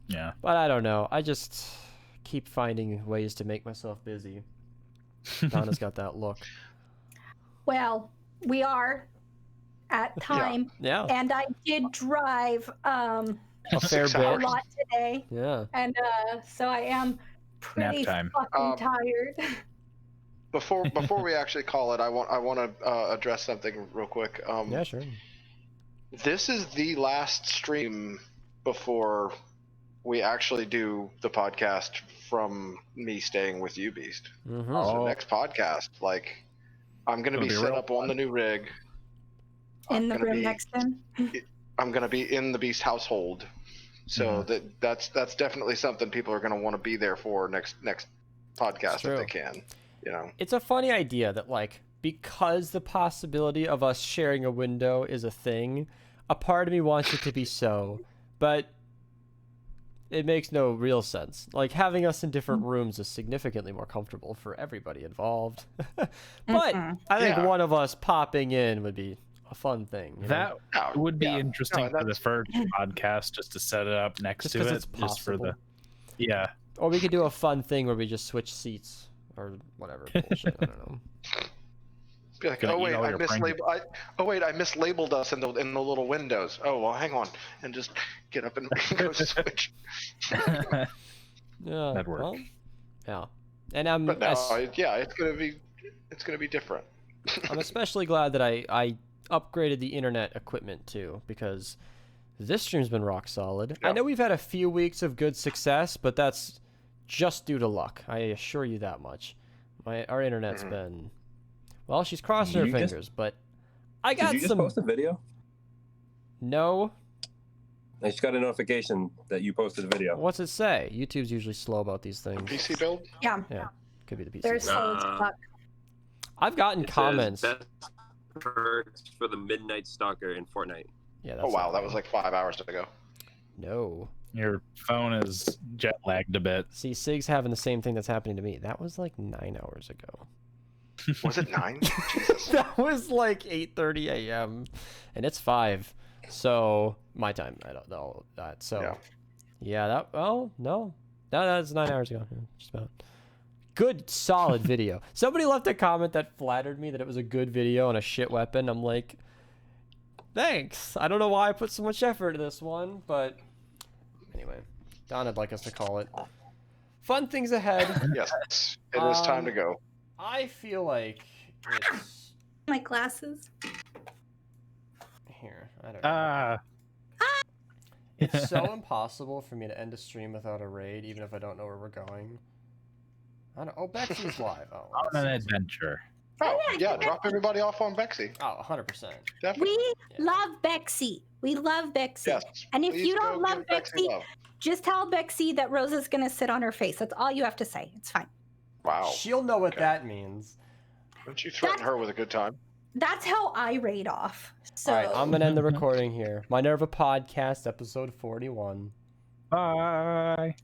Yeah. But I don't know. I just keep finding ways to make myself busy. Donna's got that look. Well, we are at time. Yeah. And I did drive... a fair bit. A lot today. Yeah. And so I am pretty fucking tired. Before we actually call it, I want to address something real quick. Yeah, sure. This is the last stream before we actually do the podcast from me staying with you, Beast. Mm-hmm. So next podcast, like, I'm gonna be set up on the new rig. In the room next to him. I'm gonna be in the Beast household. So that's definitely something people are going to want to be there for next podcast if they can, you know. It's a funny idea that, like, because the possibility of us sharing a window is a thing, a part of me wants it to be so, but it makes no real sense. Like, having us in different rooms is significantly more comfortable for everybody involved. But I think one of us popping in would be a fun thing. That would be interesting for the first podcast, just to set it up next to it, it's just for the Or we could do a fun thing where we just switch seats or whatever bullshit. I don't know. Be like, oh wait, I mislabeled us in the little windows. Oh well, hang on, and just get up and go switch. Yeah, that'd work. Well, yeah, and I'm. But no, it's gonna be different. I'm especially glad that I upgraded the internet equipment too, because this stream's been rock solid. I know we've had a few weeks of good success, but that's just due to luck. I assure you that much. Our internet's been... Well, she's crossing her fingers, but I got some... Did you just post a video? No. I just got a notification that you posted a video. What's it say? YouTube's usually slow about these things. PC build? Yeah. Could be the PC. They're so stuck. I've gotten It says comments. best perks for the Midnight Stalker in Fortnite. Yeah, that's Oh wow, that was like 5 hours ago. No. Your phone is jet lagged a bit. See, Sig's having the same thing that's happening to me. That was like 9 hours ago. Was it 9? Jesus. That was like 8:30 a.m. and it's 5. So my time. I don't know that. So yeah, that. Oh no, that's 9 hours ago. Yeah, just about. Good, solid video. Somebody left a comment that flattered me that it was a good video and a shit weapon. I'm like, thanks. I don't know why I put so much effort into this one, but anyway, Don would like us to call it. Fun things ahead. Yes, it is time to go. I feel like it's My glasses. here. I don't know. It's so impossible for me to end a stream without a raid, even if I don't know where we're going. I don't. Oh, Bexy's live. Oh, well, On an adventure. Oh, yeah, drop everybody off on Bexy. Oh, 100%. Definitely. We love Bexy. We love Bexy. Yes. And if Please you go don't love give Bexy Bexy, love. just tell Bexy that Rosa's going to sit on her face. That's all you have to say. It's fine. Wow. She'll know what that means. Don't you threaten her with a good time? That's how I raid off. So All right, I'm gonna end the recording here. Minerva Podcast, episode 41. Bye.